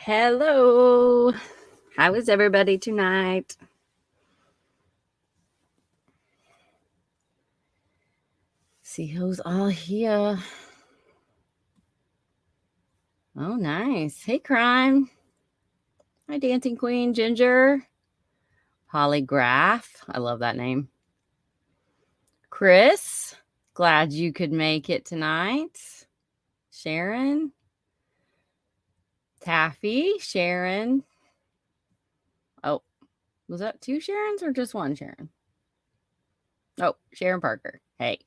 Hello. How is everybody tonight? See who's all here. Oh, nice. Hey, Crime. Hi, Dancing Queen Ginger. Polygraph. I love that name. Chris. Glad you could make it tonight. Sharon. Taffy. Sharon. Oh, was that two Sharons or just one Sharon? Oh, Sharon Parker. Hey.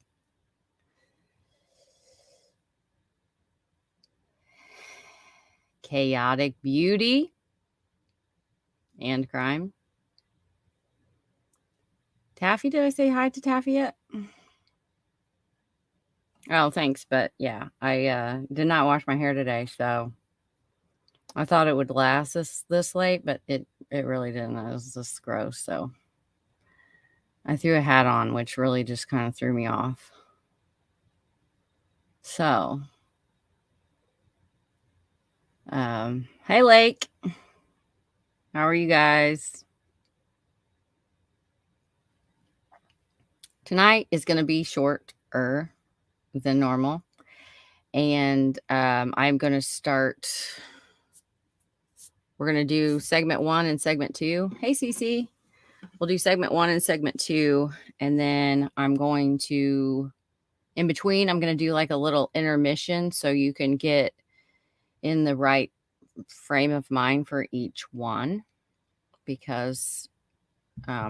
Chaotic Beauty and Crime. Taffy, did I say hi to Taffy yet? Oh, thanks. But yeah, I did not wash my hair today, so I thought it would last this late, but it really didn't. It was just gross. So I threw a hat on, which really just kind of threw me off. So, hey, Lake. How are you guys? Tonight is going to be shorter than normal. And I'm going to start. We're going to do segment 1 and segment 2. Hey, Cece. We'll do segment 1 and segment 2. And then I'm going to, in between, I'm going to do like a little intermission so you can get in the right frame of mind for each one, because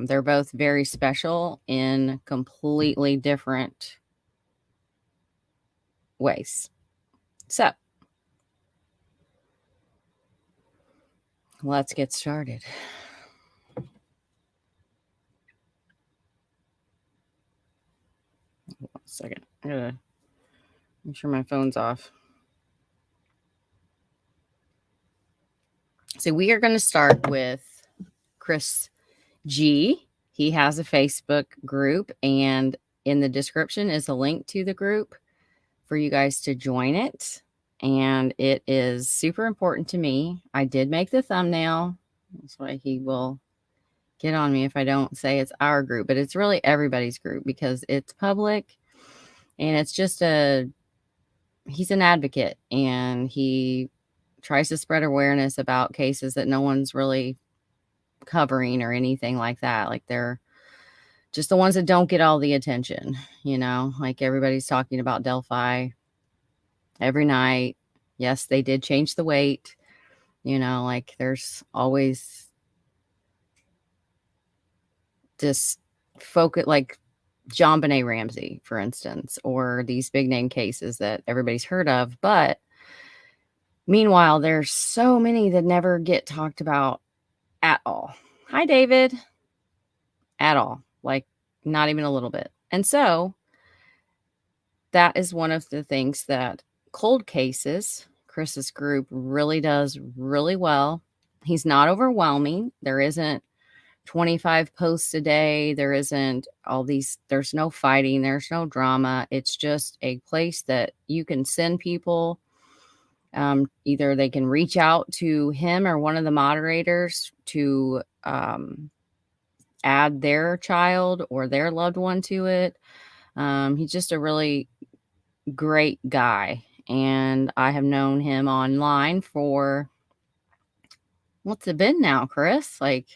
they're both very special in completely different ways. So let's get started. Hold on a second. I gotta make sure my phone's off. So we are going to start with Chris G. He has a Facebook group, and in the description is a link to the group for you guys to join it. And it is super important to me. I did make the thumbnail. That's why he will get on me if I don't say it's our group, but it's really everybody's group because it's public and it's just he's an advocate, and he tries to spread awareness about cases that no one's really covering or anything like that. Like, they're just the ones that don't get all the attention, like everybody's talking about Delphi every night. Yes, they did change the weight, like there's always this focus, like JonBenet Ramsey, for instance, or these big name cases that everybody's heard of. But meanwhile, there's so many that never get talked about at all. Hi, David. At all. Like, not even a little bit. And so that is one of the things that Cold Cases, Chris's group, really does really well. He's not overwhelming. There isn't 25 posts a day. There isn't all these, there's no fighting. There's no drama. It's just a place that you can send people. Either they can reach out to him or one of the moderators to add their child or their loved one to it. He's just a really great guy. And I have known him online for, what's it been now, Chris? Like,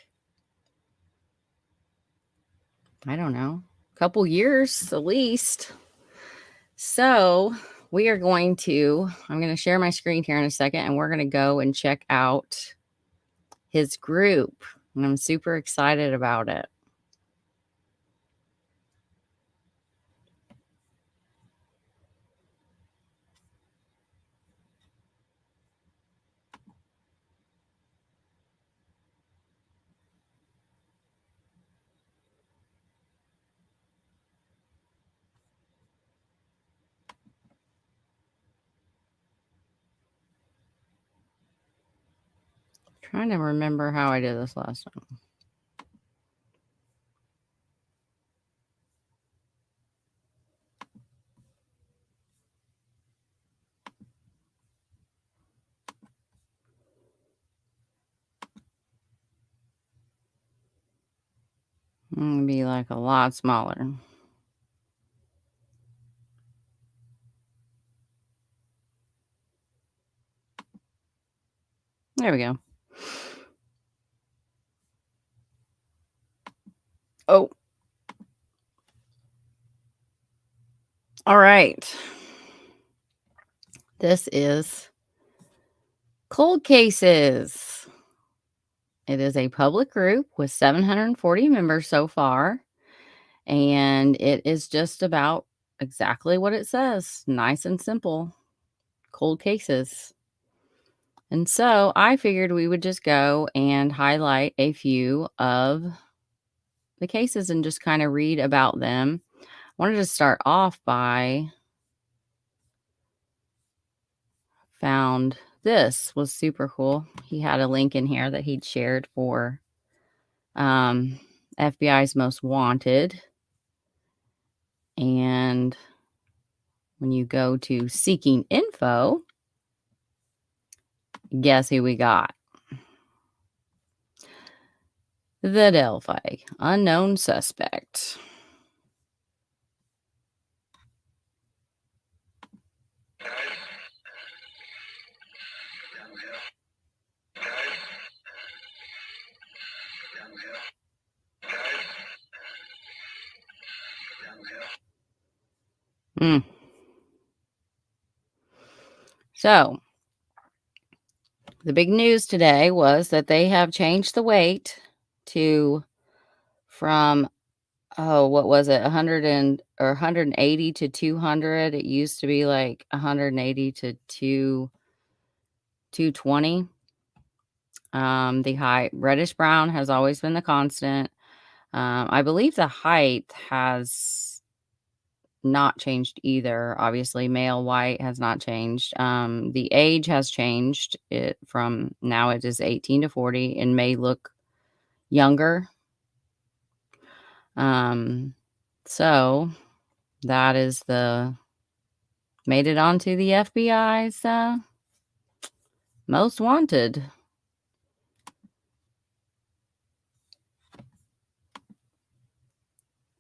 I don't know, a couple years at least. So I'm going to share my screen here in a second, and we're going to go and check out his group. And I'm super excited about it. Trying to remember how I did this last time. Be like a lot smaller. There we go. Oh. All right. This is Cold Cases. It is a public group with 740 members so far. And it is just about exactly what it says. Nice and simple. Cold cases. And so I figured we would just go and highlight a few of the cases and just kind of read about them. I wanted to start off by found this was super cool. He had a link in here that he'd shared for FBI's Most Wanted. And when you go to Seeking Info, guess who we got? The Delphi, unknown suspect. So, the big news today was that they have changed the weight to from what was it, 180 to 200. It used to be like 180 to 220. The height, reddish brown, has always been the constant. I believe the height has not changed either. Obviously, male white has not changed. The age has changed. It from now it is 18 to 40 and may look younger. So that is made it onto the FBI's most wanted.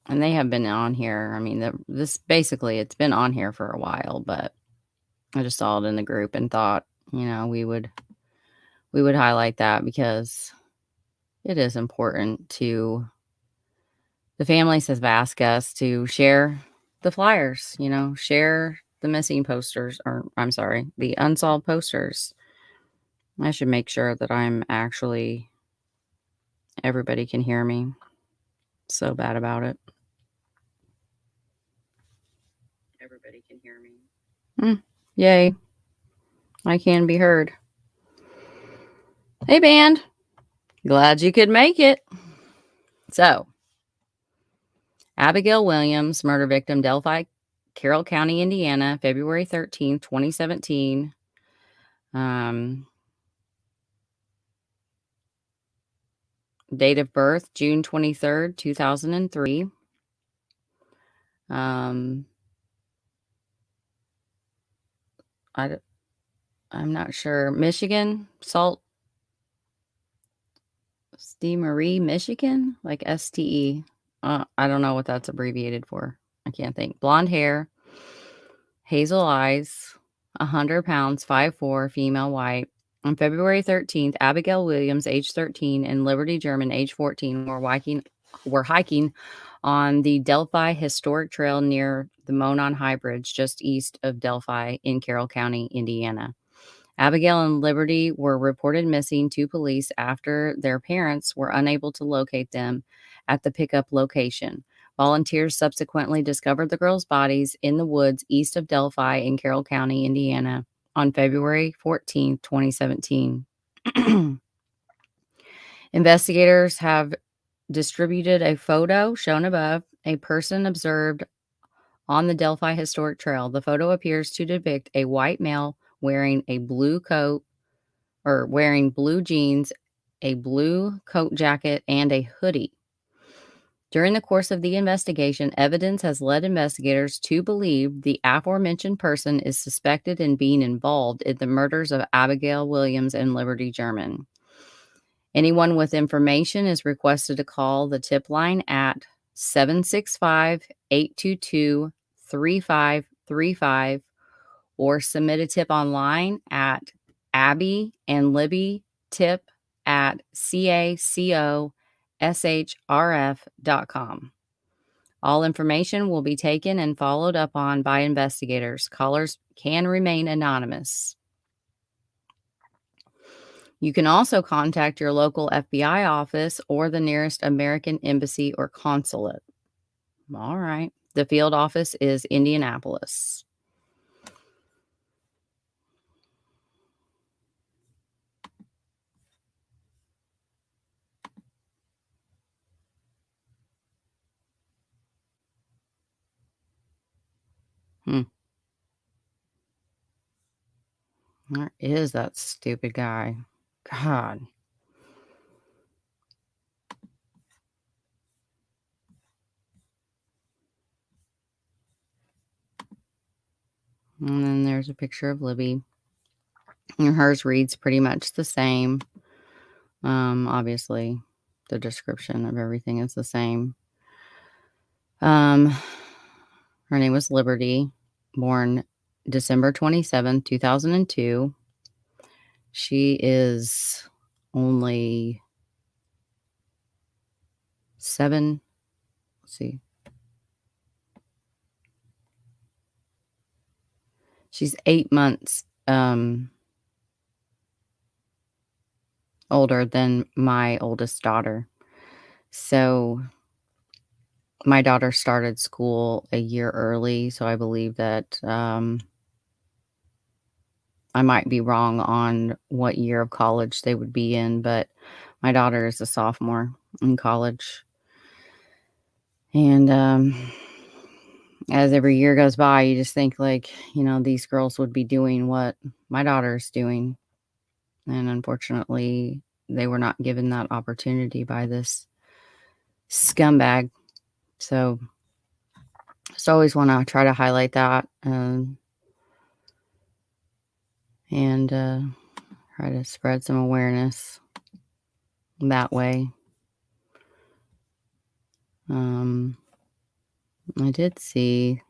And they have been on here. I mean, this basically, it's been on here for a while, but I just saw it in the group and thought, we would highlight that because it is important to the families have asked us to share the flyers, share the missing posters, or I'm sorry, the unsolved posters. I should make sure that everybody can hear me. So bad about it. Everybody can hear me. Yay. I can be heard. Hey, band. Glad you could make it. So, Abigail Williams, murder victim, Delphi, Carroll County, Indiana, February 13th, 2017. Date of birth, June 23rd, 2003. I'm not sure. Michigan, Salt Ste. Marie, Michigan, like STE. I don't know what that's abbreviated for. I can't think. Blonde hair, hazel eyes, 100 pounds, 5'4", female, white. On February 13th, Abigail Williams, age 13, and Liberty German, age 14, were hiking on the Delphi Historic Trail near the Monon High Bridge, just east of Delphi in Carroll County, Indiana. Abigail and Liberty were reported missing to police after their parents were unable to locate them at the pickup location. Volunteers subsequently discovered the girls' bodies in the woods east of Delphi in Carroll County, Indiana, on February 14, 2017. Investigators have distributed a photo shown above, a person observed on the Delphi Historic Trail. The photo appears to depict a white male wearing a blue coat, or wearing blue jeans, a blue coat jacket, and a hoodie. During the course of the investigation, evidence has led investigators to believe the aforementioned person is suspected in being involved in the murders of Abigail Williams and Liberty German. Anyone with information is requested to call the tip line at 765-822-3535 or submit a tip online at abbyandlibbytip@cacoshrf.com. All information will be taken and followed up on by investigators. Callers can remain anonymous. You can also contact your local FBI office or the nearest American embassy or consulate. All right. The field office is Indianapolis. Where is that stupid guy? God. And then there's a picture of Libby. And hers reads pretty much the same. Obviously, the description of everything is the same. Her name was Liberty, born December 27, 2002. She is only 7. Let's see. She's 8 months older than my oldest daughter. So my daughter started school a year early, so I believe that I might be wrong on what year of college they would be in, but my daughter is a sophomore in college. And as every year goes by, you just think like, these girls would be doing what my daughter's doing. And unfortunately, they were not given that opportunity by this scumbag. So just always want to try to highlight that and try to spread some awareness that way. I did see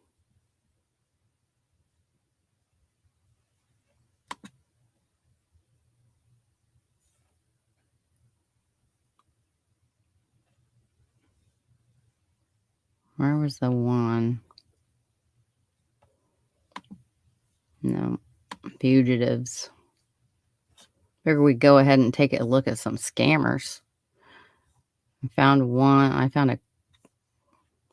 where was the one? No, fugitives. Figure we go ahead and take a look at some scammers. I found one.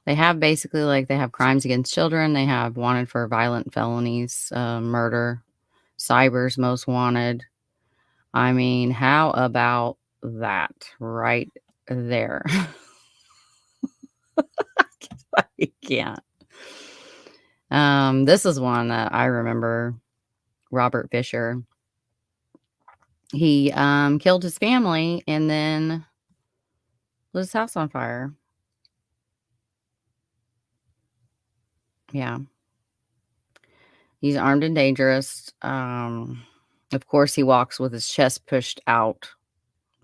They have basically they have crimes against children. They have wanted for violent felonies, murder, cyber's most wanted. I mean, how about that right there? I can't. This is one that I remember. Robert Fisher. He killed his family and then lit his house on fire. Yeah. He's armed and dangerous. Of course, he walks with his chest pushed out,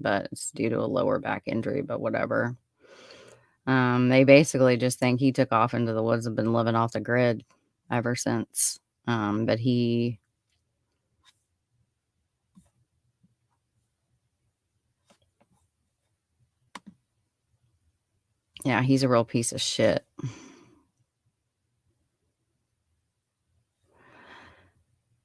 but it's due to a lower back injury, but whatever. They basically just think he took off into the woods and been living off the grid ever since. But he's a real piece of shit.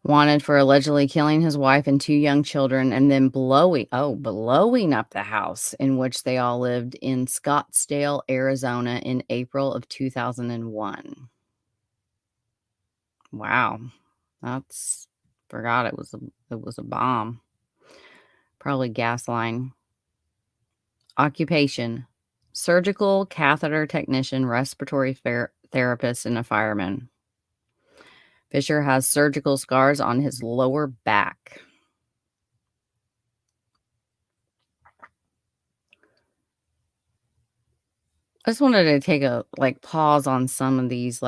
Wanted for allegedly killing his wife and 2 young children and then blowing up the house in which they all lived in Scottsdale, Arizona in April of 2001. Wow. Forgot it was a bomb. Probably gas line. Occupation: surgical catheter technician, respiratory therapist, and a fireman. Fisher has surgical scars on his lower back. I just wanted to take a pause on some of these.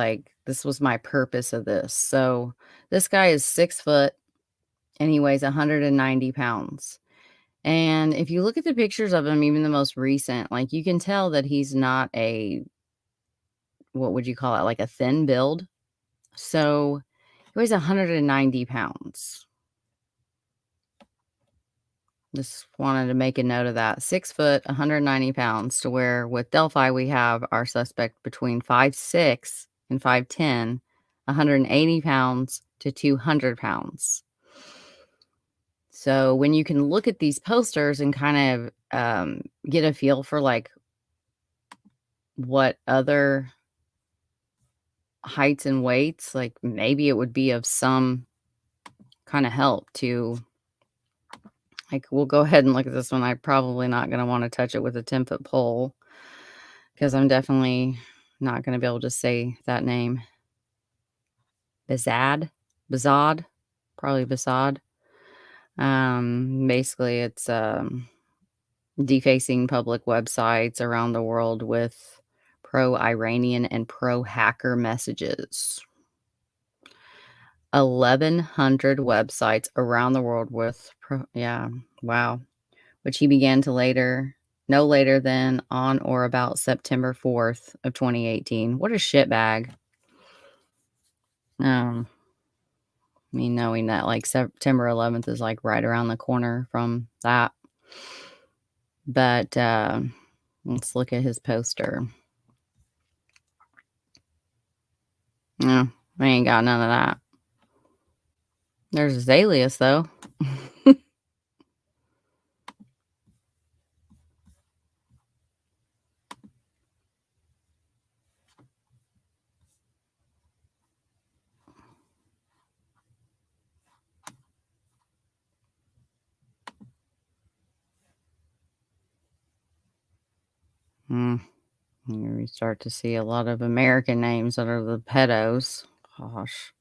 This was my purpose of this. So this guy is 6 foot and he weighs 190 pounds. And if you look at the pictures of him, even the most recent, like, you can tell that he's not what would you call it, like a thin build. So he weighs 190 pounds. Just wanted to make a note of that. 6 foot, 190 pounds, to where with Delphi, we have our suspect between 5'6" and 5'10", 180 pounds to 200 pounds. So when you can look at these posters and kind of get a feel for like what other heights and weights, like maybe it would be of some kind of help to, like, we'll go ahead and look at this one. I'm probably not going to want to touch it with a 10-foot pole because I'm definitely not going to be able to say that name. Bazad, probably Bazad. Basically it's defacing public websites around the world with pro-Iranian and pro-hacker messages. 1,100 websites around the world with wow. Which he began to no later than on or about September 4th of 2018. What a shitbag. Me knowing that like September 11th is like right around the corner from that. But let's look at his poster. No, I ain't got none of that. There's his alias, though. Here we start to see a lot of American names that are the pedos. Gosh.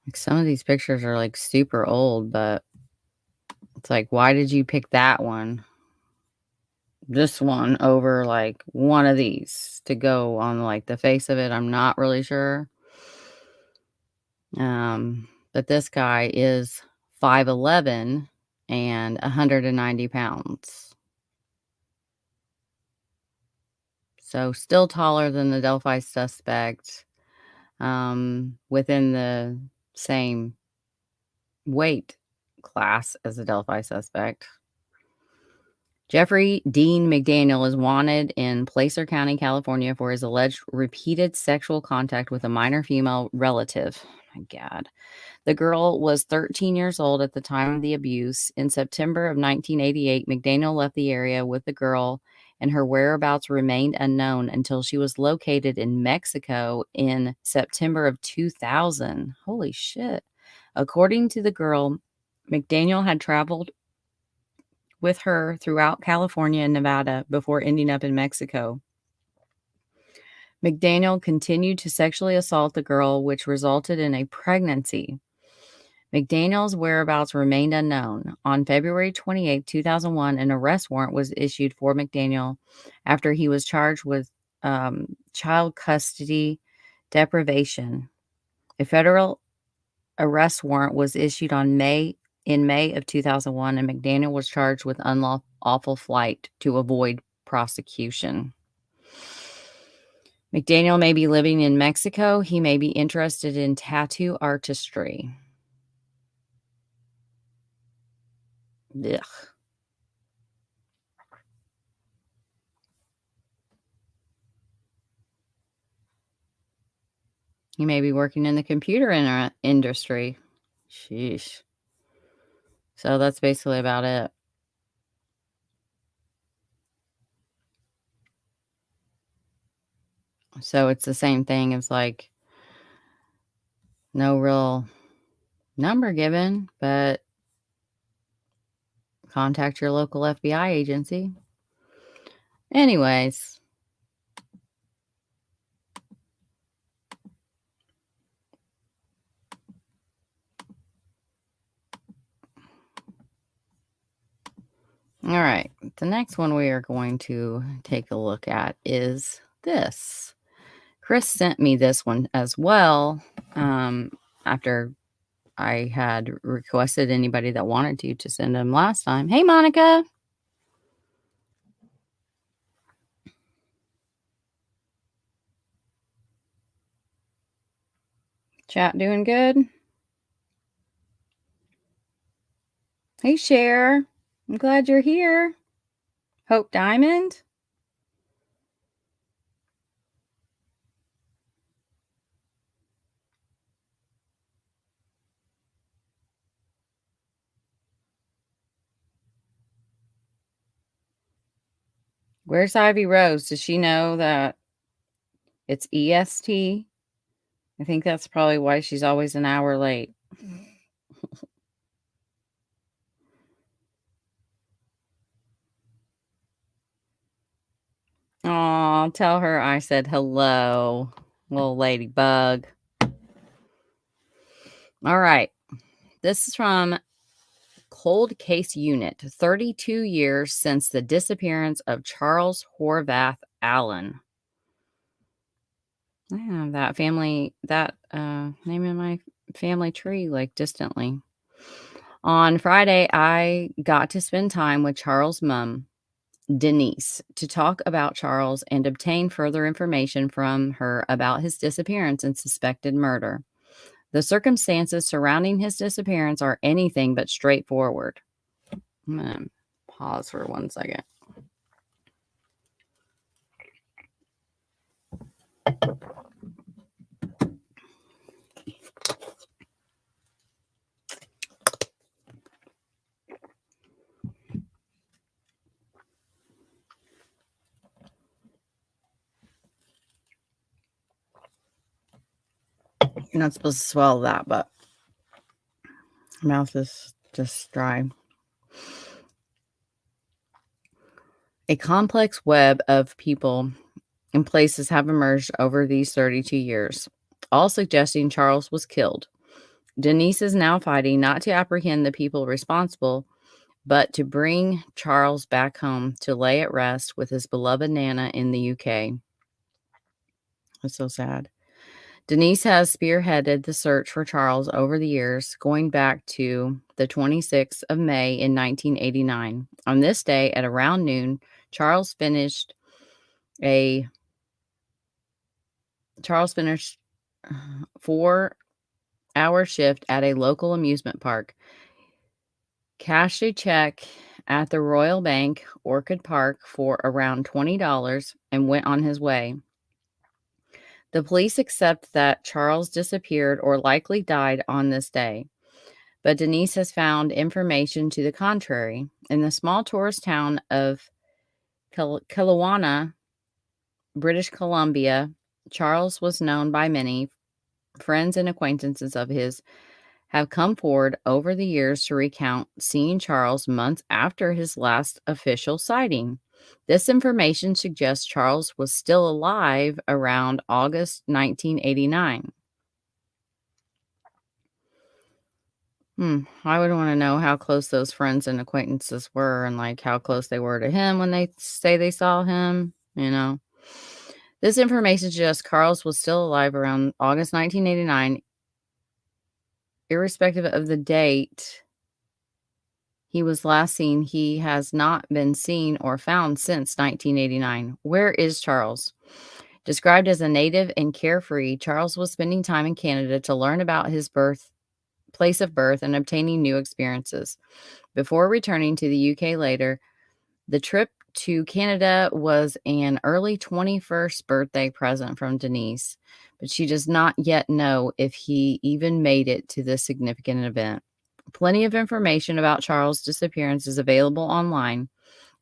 Like, some of these pictures are like super old, but it's like, why did you pick that one? This one over like one of these to go on like the face of it. I'm not really sure. But this guy is 5'11" and 190 pounds. So still taller than the Delphi suspect, within the same weight class as the Delphi suspect. Jeffrey Dean McDaniel is wanted in Placer County, California for his alleged repeated sexual contact with a minor female relative. Oh my God. The girl was 13 years old at the time of the abuse. In September of 1988, McDaniel left the area with the girl, and her whereabouts remained unknown until she was located in Mexico in September of 2000. Holy shit. According to the girl, McDaniel had traveled with her throughout California and Nevada before ending up in Mexico. McDaniel continued to sexually assault the girl, which resulted in a pregnancy. McDaniel's whereabouts remained unknown. On February 28, 2001, an arrest warrant was issued for McDaniel after he was charged with child custody deprivation. A federal arrest warrant was issued in May of 2001, and McDaniel was charged with unlawful flight to avoid prosecution. McDaniel may be living in Mexico. He may be interested in tattoo artistry. Ugh. He may be working in the computer industry. Sheesh. So that's basically about it. So it's the same thing. It's like no real number given, but contact your local FBI agency. Anyways. All right. The next one we are going to take a look at is this. Chris sent me this one as well, after I had requested anybody that wanted to send them last time. Hey, Monica. Chat doing good? Hey, Cher. I'm glad you're here. Hope Diamond. Where's Ivy Rose? Does she know that it's EST? I think that's probably why she's always an hour late. Aw, tell her I said hello, little ladybug. All right. This is from Cold Case Unit. 32 years since the disappearance of Charles Horvath Allen. I have that family, that name in my family tree, like distantly. On Friday, I got to spend time with Charles' mom, Denise, to talk about Charles and obtain further information from her about his disappearance and suspected murder. The circumstances surrounding his disappearance are anything but straightforward. I'm going to pause for 1 second. You're not supposed to swallow that, but my mouth is just dry. A complex web of people and places have emerged over these 32 years, all suggesting Charles was killed. Denise is now fighting not to apprehend the people responsible, but to bring Charles back home to lay at rest with his beloved Nana in the UK. It's so sad. Denise has spearheaded the search for Charles over the years, going back to the 26th of May in 1989. On this day, at around noon, Charles finished a 4-hour shift at a local amusement park, cashed a check at the Royal Bank, Orchid Park, for around $20 and went on his way. The police accept that Charles disappeared or likely died on this day, but Denise has found information to the contrary. In the small tourist town of Kelowna, British Columbia, Charles was known by many. Friends and acquaintances of his have come forward over the years to recount seeing Charles months after his last official sighting. This information suggests Charles was still alive around August 1989. I would want to know how close those friends and acquaintances were and like how close they were to him when they say they saw him, you know. This information suggests Charles was still alive around August 1989, irrespective of the date he was last seen. He has not been seen or found since 1989. Where is Charles? Described as a native and carefree, Charles was spending time in Canada to learn about his place of birth and obtaining new experiences. Before returning to the UK later, the trip to Canada was an early 21st birthday present from Denise, but she does not yet know if he even made it to this significant event. Plenty of information about Charles' disappearance is available online,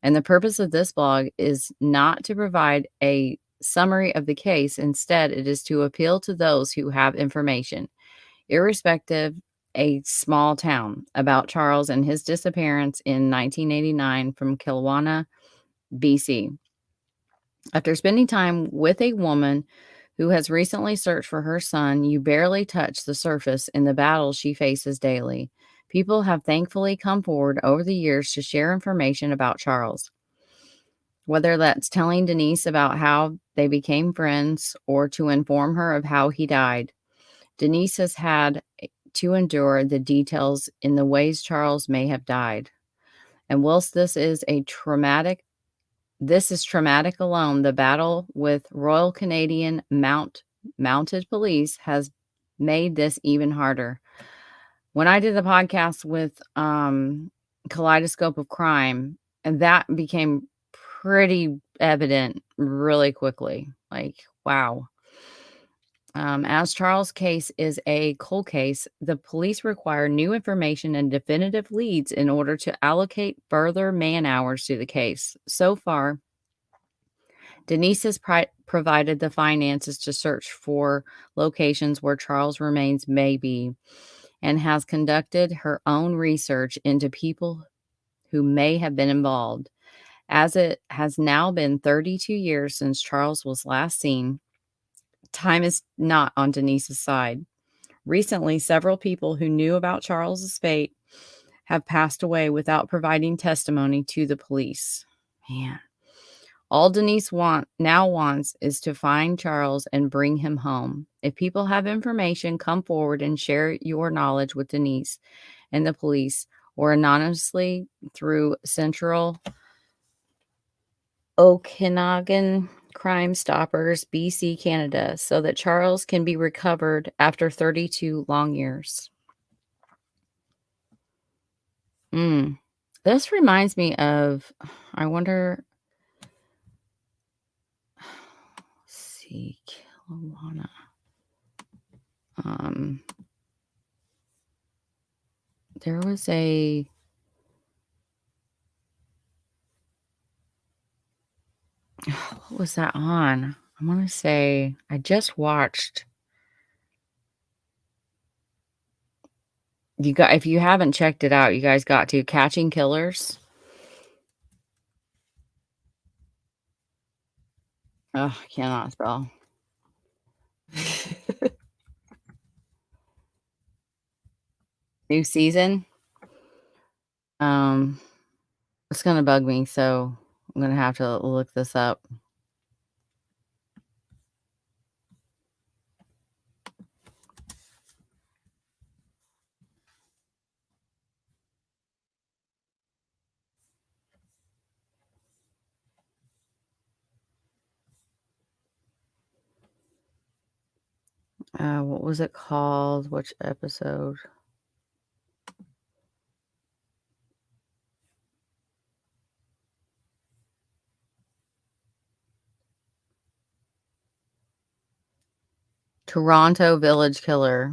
and the purpose of this blog is not to provide a summary of the case. Instead, it is to appeal to those who have information, irrespective a small town, about Charles and his disappearance in 1989 from Kelowna, BC. After spending time with a woman who has recently searched for her son, you barely touch the surface in the battles she faces daily. People have thankfully come forward over the years to share information about Charles, whether that's telling Denise about how they became friends or to inform her of how he died. Denise has had to endure the details in the ways Charles may have died. And whilst this is traumatic alone, the battle with Royal Canadian Mounted Police has made this even harder. When I did the podcast with Kaleidoscope of Crime, and that became pretty evident really quickly. Like, wow. As Charles' case is a cold case, the police require new information and definitive leads in order to allocate further man hours to the case. So far, Denise has provided the finances to search for locations where Charles' remains may be, and has conducted her own research into people who may have been involved. As it has now been 32 years since Charles was last seen, time is not on Denise's side. Recently, several people who knew about Charles's fate have passed away without providing testimony to the police. Man. All Denise now wants is to find Charles and bring him home. If people have information, come forward and share your knowledge with Denise and the police, or anonymously through Central Okanagan Crime Stoppers, BC, Canada, so that Charles can be recovered after 32 long years. This reminds me of, I wonder, Kelowna. There was what was that on? I want to say I just watched. If you haven't checked it out, you guys got to Catching Killers. Oh, I cannot spell. New season. It's gonna bug me, so I'm gonna have to look this up. What was it called? Which episode? Toronto Village Killer.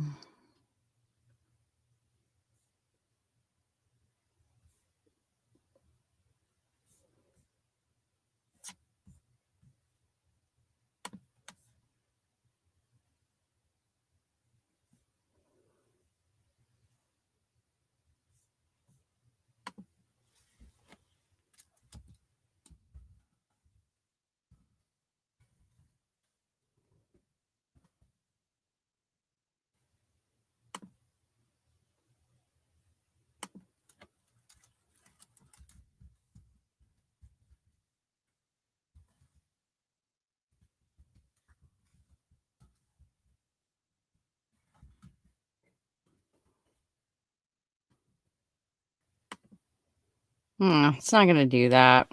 It's not gonna do that.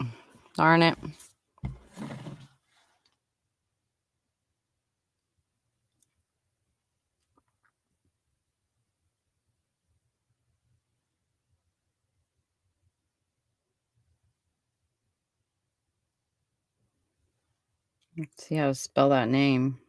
Darn it. Let's see how to spell that name.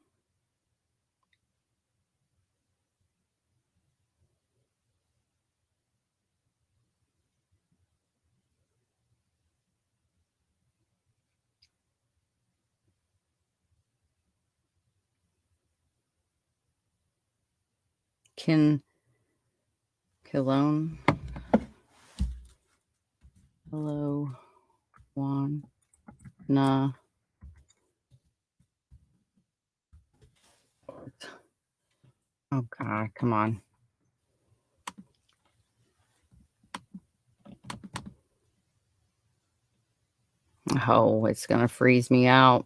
Kilone. Hello, Juan. Nah. Oh God, come on. Oh, it's gonna freeze me out.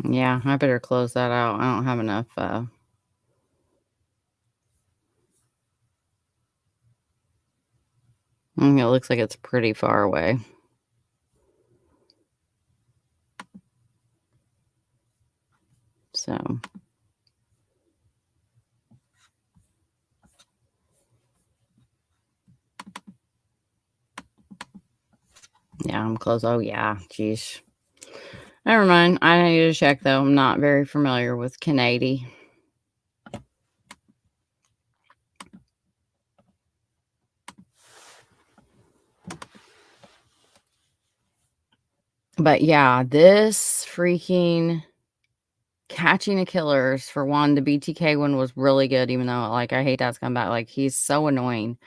Yeah, I better close that out. I don't have enough. It looks like it's pretty far away. So, yeah, I'm close. Oh, yeah. Jeez. Never mind. I need to check, though. I'm not very familiar with Canadian. But yeah, this freaking Catching a Killers, for one, the BTK one was really good, even though, like, I hate that's come back. Like, he's so annoying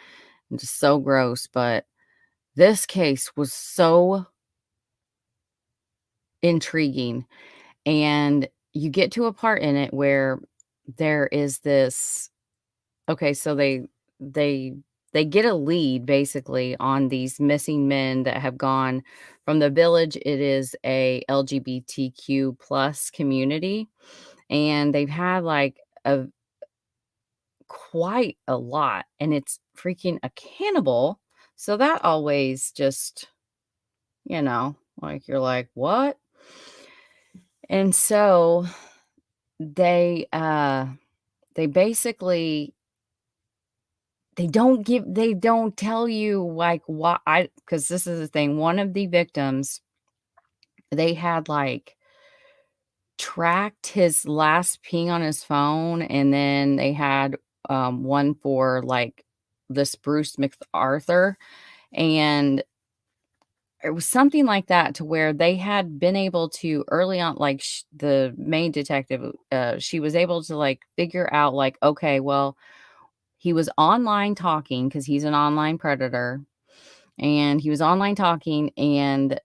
and just so gross. But this case was so intriguing. And you get to a part in it where there is this, okay, so they they get a lead basically on these missing men that have gone from the village. It is a LGBTQ plus community, and they've had like a quite a lot, and it's freaking a cannibal. So that always just, like you're like, what? And so they they basically they don't tell you like why. I Because this is the thing, one of the victims, they had like tracked his last ping on his phone, and then they had one for like this Bruce McArthur, and it was something like that, to where they had been able to early on, like the main detective, she was able to like figure out like, okay, well, he was online talking because he's an online predator, and he was online talking and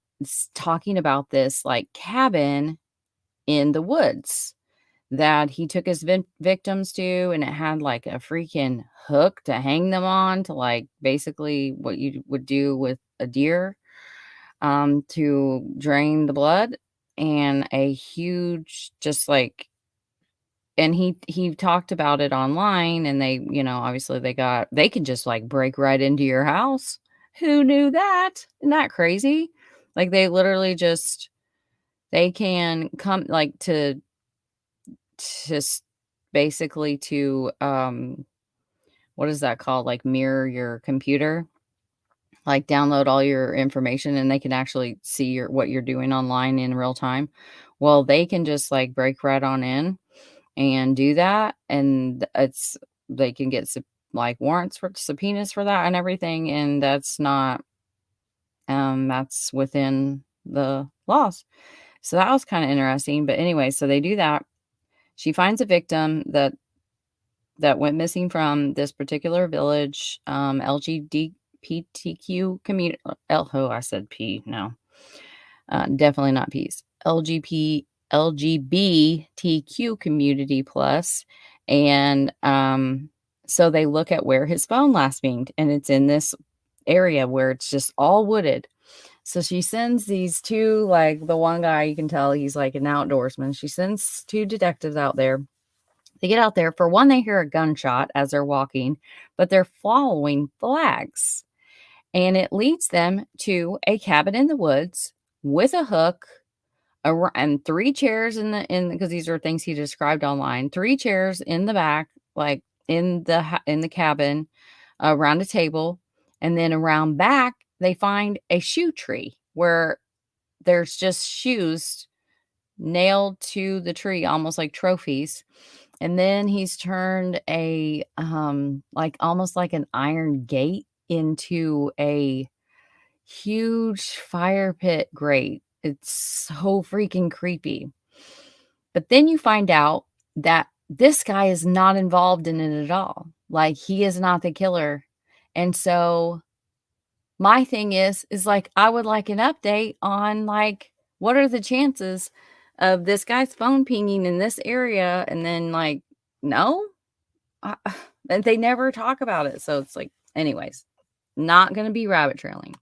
talking about this like cabin in the woods that he took his victims to, and it had like a freaking hook to hang them on, to like basically what you would do with a deer, to drain the blood, and a huge, just like, and he talked about it online, and they, obviously they can just like break right into your house. Who knew that? Isn't that crazy? Like, they literally just, they can come like to just basically to what is that called, like mirror your computer, like download all your information, and they can actually see what you're doing online in real time. Well, they can just like break right on in and do that, and they can get like warrants for subpoenas for that and everything, and that's within the laws. So that was kind of interesting. But anyway, so they do that. She finds a victim that went missing from this particular village, LGBTQ community. Oh, I said P. No, definitely not P's. LGBTQ community plus, and so they look at where his phone last pinged, and it's in this area where it's just all wooded. So she sends these two, like the one guy, you can tell he's like an outdoorsman. She sends two detectives out there. They get out there. For one, they hear a gunshot as they're walking, but they're following flags. And it leads them to a cabin in the woods with a hook, and three chairs because these are things he described online. Three chairs in the back, like in the cabin, around a table, and then around back they find a shoe tree where there's just shoes nailed to the tree, almost like trophies. And then he's turned a like almost like an iron gate into a huge fire pit grate. It's so freaking creepy. But then you find out that this guy is not involved in it at all. Like, he is not the killer. And so my thing is like, I would like an update on like, what are the chances of this guy's phone pinging in this area? And then like, no, and they never talk about it. So it's like, anyways, not going to be rabbit trailing.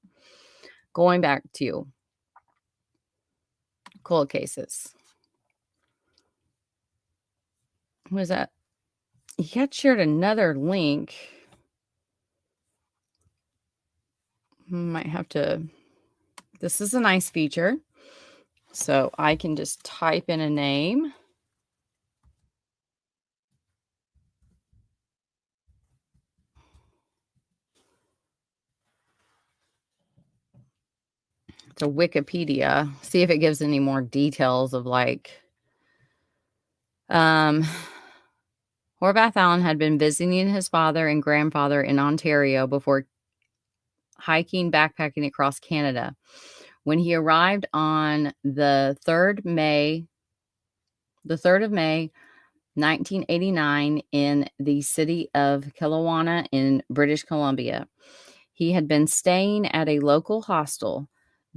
Going back to cold cases. Was that? He had shared another link. Might have to. This is a nice feature. So I can just type in a name. To Wikipedia, see if it gives any more details of like Horvath Allen had been visiting his father and grandfather in Ontario before hiking backpacking across Canada. When he arrived on the 3rd of May 1989 in the city of Kelowna in British Columbia. He had been staying at a local hostel.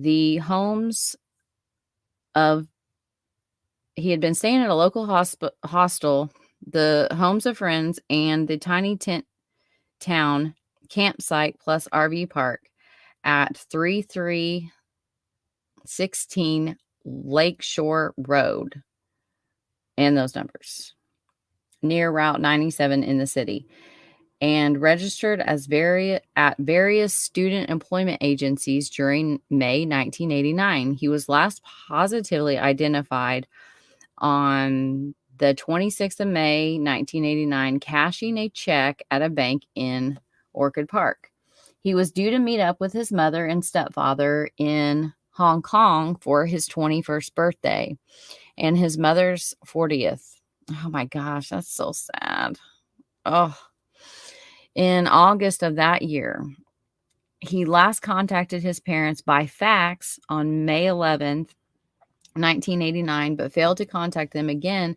He had been staying at a local hostel, the homes of friends, and the tiny tent town campsite plus RV park at 3316 Lakeshore Road, and those numbers, near Route 97 in the city, and registered as at various student employment agencies during May 1989. He was last positively identified on the 26th of May 1989, cashing a check at a bank in Orchid Park. He was due to meet up with his mother and stepfather in Hong Kong for his 21st birthday and his mother's 40th. Oh my gosh, that's so sad. Oh. In August of that year, he last contacted his parents by fax on May 11th, 1989, but failed to contact them again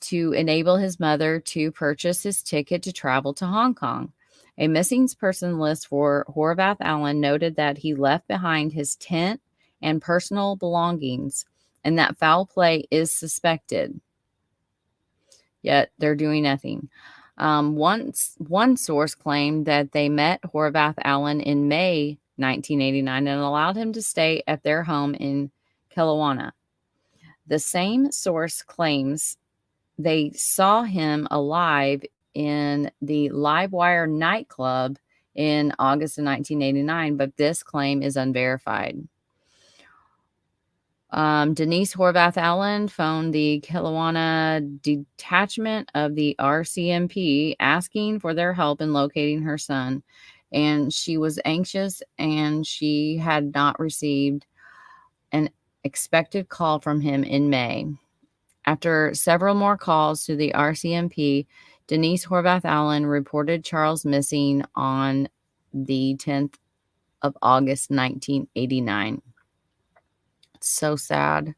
to enable his mother to purchase his ticket to travel to Hong Kong. A missing person list for Horvath Allen noted that he left behind his tent and personal belongings and that foul play is suspected. Yet they're doing nothing. One source claimed that they met Horvath Allen in May 1989 and allowed him to stay at their home in Kelowna. The same source claims they saw him alive in the Livewire nightclub in August of 1989, but this claim is unverified. Denise Horvath Allen phoned the Kelowna detachment of the RCMP asking for their help in locating her son. And she was anxious and she had not received an expected call from him in May. After several more calls to the RCMP, Denise Horvath Allen reported Charles missing on the 10th of August, 1989. So sad.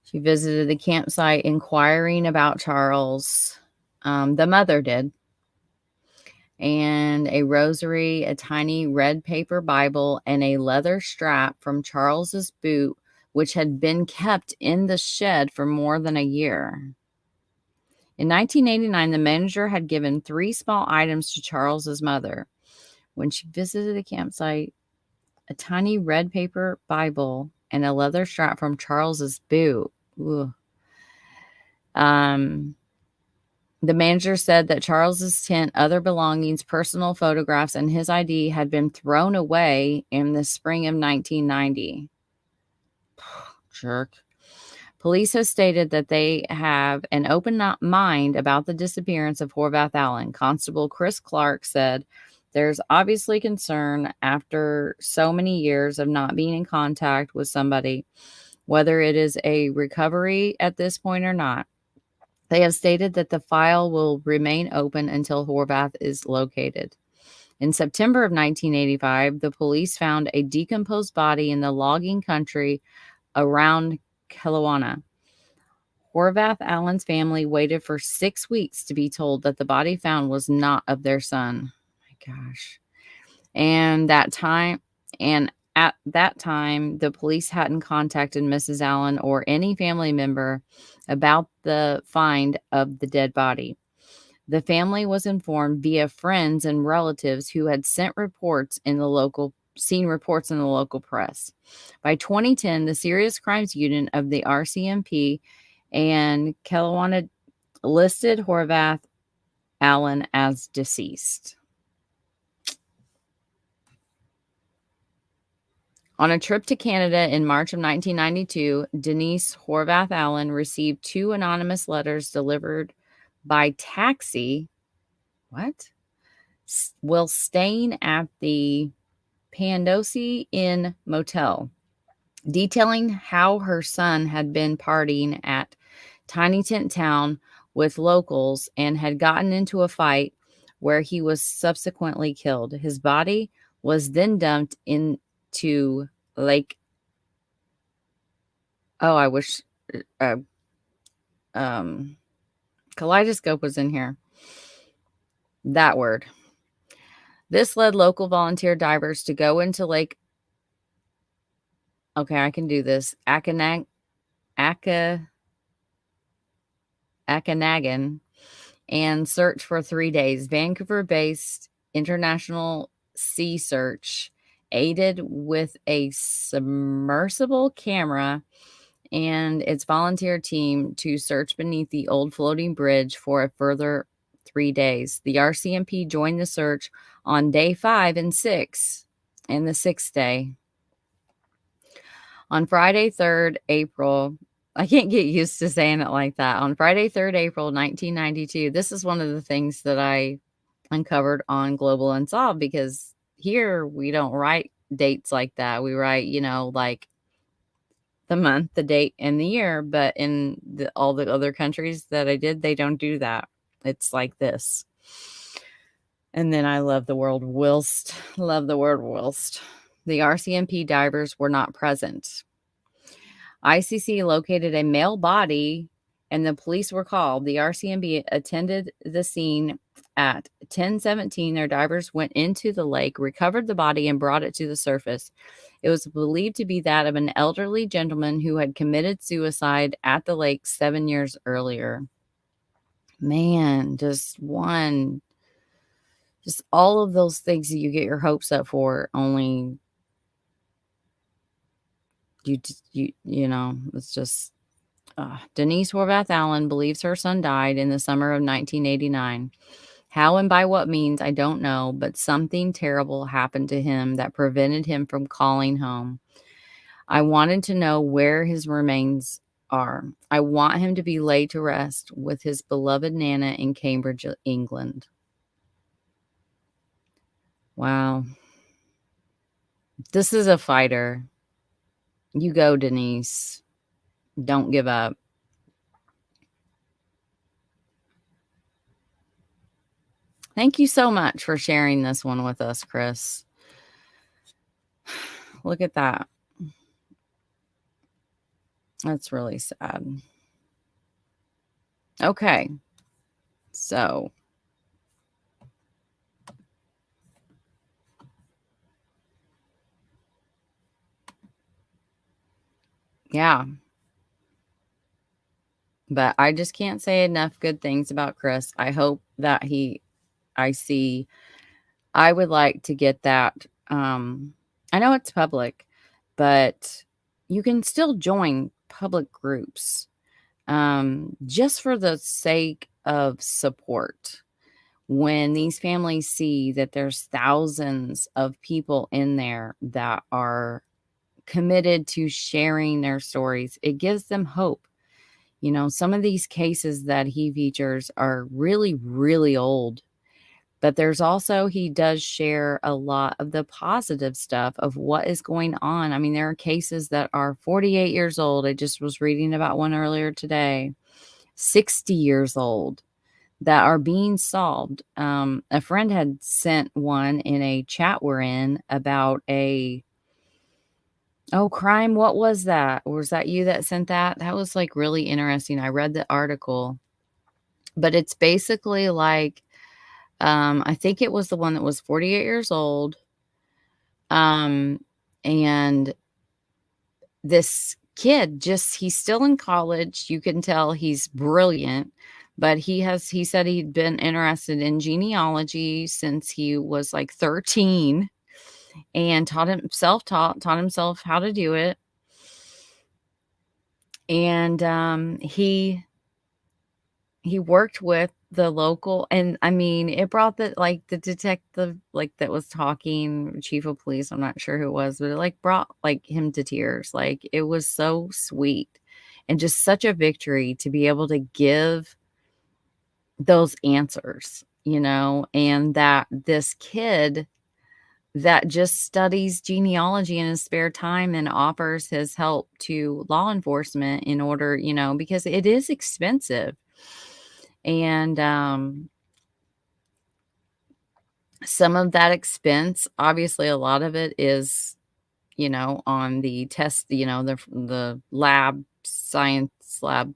She visited the campsite inquiring about Charles. The mother did. And a rosary, a tiny red paper Bible, and a leather strap from Charles's boot, which had been kept in the shed for more than a year. In 1989, the manager had given 3 small items to Charles's mother. When she visited the campsite, a tiny red paper Bible and a leather strap from Charles's boot. Ooh. The manager said that Charles's tent, other belongings, personal photographs, and his ID had been thrown away in the spring of 1990. Jerk. Police have stated that they have an open mind about the disappearance of Horvath Allen. Constable Chris Clark said, "There's obviously concern after so many years of not being in contact with somebody, whether it is a recovery at this point or not. They have stated that the file will remain open until Horvath is located." In September of 1985, the police found a decomposed body in the logging country around Kelowna. Horvath Allen's family waited for 6 weeks to be told that the body found was not of their son. My gosh. And at that time, the police hadn't contacted Mrs. Allen or any family member about the find of the dead body. The family was informed via friends and relatives who had seen reports in the local press. By 2010, the Serious Crimes Unit of the RCMP and Kelowna listed Horvath Allen as deceased. On a trip to Canada in March of 1992, Denise Horvath Allen received 2 anonymous letters delivered by taxi. What? While staying at the Pandosi Inn Motel, detailing how her son had been partying at Tiny Tent Town with locals and had gotten into a fight where he was subsequently killed. His body was then dumped into Lake. Oh, I wish kaleidoscope was in here. That word. This led local volunteer divers to go into Lake. Okay, I can do this. Akanagan and search for 3 days. Vancouver-based International Sea Search aided with a submersible camera and its volunteer team to search beneath the old floating bridge for a further 3 days. The RCMP joined the search on day 5 and 6, and the 6th day. On Friday, 3rd April, I can't get used to saying it like that. On Friday, 3rd April, 1992, this is one of the things that I uncovered on Global Unsolved, because here we don't write dates like that. We write, like the month, the date, and the year. But in all the other countries that I did, they don't do that. It's like this. And then I love the word whilst. Love the word whilst. The RCMP divers were not present. ICC located a male body and the police were called. The RCMP attended the scene at 10:17. Their divers went into the lake, recovered the body, and brought it to the surface. It was believed to be that of an elderly gentleman who had committed suicide at the lake 7 years earlier. Man, just all of those things that you get your hopes up for, only it's just Denise Horvath Allen believes her son died in the summer of 1989. How and by what means, I don't know, but something terrible happened to him that prevented him from calling home. I wanted to know where his remains are. I want him to be laid to rest with his beloved Nana in Cambridge, England. Wow. This is a fighter. You go, Denise. Don't give up. Thank you so much for sharing this one with us, Chris. Look at that. That's really sad. Okay. So yeah. But I just can't say enough good things about Chris. I hope that I would like to get that. I know it's public, but you can still join public groups just for the sake of support. When these families see that there's thousands of people in there that are committed to sharing their stories, it gives them hope. Some of these cases that he features are really, really old, but he does share a lot of the positive stuff of what is going on. I mean, there are cases that are 48 years old. I just was reading about one earlier today, 60 years old, that are being solved. A friend had sent one in a chat we're in about crime. What was that? Or was that you that sent that? That was like really interesting. I read the article, but it's basically like, I think it was the one that was 48 years old. And this kid, he's still in college. You can tell he's brilliant, but he said he'd been interested in genealogy since he was like 13 and taught himself how to do it. And he he worked with the local, and I mean, it brought the detective, like, that was talking, chief of police, I'm not sure who it was, but it, like, brought, like, him to tears. Like, it was so sweet and just such a victory to be able to give those answers, and that this kid that just studies genealogy in his spare time and offers his help to law enforcement in order, because it is expensive. And some of that expense, obviously, a lot of it is, on the test, the lab science lab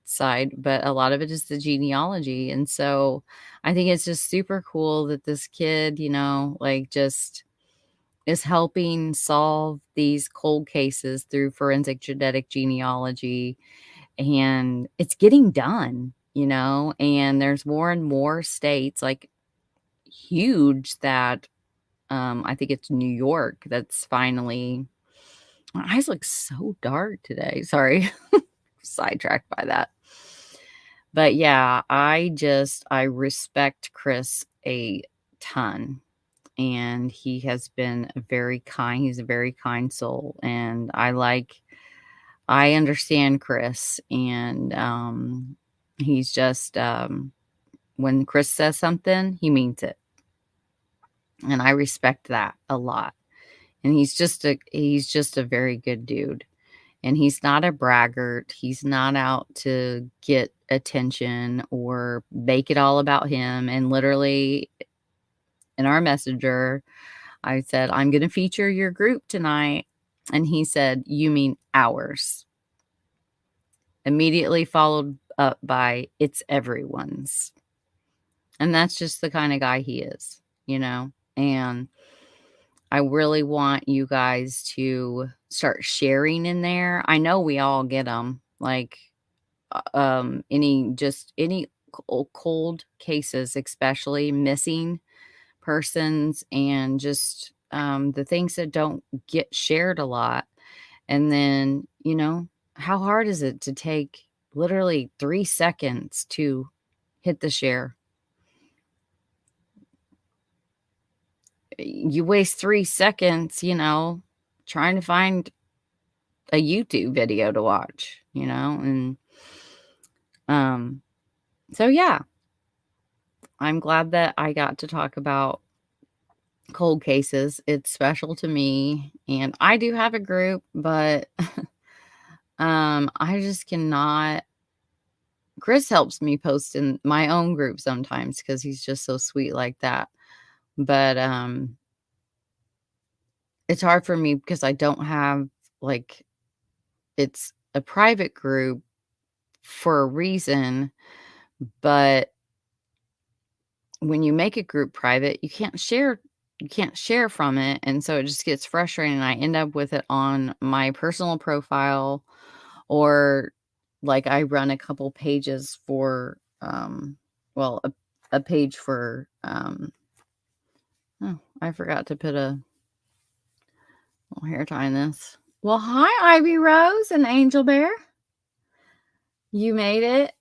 side, but a lot of it is the genealogy. And so I think it's just super cool that this kid, like, just is helping solve these cold cases through forensic genetic genealogy, and it's getting done, and there's more and more states, like, huge, that I think it's New York that's finally. My eyes look so dark today. Sorry. Sidetracked by that. But yeah, I respect Chris a ton, and he has been he's a very kind soul, and I understand Chris, and he's just when Chris says something, he means it. And I respect that a lot. And he's just a very good dude. And he's not a braggart. He's not out to get attention or make it all about him. And literally in our messenger, I said, "I'm going to feature your group tonight." And he said, "You mean ours?" Immediately followed up by, "It's everyone's." And that's just the kind of guy he is, and I really want you guys to start sharing in there. I know we all get them, like, any cold cases, especially missing persons, and just, the things that don't get shared a lot. And then, how hard is it to take literally 3 seconds to hit the share? You waste 3 seconds, trying to find a YouTube video to watch, and, um, so yeah, I'm glad that I got to talk about cold cases. It's special to me, and I do have a group, but, I just cannot. Chris helps me post in my own group sometimes because he's just so sweet like that, but, it's hard for me because I don't have, like, it's a private group for a reason, but when you make a group private, you can't share from it, and so it just gets frustrating, and I end up with it on my personal profile, or, like, I run a couple pages for, well, a page for, oh, I forgot to put a little hair tie in this. Well, hi, Ivy Rose and Angel Bear. You made it.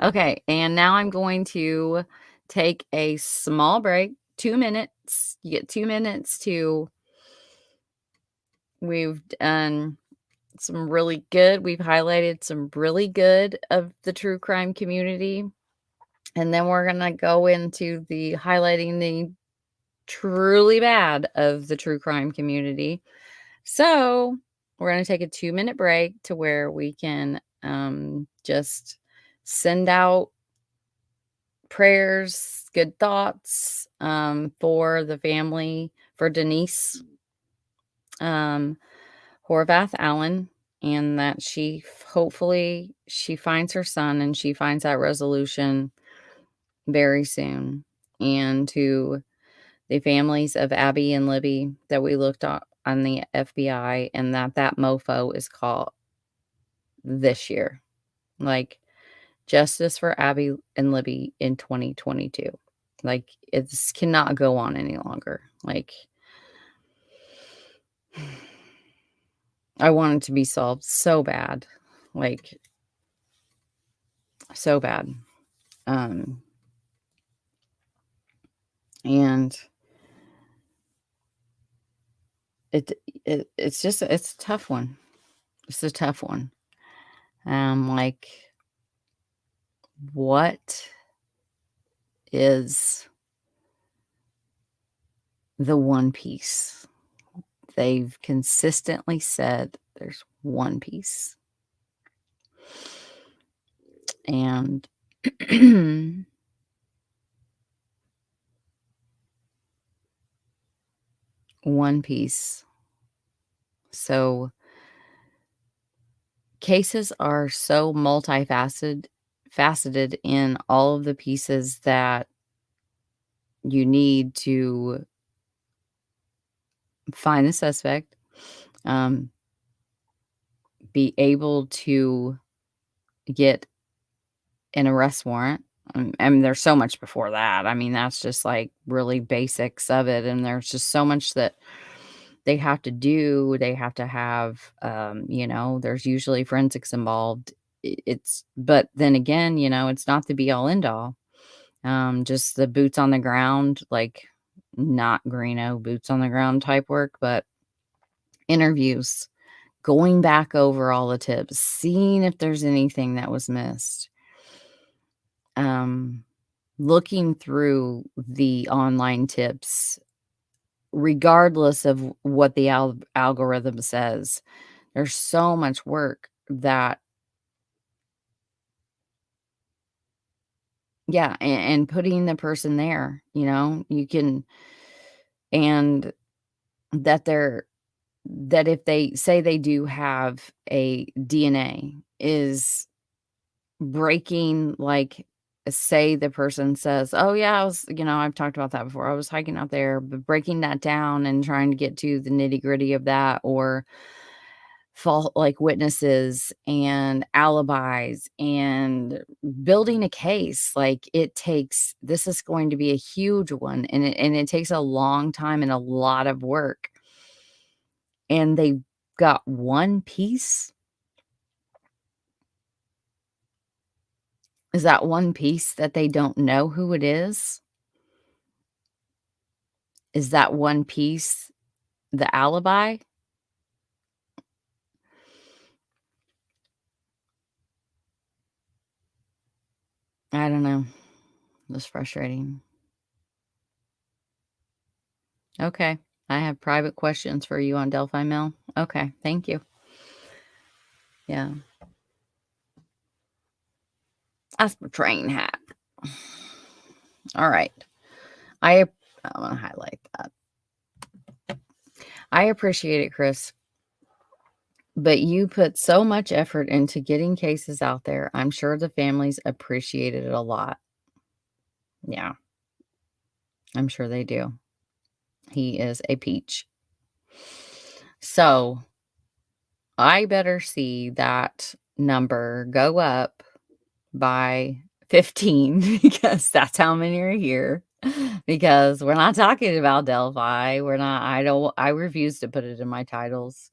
Okay, and now I'm going to take a small break, 2 minutes. You get 2 minutes to we've done we've highlighted some really good of the true crime community, and then we're gonna go into the highlighting the truly bad of the true crime community. So, we're gonna take a 2-minute break to where we can, just send out prayers, good thoughts, for the family, for Denise, um, Horvath Allen, and that hopefully she finds her son and she finds that resolution very soon. And to the families of Abby and Libby that we looked up on the FBI, and that mofo is caught this year. Like, justice for Abby and Libby in 2022. Like, it cannot go on any longer. Like, I want it to be solved so bad. Like, So bad. And it's just it's a tough one. It's a tough one. Like, what is the one piece? They've consistently said there's one piece. And one piece. So cases are so faceted in all of the pieces that you need to find the suspect, be able to get an arrest warrant. I mean, there's so much before that. I mean, that's just like really basics of it. And there's just so much that they have to do. They have to have, there's usually forensics involved. But then again, it's not the be all end all. Just the boots on the ground, like not Greeno boots on the ground type work, but interviews, going back over all the tips, seeing if there's anything that was missed. Looking through the online tips, regardless of what the algorithm says, there's so much work that, yeah, and putting the person there, you can, and that if they say they do have a DNA, is breaking, like, say the person says, "Oh, yeah, I've talked about that before. I was hiking out there," but breaking that down and trying to get to the nitty-gritty of that, or like witnesses and alibis and building a case. Like, this is going to be a huge one, and it takes a long time and a lot of work. And they got one piece. Is that one piece that they don't know who it is? Is that one piece the alibi? I don't know. It's frustrating. Okay. I have private questions for you on Delphi Mill. Okay. Thank you. Yeah. That's my train hat. All right. I'm going to highlight that. I appreciate it, Chris. But you put so much effort into getting cases out there. I'm sure the families appreciated it a lot. Yeah. I'm sure they do. He is a peach. So I better see that number go up by 15 because that's how many are here. Because we're not talking about Delphi. I refuse to put it in my titles.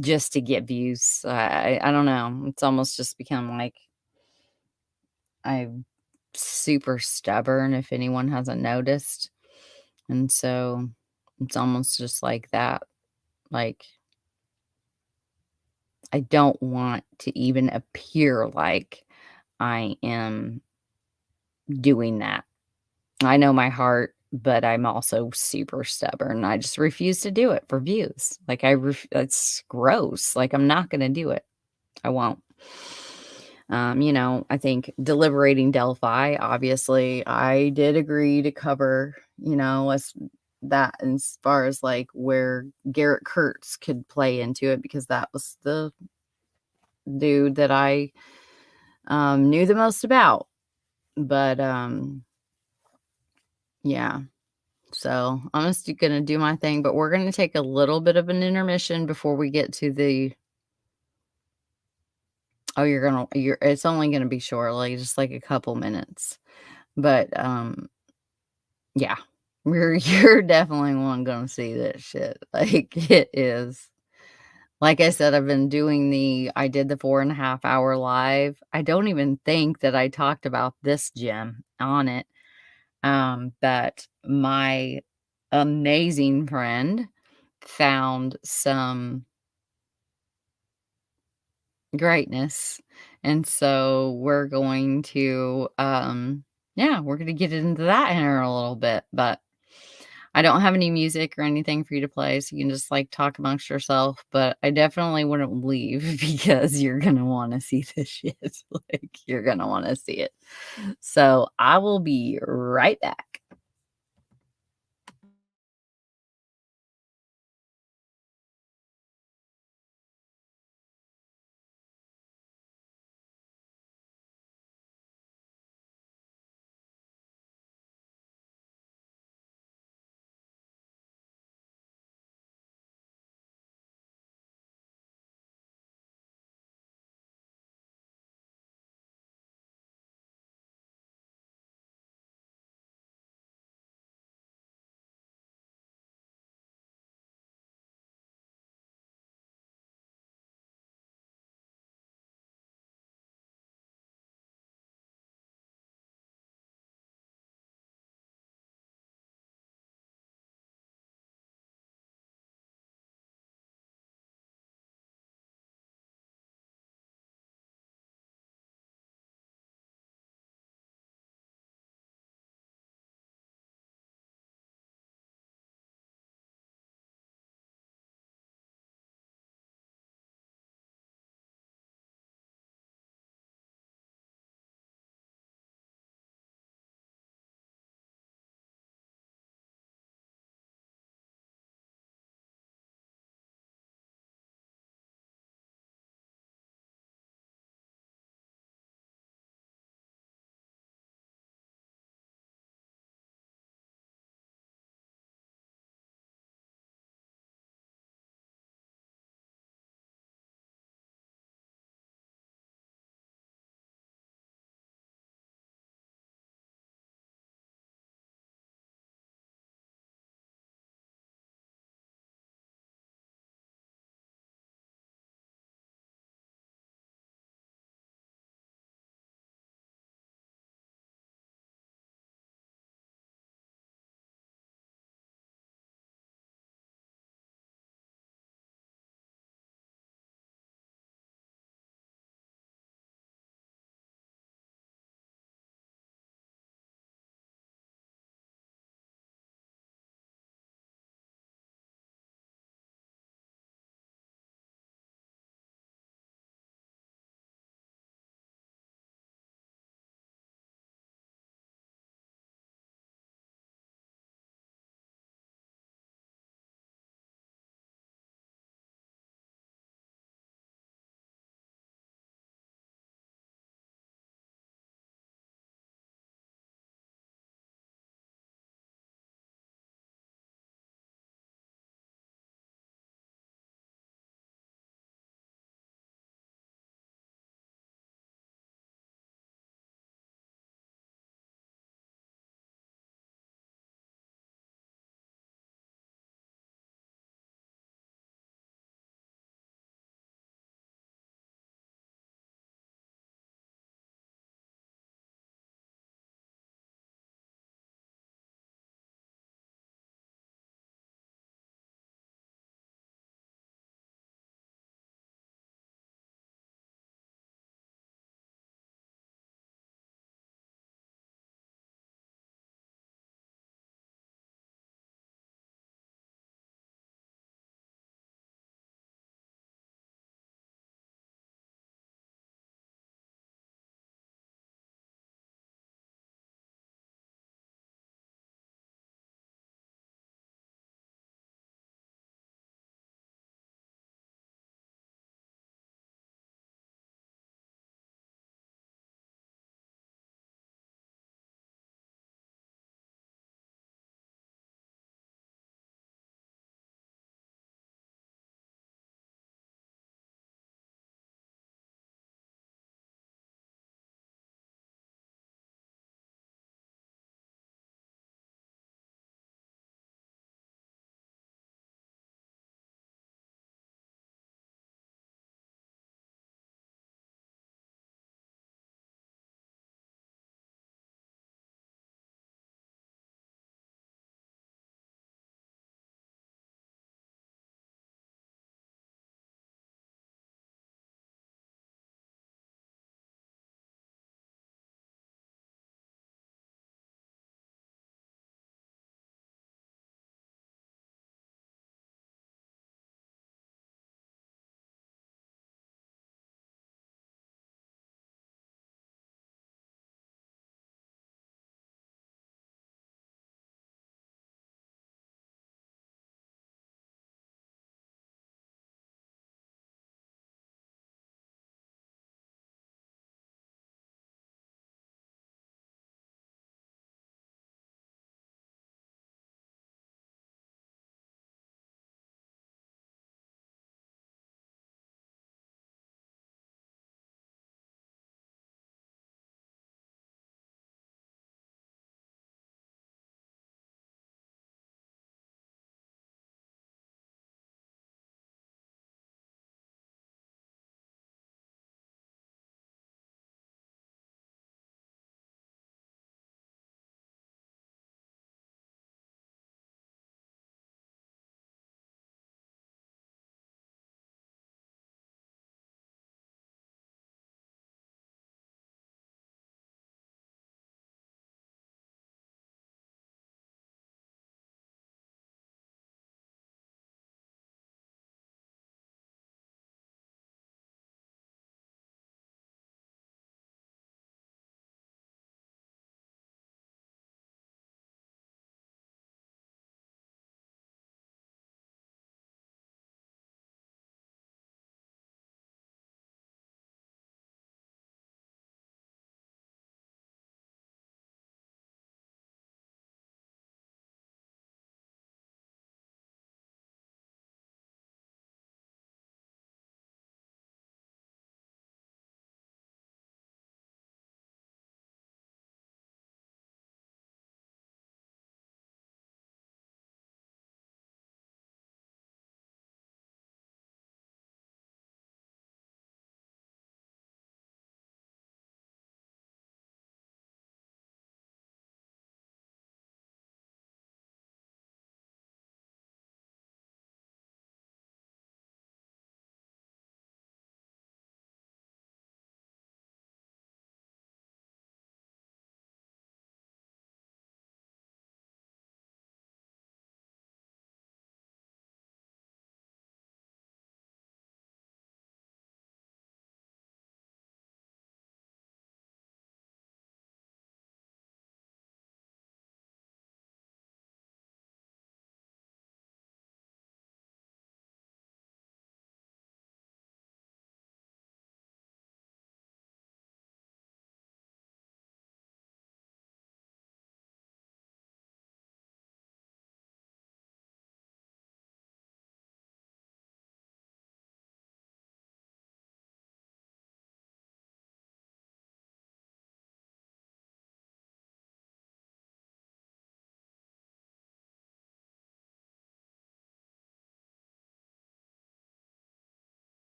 Just to get views. I don't know. It's almost just become like I'm super stubborn, if anyone hasn't noticed. And so it's almost just like that. Like, I don't want to even appear like I am doing that. I know my heart, but I'm also super stubborn. I just refuse to do it for views. Like, it's gross. Like, I'm not going to do it. I won't. I think deliberating Delphi, obviously, I did agree to cover, that as far as like where Garrett Kurtz could play into it, because that was the dude that I knew the most about. But yeah. So I'm just gonna do my thing, but we're gonna take a little bit of an intermission before we get to the it's only gonna be short, like just like a couple minutes. But yeah. You're definitely one gonna see this shit. Like, it is Like I said, I did the 4.5 hour live. I don't even think that I talked about this gem on it. But my amazing friend found some greatness. And so we're going to, yeah, we're going to get into that in a little bit. But I don't have any music or anything for you to play, so you can just like talk amongst yourself. But I definitely wouldn't leave because you're gonna want to see this shit. Like, you're gonna want to see it. So I will be right back.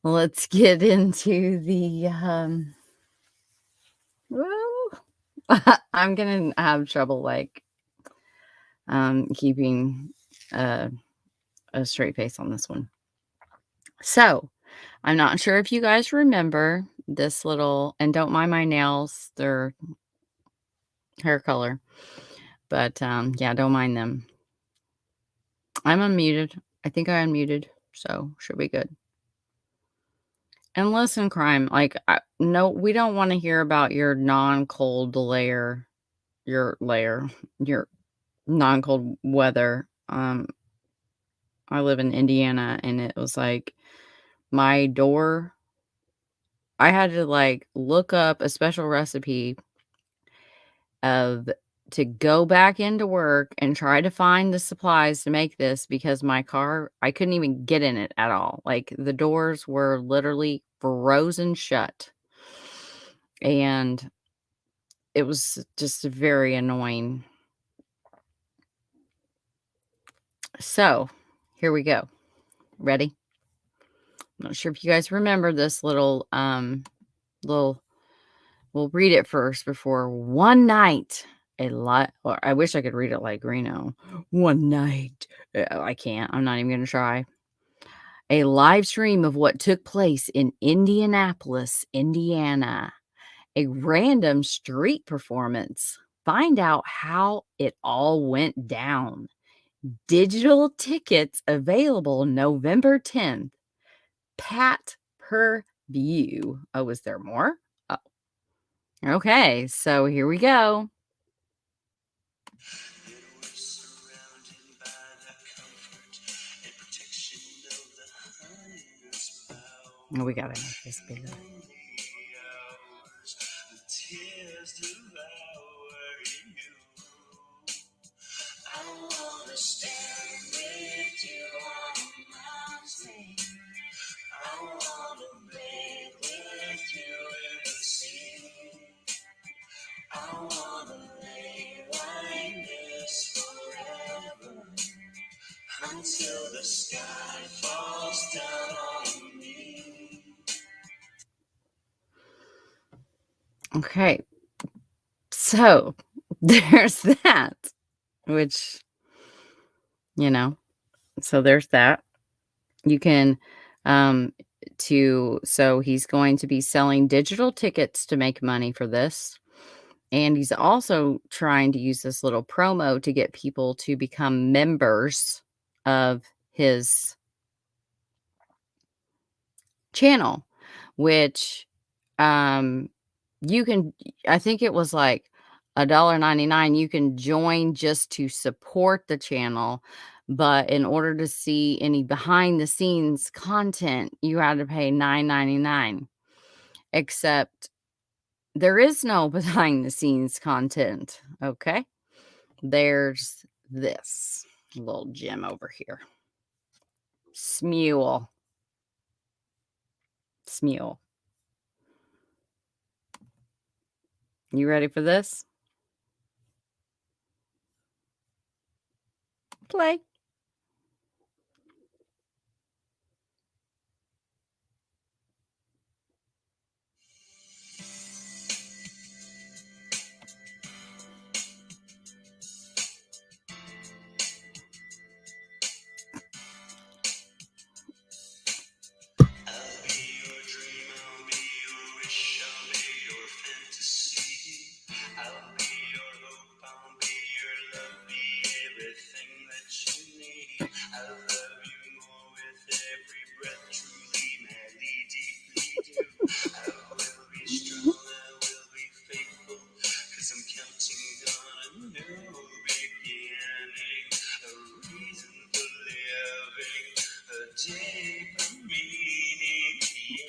let's get into the I'm gonna have trouble like keeping a straight face on this one. So I'm not sure if you guys remember this little, and don't mind my nails, they're hair color, but yeah, don't mind them. I'm unmuted. I think I unmuted, so should be good. And listen, crime, like, no, we don't want to hear about your non-cold layer, your non-cold weather. I live in Indiana, and it was like my door. I had to like look up a special recipe of to go back into work and try to find the supplies to make this because my car, I couldn't even get in it at all. Like the doors were literally frozen shut. And it was just very annoying. So here we go. Ready? I'm not sure if you guys remember this little, we'll read it first before one night. Or I wish I could read it like Greeno. One night. I can't. I'm not even going to try. A live stream of what took place in Indianapolis, Indiana. A random street performance. Find out how it all went down. Digital tickets available November 10th. Pat per view. Oh, is there more? Oh. Okay, so here we go. Oh, we gotta make this bigger. Until the sky falls down on me. Okay. So there's that, which, so there's that. You can, so he's going to be selling digital tickets to make money for this. And he's also trying to use this little promo to get people to become members of his channel, which you can, I think it was like $1.99. You can join just to support the channel, but in order to see any behind the scenes content, you had to pay $9.99. Except there is no behind the scenes content. Okay, there's this little gem over here. Smule. You ready for this? Play.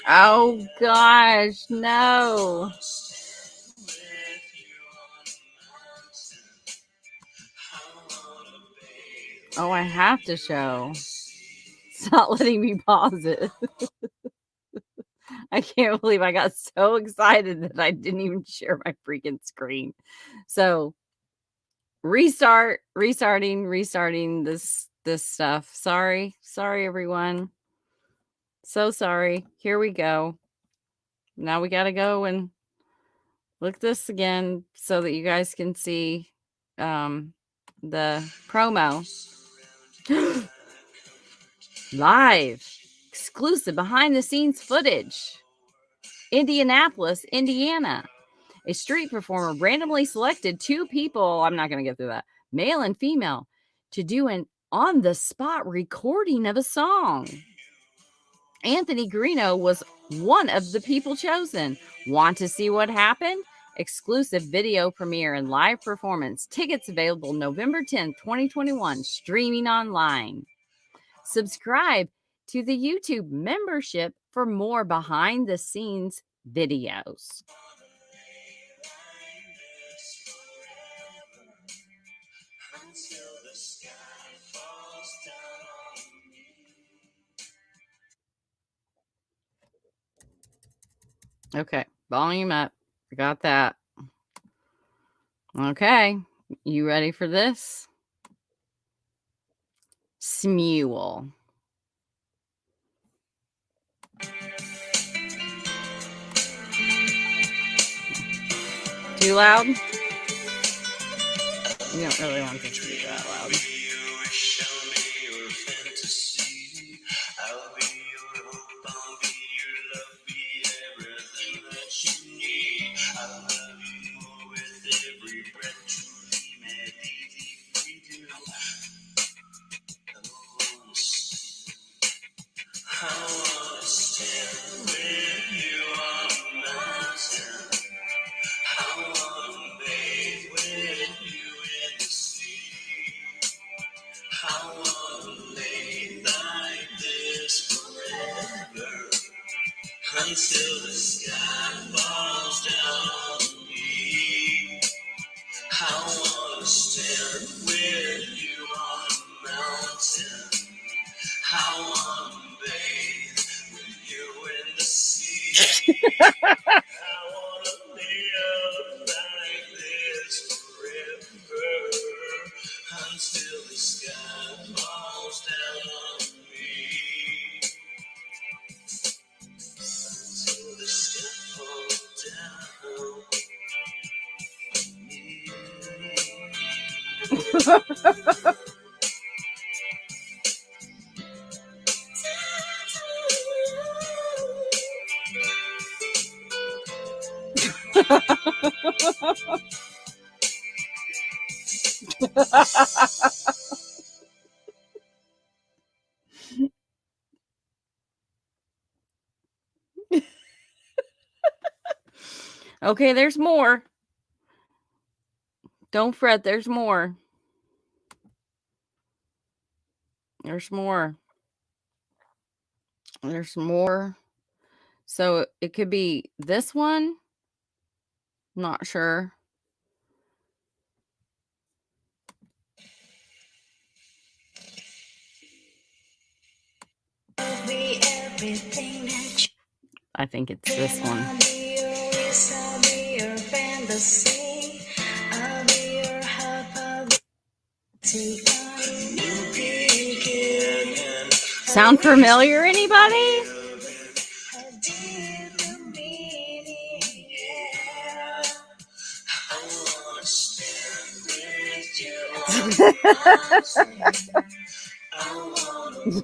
Oh gosh, no. Oh, I have to show. It's not letting me pause it. I can't believe I got so excited that I didn't even share my freaking screen. So restarting this stuff. Sorry everyone. So sorry. Here we go. Now we got to go and look this again so that you guys can see the promo. Live, exclusive behind the scenes footage. Indianapolis, Indiana. A street performer randomly selected 2 people, I'm not going to get through that, male and female, to do an on the spot recording of a song. Anthony Greeno was one of the people chosen. Want to see what happened? Exclusive video premiere and live performance. Tickets available November 10th, 2021, streaming online. Subscribe to the YouTube membership for more behind the scenes videos. Okay, volume up. I got that. Okay, you ready for this? Smule. Too loud? You don't really want this to be that loud. Until the sky falls down on me, I wanna stand with you on a mountain. I wanna bathe with you in the sea. I wanna live like this forever until the sky falls down on me. Until the sky falls down on me. Okay, there's more. Don't fret, there's more. There's more. There's more. So it could be this one. Not sure. I think it's this one. Sound familiar, anybody?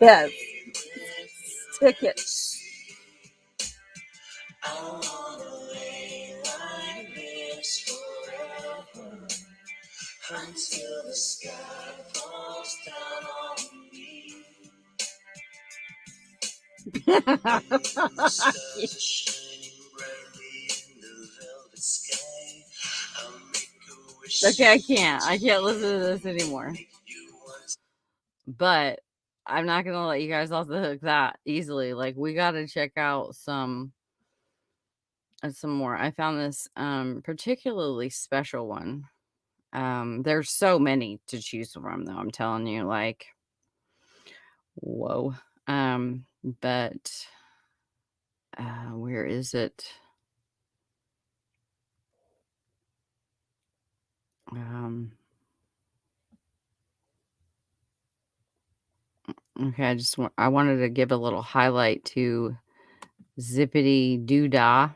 Yes. Stick it. Until the sky falls down on me. Okay, I can't listen to this anymore. But I'm not gonna let you guys off the hook that easily. Like, we gotta check out some more. I found this particularly special one. There's so many to choose from, though. I'm telling you, like, whoa. But where is it? Okay, I wanted to give a little highlight to Zippity Doo Dah.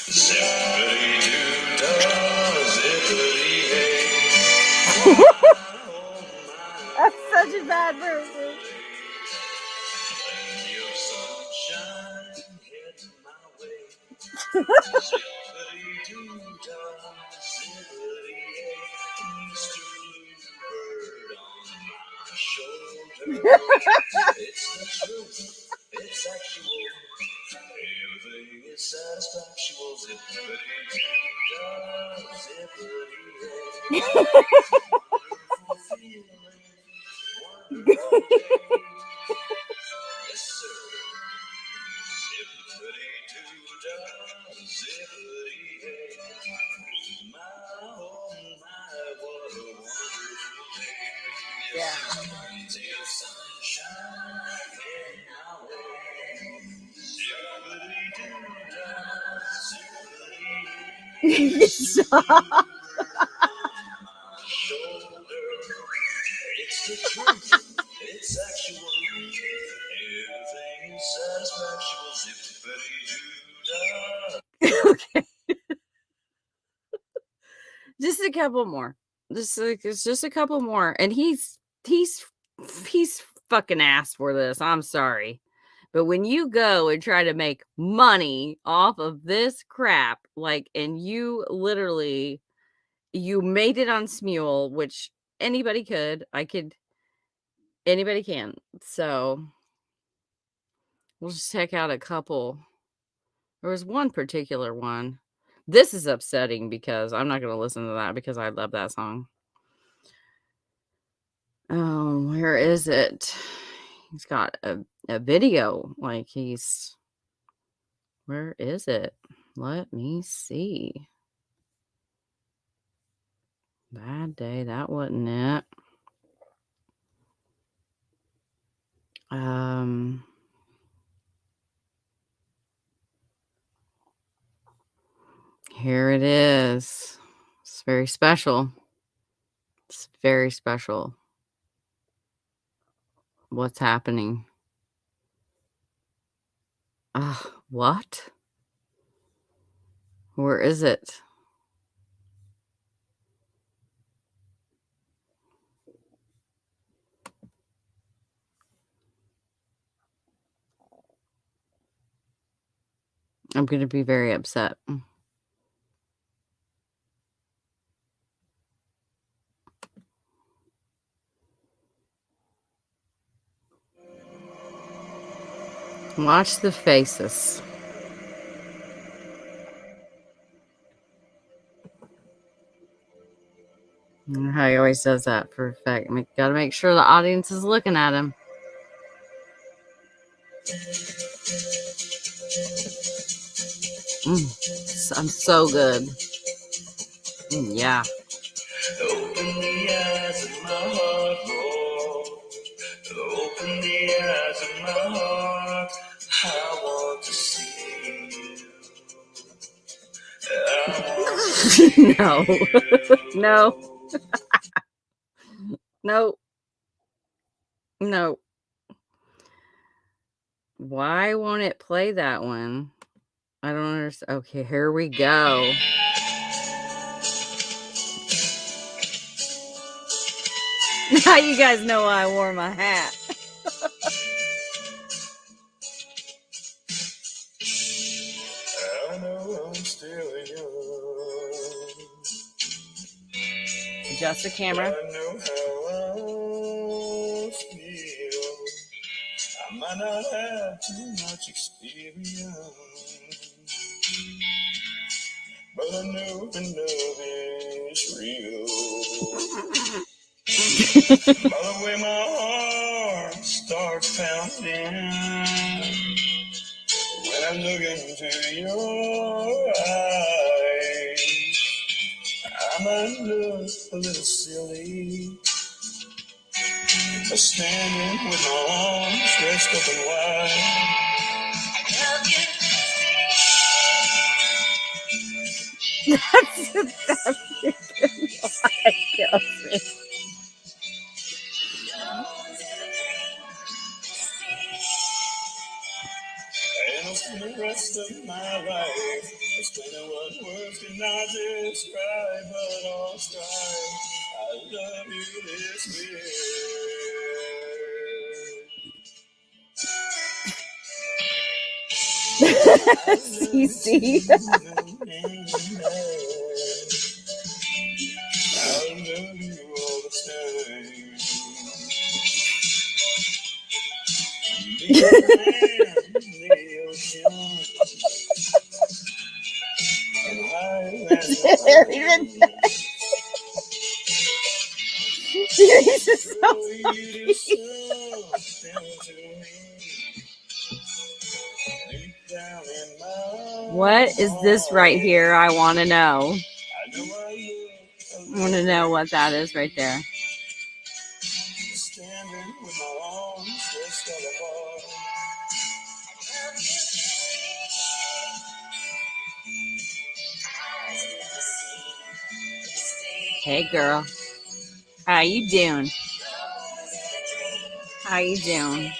Zippity doo dah, zippity hey. That's such a bad version. Plenty of sunshine heading my way. Zippity doo dah, zippity hey. Mr. Bluebird on my shoulder. It's the truth, it's actual. Everything is satisfactual. Zippity doo dah, zippity hey. Wonderful feeling, wonderful day. Yes, sir. Zippity doo dah, zippity hey. My oh my, what a wonderful day. Yes, plenty of sunshine in my way. Zippity doo dah, zippity hey. Stop. Shoulder. It's the truth, it's actual. Everything is satisfactual. Zippity doo dah. Okay. Just a couple more. It's just a couple more. And he's fucking asked for this. I'm sorry. But when you go and try to make money off of this crap, like, and you literally, you made it on Smule, which anybody could. Anybody can. So we'll just check out a couple. There was one particular one. This is upsetting because I'm not going to listen to that because I love that song. Oh, where is it? He's got a video. Like where is it? Let me see. Bad day. That wasn't it. Here it is. It's very special. It's very special. What's happening? What? Where is it? I'm going to be very upset. Watch the faces. How he always does that for effect. Got to make sure the audience is looking at him. I'm so good. Yeah. Open the eyes of my heart, Lord. Open the eyes of my heart. I want to see you. No. No. No. No. Why won't it play that one? I don't understand. Okay, here we go. Now you guys know why I wore my hat. I know I'm still young. Adjust the camera. I know how I feel. I might not have too much experience, but I know the love is real. By the way my heart starts pounding when I look into your eyes, I might look a little silly, standing with my arms stretched open wide. That's why, Kelsey. spend the rest of my life explaining what words cannot describe, but I'll strive. I love you this way. CC. I love you all the time. The land, the ocean, and This is so What is this right here? I want to know. I want to know what that is right there. Standing with my arms stretched out apart. Hey, girl. How you doing? How you doing? And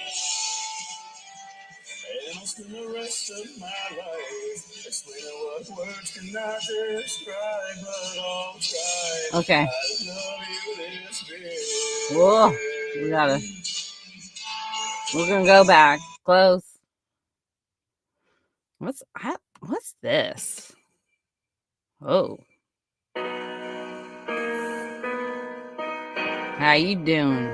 I'll spend the rest of my life explaining what words cannot describe, but I'll try. Okay. I love you this big. Whoa. We're gonna go back. Close. What's this? Oh. How you doing?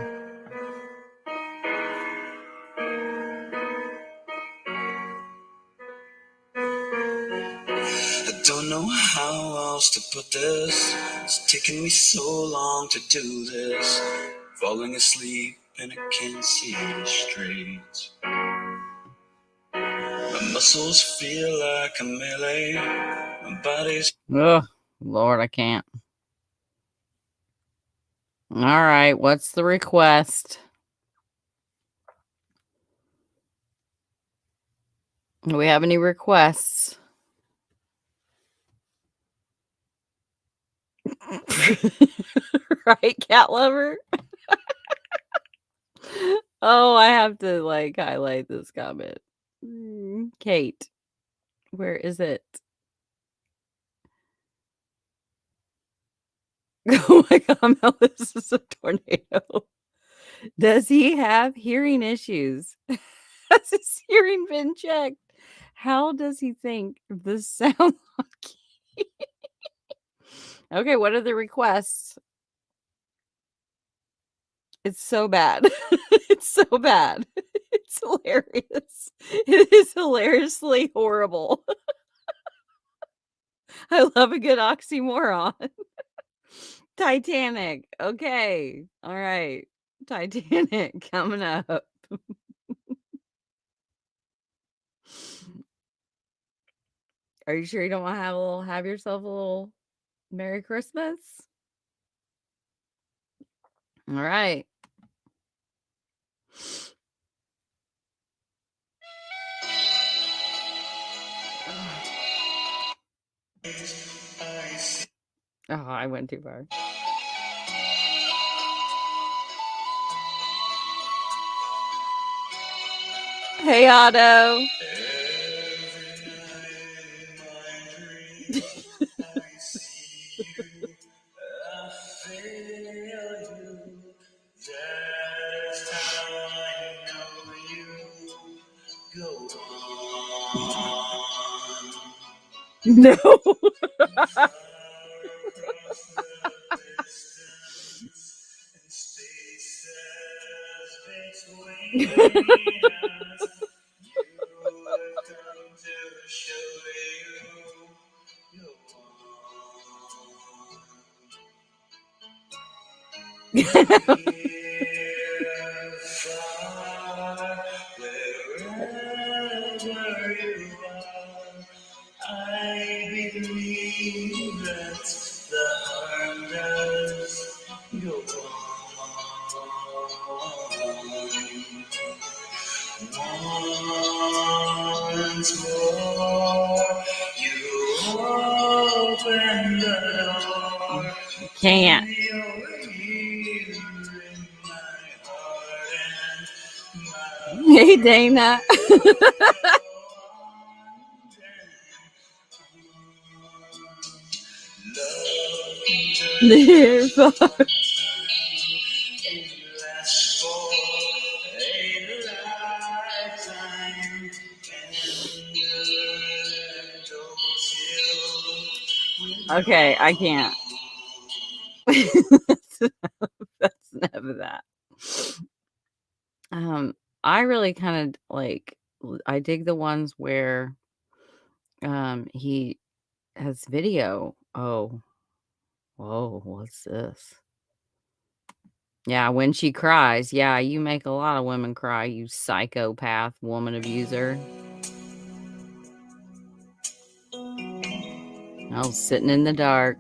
I don't know how else to put this. It's taken me so long to do this. Falling asleep and I can't see straight. My muscles feel like a melee. My body's... Oh, Lord, I can't. All right, what's the request? Do we have any requests? Right, cat lover? Oh, I have to highlight this comment. Kate, where is it? Oh my God, Mel, this is a tornado. Does he have hearing issues? Has his hearing been checked? How does he think this sounds like? Okay, what are the requests? It's so bad. It's so bad. It's hilarious. It is hilariously horrible. I love a good oxymoron. Titanic. Okay. All right. Titanic coming up. Are you sure you don't want to have yourself a little Merry Christmas? All right. Oh, I went too far. Hey, Otto. No. I believe that the heart does go on. Once more, you open the door. Can't. Hey, Dana. Therefore. Okay, I can't. That's never that. I really kind of like, I dig the ones where he has video. Oh, whoa, what's this? Yeah, when she cries. Yeah, you make a lot of women cry, you psychopath woman abuser. Oh, sitting in the dark.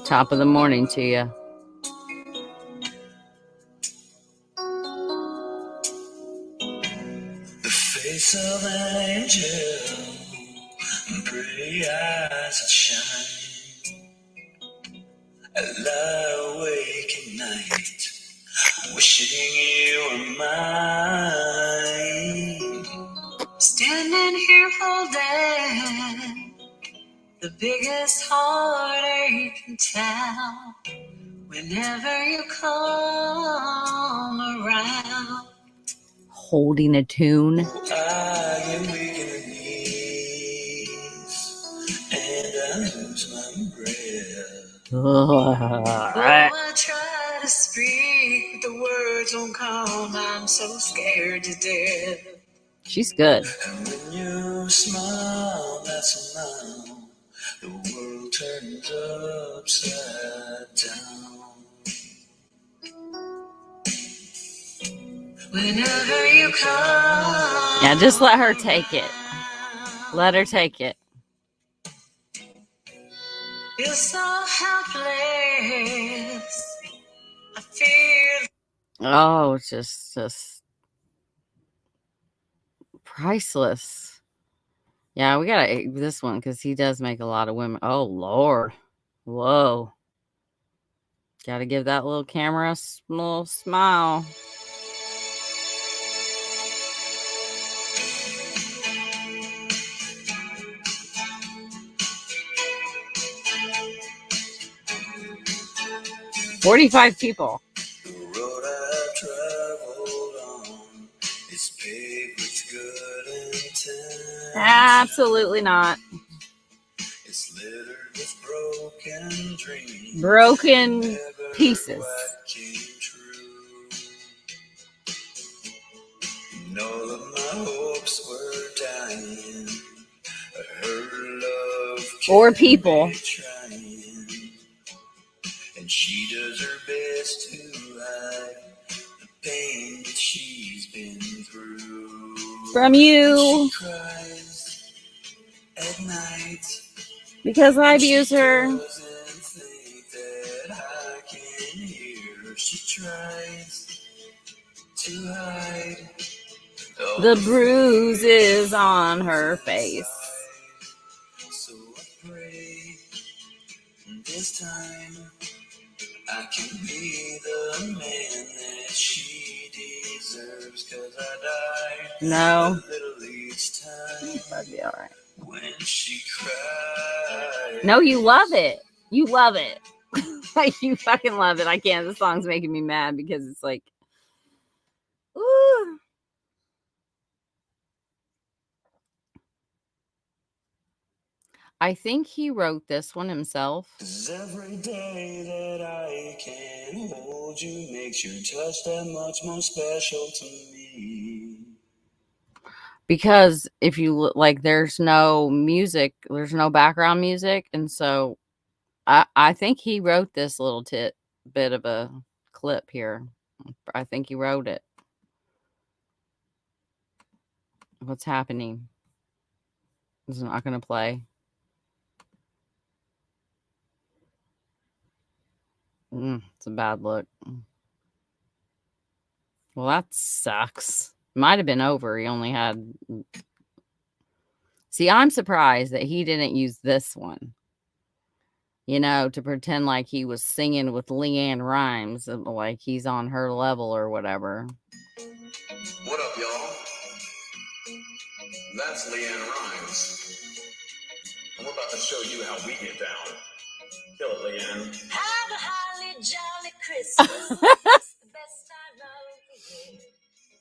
Top of the morning to you. The face of an angel, pretty eyes that shine. I lie awake at night, wishing you were mine. Standing here holding the biggest heartache in town. Whenever you come around, Holding a tune. I am weak in the knees, and I lose my breath. Oh, Ugh. I try to speak, but the words won't come. I'm so scared to death. She's good. And when you smile, that's a smile. The world turns upside down. Whenever you come. Yeah, just let her take it. Let her take it. Feel so helpless. I feel. Oh, it's just priceless. Yeah, we gotta this one because he does make a lot of women. Oh Lord, whoa! Gotta give that little camera a little smile. "45 people. The road I've traveled on is paved with good intent. Absolutely not. It's littered with broken dreams. Broken Never pieces. quite came true. And all of my hopes were dying. Her love Or people. trying. And she does her best to hide the pain that she's been through. From you. She cries at night Because I abuse her. doesn't think that I can hear her. She tries to hide The bruises on her face. So I pray this time I can be the man that she deserves. 'Cause I die No. a little each time. That'd be alright. When she cries. No, you love it. You love it. Like, you fucking love it. I can't. The song's making me mad because it's like, ooh. I think he wrote this one himself. 'Cause every day that I can hold you makes your touch that much more special to me. Because if you look, like, there's no music, there's no background music, and so I think he wrote this little bit of a clip here. I think he wrote it. What's happening? It's not going to play. It's a bad look. Well, that sucks. Might have been over. He only had. See, I'm surprised that he didn't use this one. You know, to pretend like he was singing with Leanne Rimes, like he's on her level or whatever. What up, y'all? That's Leanne Rimes. And we're about to show you how we get down. Kill it, Leanne. Have a holly jolly Christmas. It's the best time of the year.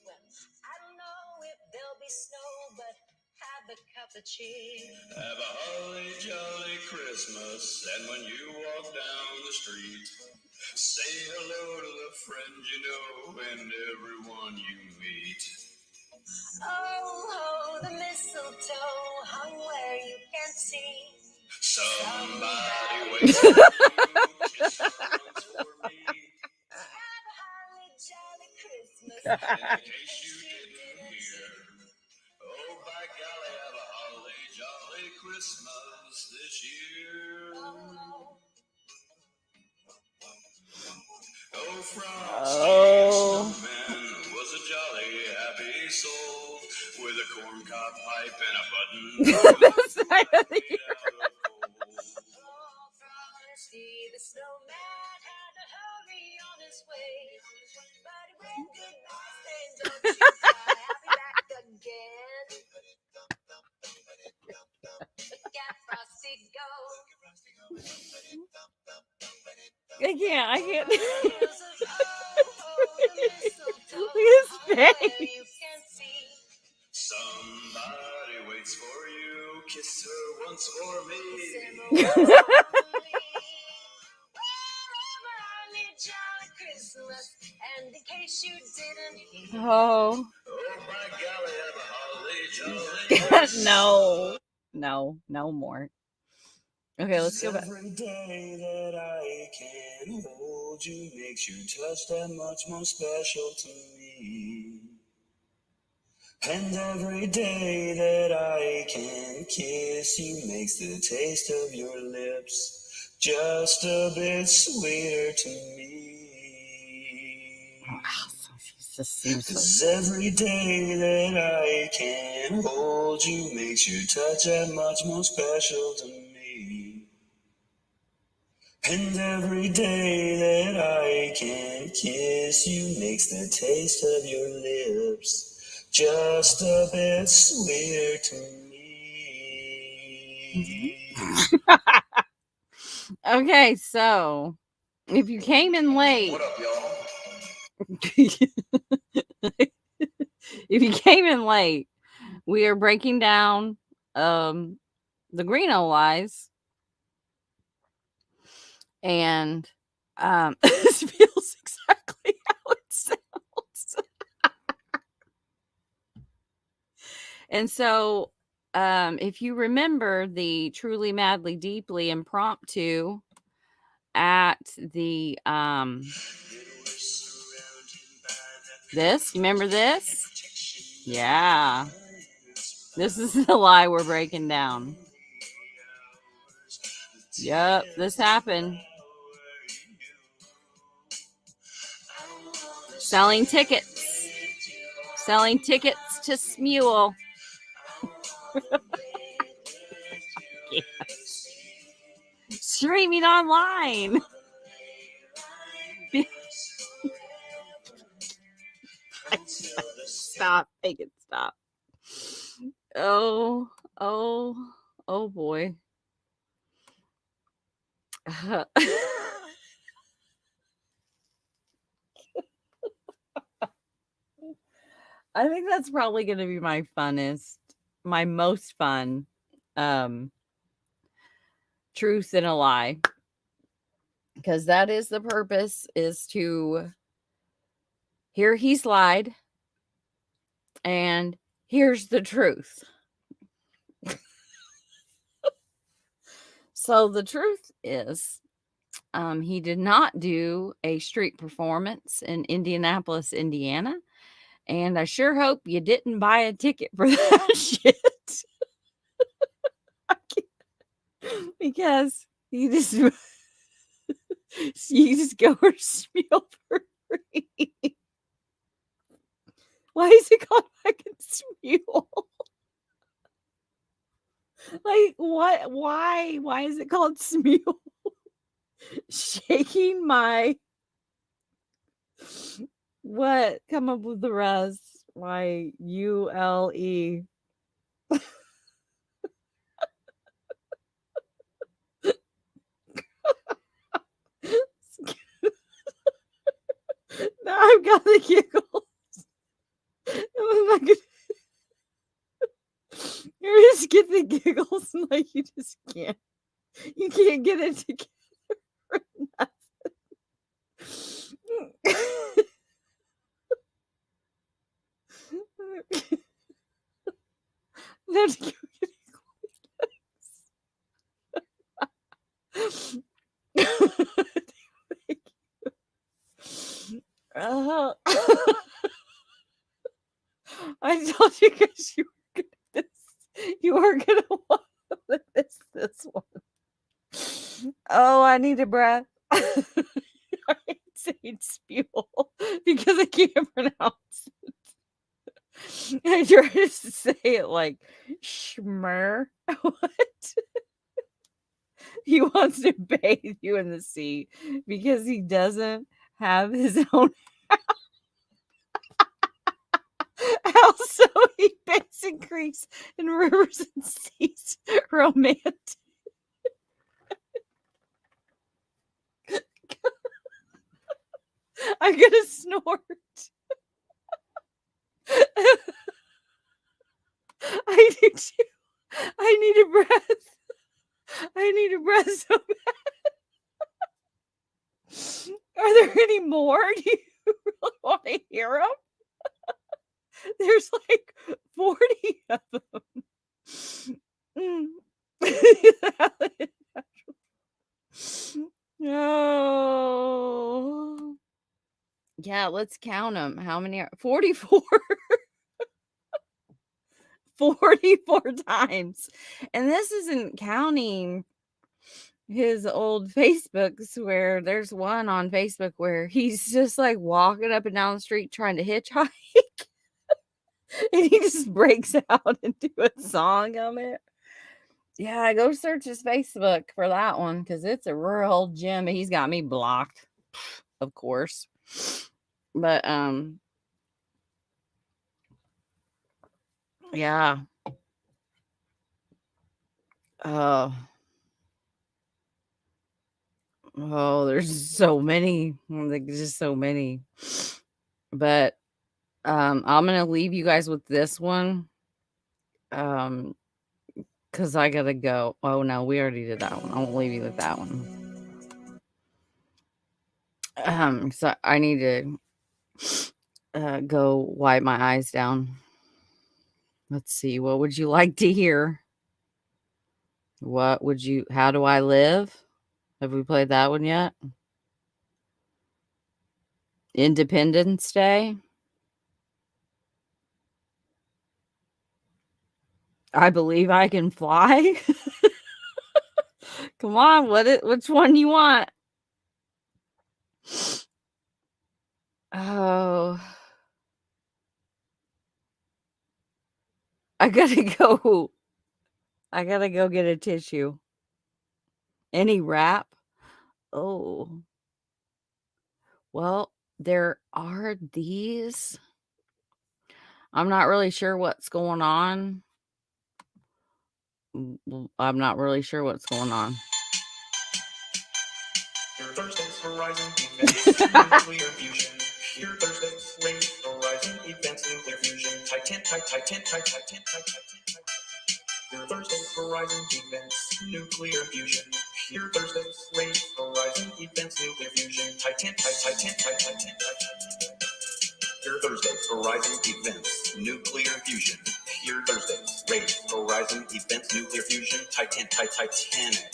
Well, I don't know if there'll be snow, but have a cup of cheer. Have a holly jolly Christmas, and when you walk down the street, say hello to the friends you know and everyone you meet. Oh, ho, the mistletoe hung where you can't see. Somebody waits for you, kiss her once for me. Have a holly jolly Christmas. In case you didn't hear, oh by golly, have a holly jolly Christmas this year. Oh, Frosty Snowman was a jolly happy soul with a corncob pipe and a button. That's not really Oh, Frosty the Snowman had to hurry on his way. But when goodbye saying, don't you cry, I'll be back again. Look at Frosty go. I can't. Hills of oh, the mistletoe Look at hung his where face. you can see. Somebody waits for you, kiss her once for me. Wherever I need jolly Christmas, and in case you didn't hear. Oh. Oh my golly, have a holly jolly. No more. Okay, let's go back. Every day that I can hold you makes your touch that much more special to me. And every day that I can kiss you makes the taste of your lips just a bit sweeter to me. She just seems so. 'Cause every day that I can hold you makes your touch that much more special to me. And every day that I can kiss you makes the taste of your lips just a bit sweeter to me. Okay, so if you came in late, What up, y'all? if you came in late, we are breaking down the Greeno lies. And this feels exactly how it sounds. And so if you remember the Truly Madly Deeply impromptu at the this, you remember this? Yeah. This is the lie we're breaking down. Yep, this happened. Selling tickets to Smule. Streaming online. Stop. Make it stop. Oh boy. I think that's probably going to be my most fun truth and a lie, because that is the purpose, is to here he's lied and here's the truth. So the truth is he did not do a street performance in Indianapolis, Indiana. And I sure hope you didn't buy a ticket for that shit. Because you just go or Smule for free. Why is it called fucking Smule? Like, what? Why is it called Smule? Shaking my... What? Come up with the rest. Why? ULE. I've got the giggles. I'm not you just get the giggles and like you just can't. You can't get it together for nothing. Let's go get I told you guys you were good at this. You were gonna want to this one. Oh, I need a breath. I hate saying spewl because I can't pronounce it. I try to say it like schmer. What? He wants to bathe you in the sea because he doesn't have his own house, so he bathes in creeks and rivers and seas. Romantic. I'm gonna snort. I do too. I need a breath. I need a breath so bad. Are there any more? Do you really want to hear them? There's like 40 of them. No. Yeah, let's count them. How many are 44? 44 times. And this isn't counting his old Facebooks where there's one on Facebook where he's just like walking up and down the street trying to hitchhike. And he just breaks out into a song of it. Yeah, go search his Facebook for that one because it's a real gem. He's got me blocked, of course. But yeah. Oh, there's so many. Like just so many. But I'm gonna leave you guys with this one. Because I gotta go. Oh no, we already did that one. I won't leave you with that one. So I need to go wipe my eyes down. Let's see. What would you like to hear? How do I live? Have we played that one yet? Independence Day. I believe I can fly. Come on, which one you want? Oh. I gotta go. I gotta go get a tissue. Any rap? Oh. Well, there are these. I'm not really sure what's going on. I'm not really sure what's going on. Your Thursdays Horizon events, nuclear fusion. Your Thursdays late Horizon events, nuclear fusion. Titan. Your Thursdays Horizon events, nuclear fusion. Your Thursdays late Horizon events, nuclear fusion. Titan. Your Thursdays Horizon events, nuclear fusion. Pure Thursdays, Rate, Horizon Events, Nuclear Fusion, Titanic,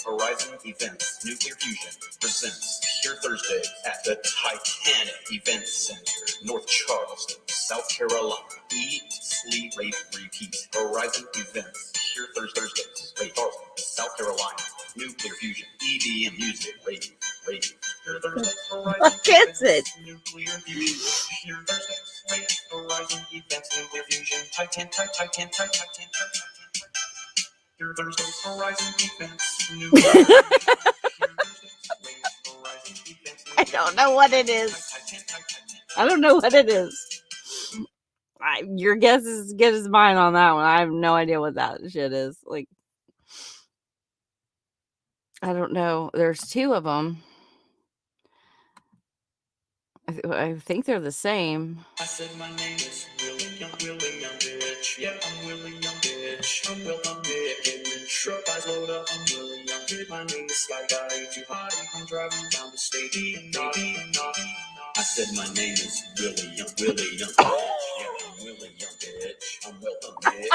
Horizon Events, Nuclear Fusion, presents Pure Thursday at the Titanic Event Center, North Charleston, South Carolina. Eat, sleep, rate, repeat. Horizon Events, Pure Thursdays, Rate, Charleston, South Carolina. Nuclear Fusion, EDM music, rate. Pure Thursdays, Horizon What is it? Nuclear Fusion, Pure Thursdays, Rate, Horizon Events, Nuclear Fusion, Titan. Pure Thursdays, Horizon Events, Nuclear Fusion. I don't know what it is. I don't know what it is. Your guess is as good as mine on that one. I have no idea what that shit is. Like, I don't know. There's two of them. I think they're the same. I said my name is really young bitch. Yeah, I'm really young bitch. I'm real young bitch. Shrub eyes load up, I'm really young bitch. My name is Sky Got too hot. I'm driving down the state, being naughty and naughty. I said my name is really young bitch. Yeah, I'm really young bitch. I'm real young bitch.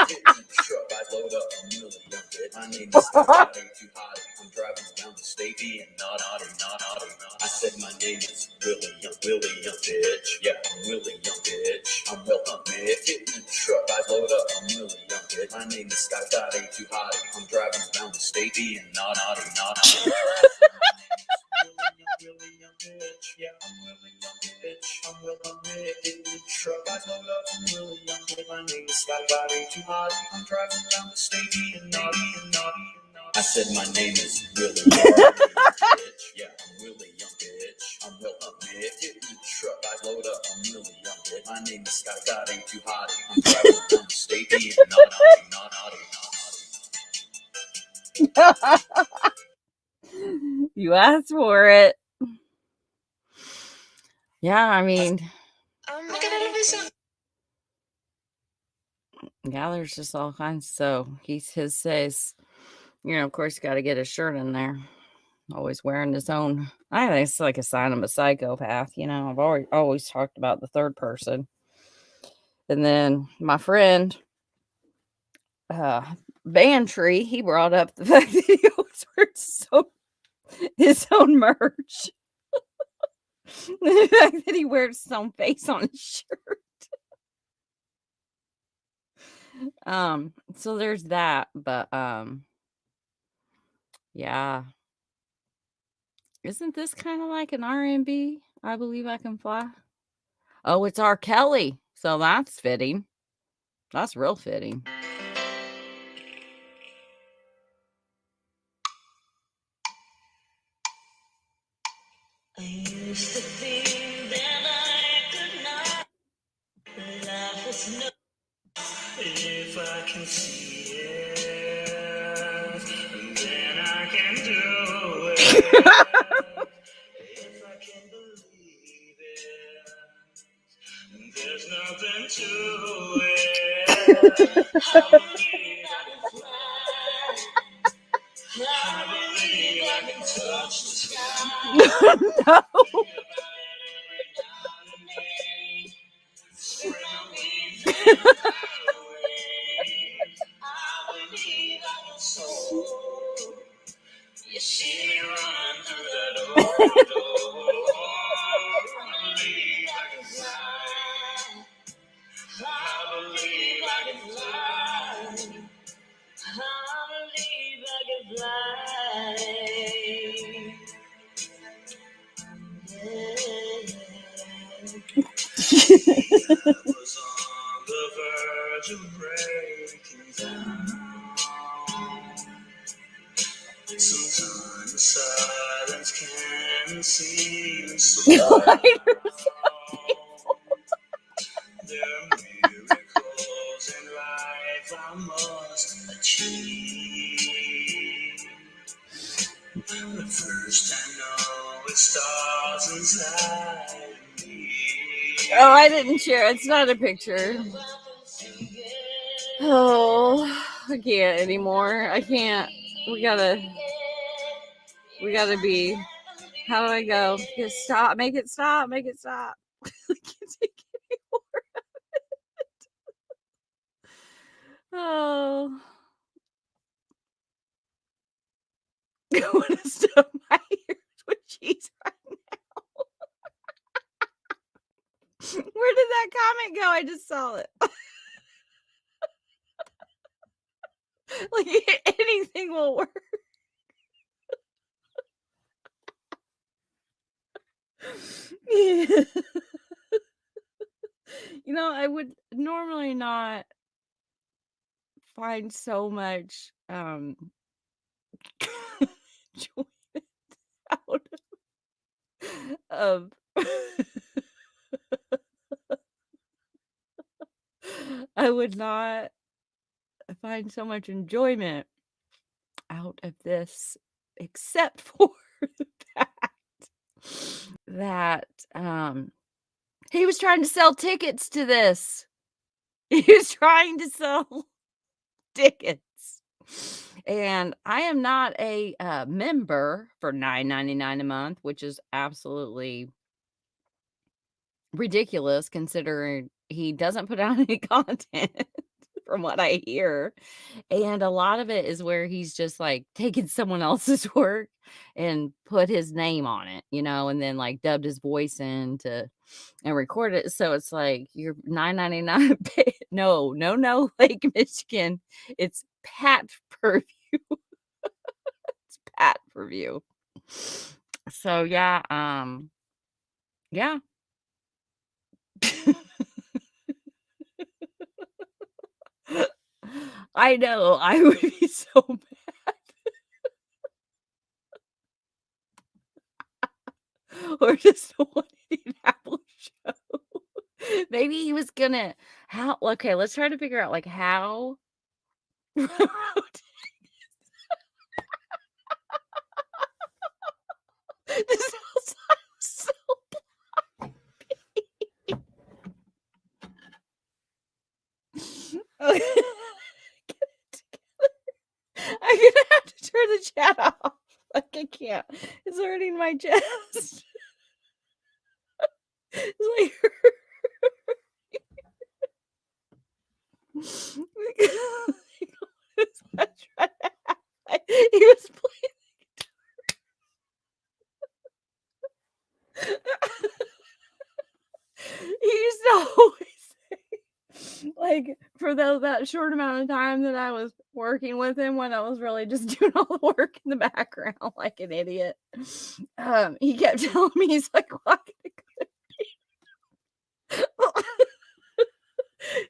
Shrub eyes load up, I'm really young bitch. My name is Sky Got too hot. I'm driving down the state, being naughty. I said my name is really young bitch. Yeah, I'm really young bitch. I'm real young bitch. Get in the truck, I load up. I'm really young bitch. My name is Sky Got too hot. I'm driving around the state, being naughty. Really young bitch. Yeah, I'm really young bitch. I'm real young bitch. Get in the truck, I load up. I'm really young bitch. My name is Sky Got too hot. I'm driving around the state, being naughty. I said my name is really young bitch. Yeah, I'm really young bitch. I'm real young bitch. Get in the truck, I load up. I'm really young bitch. My name is Sky Got too hot. I'm driving down the state, being naughty. You asked for it. Yeah, I mean, yeah, there's just all kinds. So his says, of course, got to get a shirt in there. Always wearing his own. I think it's like a sign of a psychopath. I've always talked about the third person. And then my friend, Bantry, he brought up the fact that he always wears his own merch. The fact that he wears his own face on his shirt. So there's that, but yeah. Isn't this kind of like an R&B? I Believe I Can Fly. Oh, it's R. Kelly. So that's fitting. That's real fitting. I used to think that I could not laugh with no. If I can see it, then I can do it. If I can believe it, there's nothing to it. I believe I can fly. I believe I can touch the sky. No. You see me run through the door. I believe I can fly. I believe I can fly. I believe I can fly. I was on the verge of breaking down. Sometimes silence can seem so loud. There are miracles in life I must achieve. But first I know it starts inside me. Oh, I didn't share. It's not a picture. Oh, I can't anymore. I can't. We gotta be. How do I go? Just stop. Make it stop. I can't take any more of it. Oh. I want to stuff my ears with cheese right now. Where did that comment go? I just saw it. Like anything will work. Yeah. I would normally not find so much enjoyment out of I would not find so much enjoyment out of this, except for the fact that He was trying to sell tickets to this. He was trying to sell tickets. And I am not a member for $9.99 a month, which is absolutely ridiculous considering he doesn't put out any content from what I hear. And a lot of it is where he's just like taken someone else's work and put his name on it, and then like dubbed his voice into and recorded it. So it's like you're $9.99. No, Lake Michigan. It's Pat per view. It's Pat per view. So yeah, yeah. I know. I would be so mad. Or just a one Indianapolis show. Maybe he was gonna okay, let's try to figure out like how this sounds so okay. I'm gonna have to turn the chat off. Like I can't. It's hurting my chest. It's like he was playing he used to always say, like, for that short amount of time that I was working with him when I was really just doing all the work in the background like an idiot. He kept telling me, he's like, why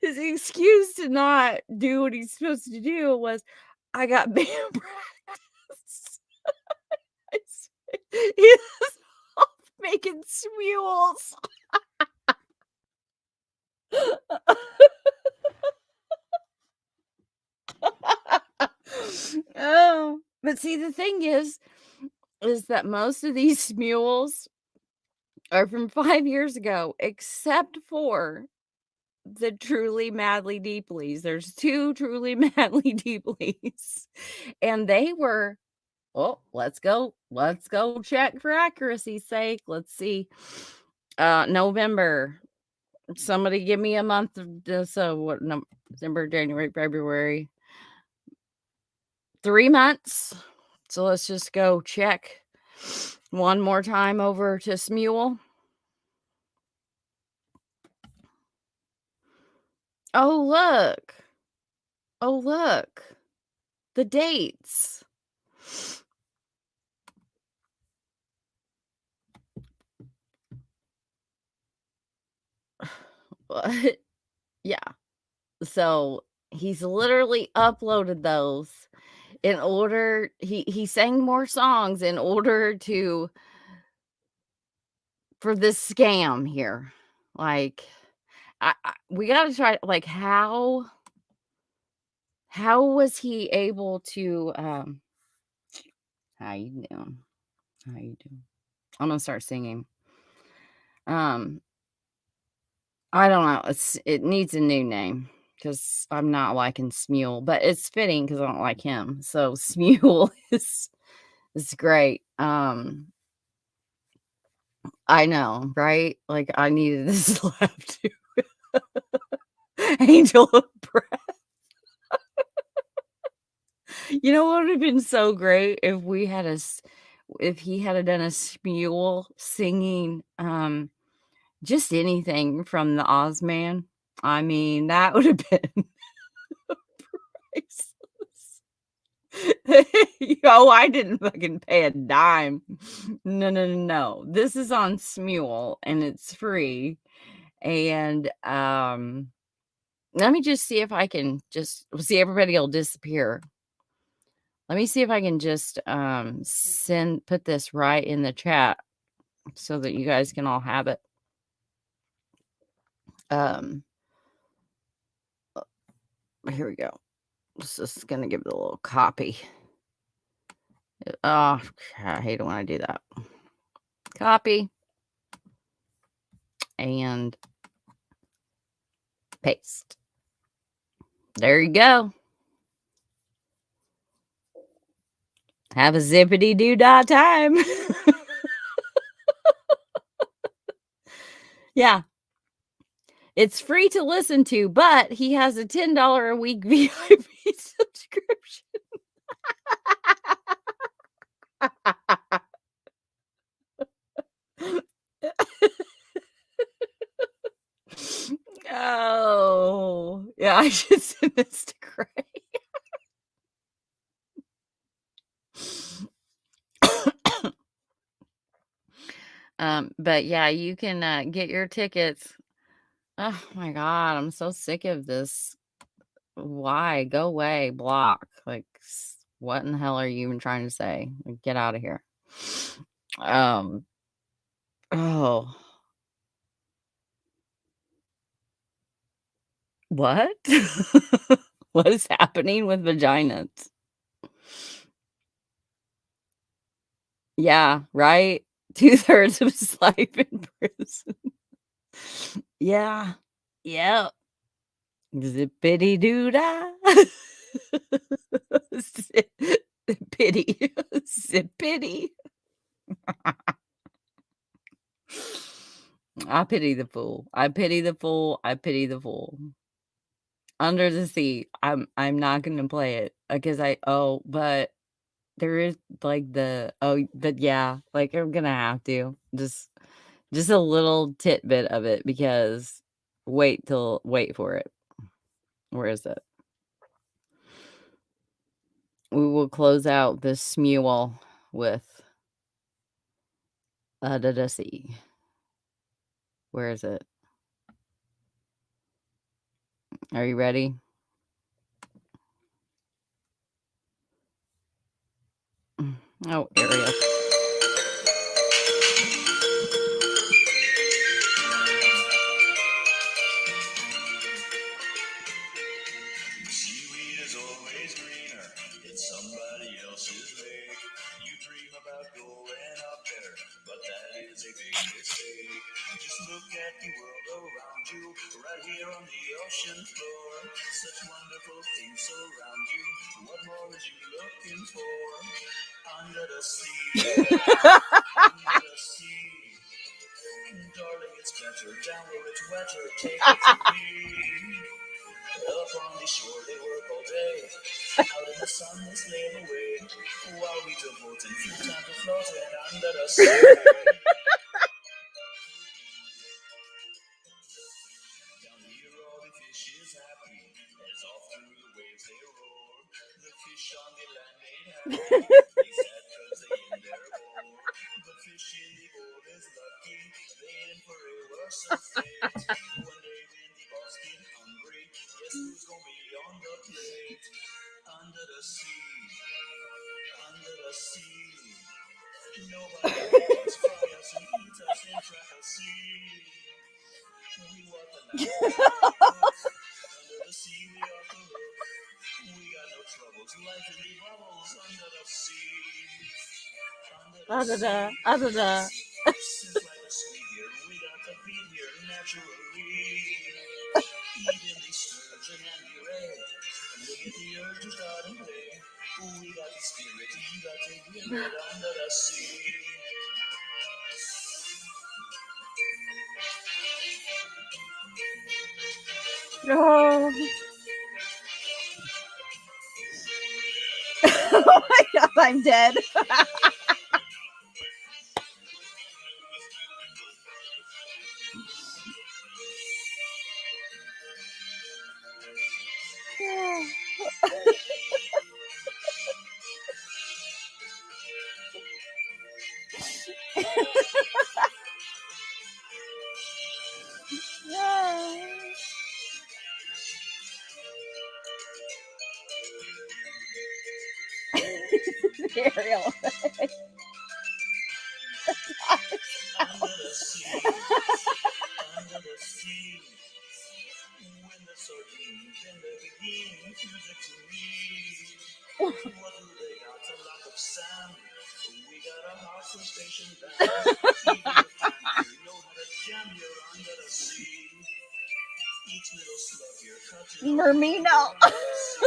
his excuse to not do what he's supposed to do was, I got band practice. He's off making smules. Oh, but see, the thing is that most of these mules are from 5 years ago, except for the Truly Madly Deeplies. There's 2 Truly Madly Deeplies, and they were let's go check for accuracy's sake. Let's see. November. Somebody give me a month of this. So what? December, January, February. 3 months. So let's just go check one more time over to Smule. Oh, look. The dates. What? Yeah. So he's literally uploaded those in order he sang more songs in order for this scam here. Like we got to try, like, how was he able to how you doing? I'm gonna start singing. I don't know. It needs a new name because I'm not liking Smule, but it's fitting because I don't like him. So Smule is great. I know, right? Like I needed this laugh too. Angel of Breath. You know what would have been so great if he had done a Smule singing just anything from the Ozman. I mean, that would have been priceless. Yo, I didn't fucking pay a dime. No. This is on Smule and it's free. And let me just see if I can see everybody will disappear. Let me see if I can just put this right in the chat so that you guys can all have it. Here we go. Just gonna give it a little copy. Oh, I hate it when I do that. Copy. and paste. There you go. Have a zippity doo dah time. Yeah. It's free to listen to, but he has a $10 a week VIP subscription. Oh, yeah, I should send this to Craig. But yeah, you can get your tickets. Oh my God, I'm so sick of this. Why? Go away, block. Like, what in the hell are you even trying to say? Like, get out of here. Oh. What? What is happening with vaginas? Yeah, right? 2/3 of his life in prison. Yeah. Yep. Zippity doo dah. Zippity. Zippity. I pity the fool. I pity the fool. I pity the fool. Under the Sea. I'm not gonna play it because but there is like yeah, like I'm gonna have to just a little tidbit of it because wait for it. Where is it? We will close out this mule with Under the Sea. Where is it? Are you ready? Oh, Ariel. Seaweed is always greener in somebody else's lake. You dream about going up there, but that is a big mistake. Just look at the world around you, right here on the ocean floor. Such wonderful things surround you. What more are you looking for? Under the sea, under the sea. Darling, it's better down where it's wetter. Take it from me. Up on the shore they work all day. Out in the sun they slave away. While we devoting full time to floating under the sea. Down here all the fish is happy as off through the waves they roar. The fish on the land ain't happy. They sad cause they in their bowl. The fish in the bowl is lucky. They in for a worse of fate. One day when the boss get hungry, guess who's gonna be on the plate? Under the sea, under the sea. Nobody wants fry us and eat us and track us sea. We want the night under the sea we are the look. We got no troubles, life in the bubbles under the sea. Under the sea. Since life is sweet here, we got to be here naturally. Even the sturgeon and the ray, we get the urge to start and play. We got the spirit, you got to hear it under the sea. Oh. Oh my God, I'm dead. Ariel. Under the sea, under the sea. When the sardines and the begin music to me. What do they got to lock up sound? We got a hot station band. Even the time you know how to gem you're under the sea. Each little slug you're cutting Mermino. under the sea.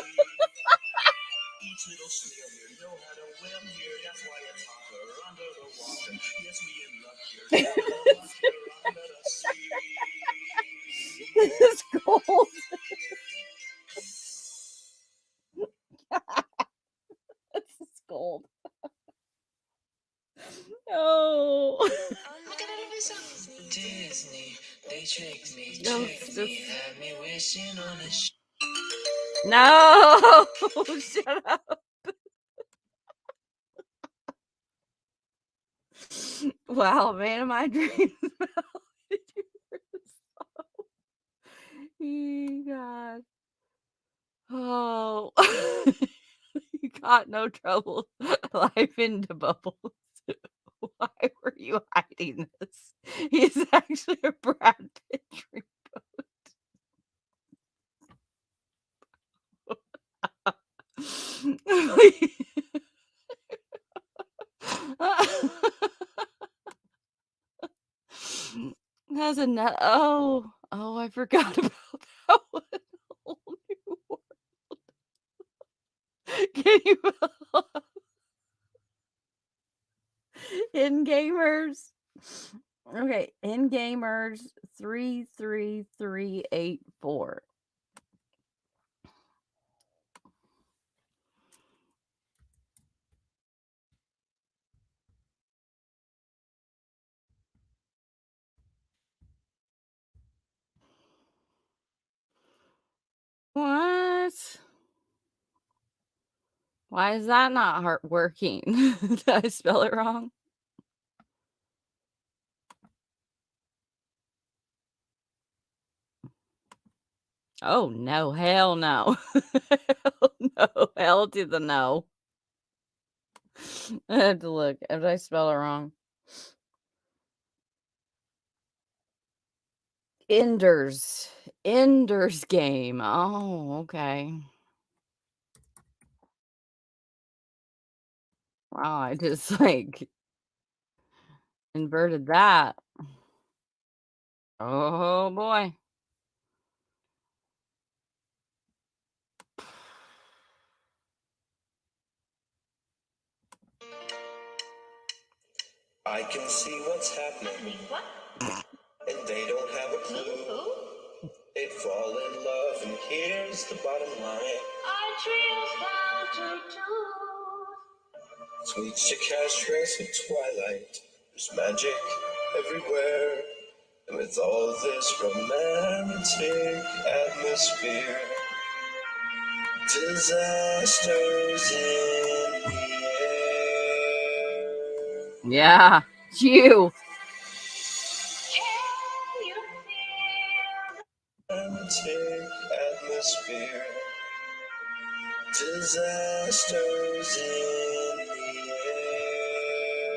Each little snail you know how to swim here. That's why it's hotter under the water. Yes, we in luck here. You're under the sea. This is cold. This is cold. Oh. Disney, they tricked me, No, had me wishing on a no. Shut up. Wow, man of my dreams. God. Oh. You got no trouble. Life into bubbles. Why were you hiding this? He's actually a Brad Pitt dreamboat. Has a nut. Oh, I forgot about that one. Whole new world. Can you in gamers? Okay, in gamers 33384. What? Why is that not working? Did I spell it wrong? Oh no, hell no. Hell no, hell to the no. I have to look. Did I spell it wrong? Ender's game. Oh, okay. Wow, I just like inverted that. Oh boy. I can see what's happening. What? And they don't have a clue. They'd fall in love, and here's the bottom line. Our trio's down to two. Sweet Chickastress of twilight. There's magic everywhere. And with all this romantic atmosphere, disasters in the air. Yeah, you. Can you feel Romantic atmosphere, disasters in the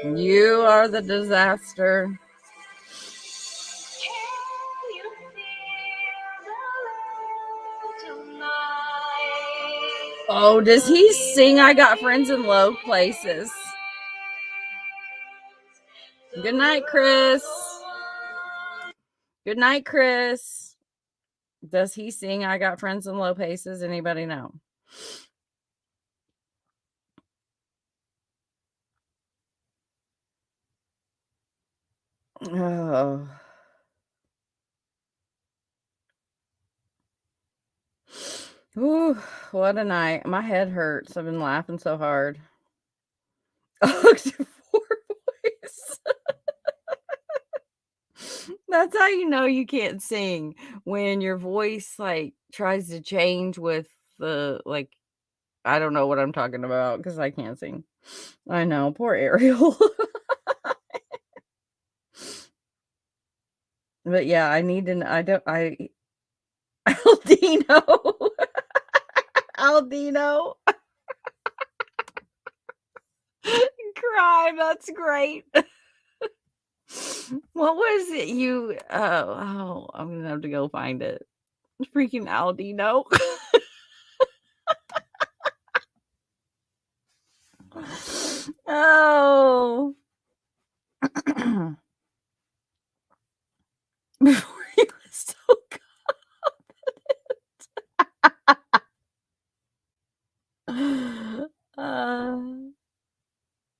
air. You are the disaster. Can you feel the love tonight? Oh, does he sing I Got Friends in Low Places? Good night, Chris. Good night, Chris. Does he sing I Got Friends in Low Places? Anybody know? Oh. Ooh, what a night. My head hurts. I've been laughing so hard. Octave 4 voice. That's how you know you can't sing, when your voice like tries to change with the like I don't know what I'm talking about because I can't sing. I know, poor Ariel. But yeah, I need to Aldino. Aldino. Crime, that's great. What was it you I'm gonna have to go find it. Freaking Aldino. Oh. before he was so confident.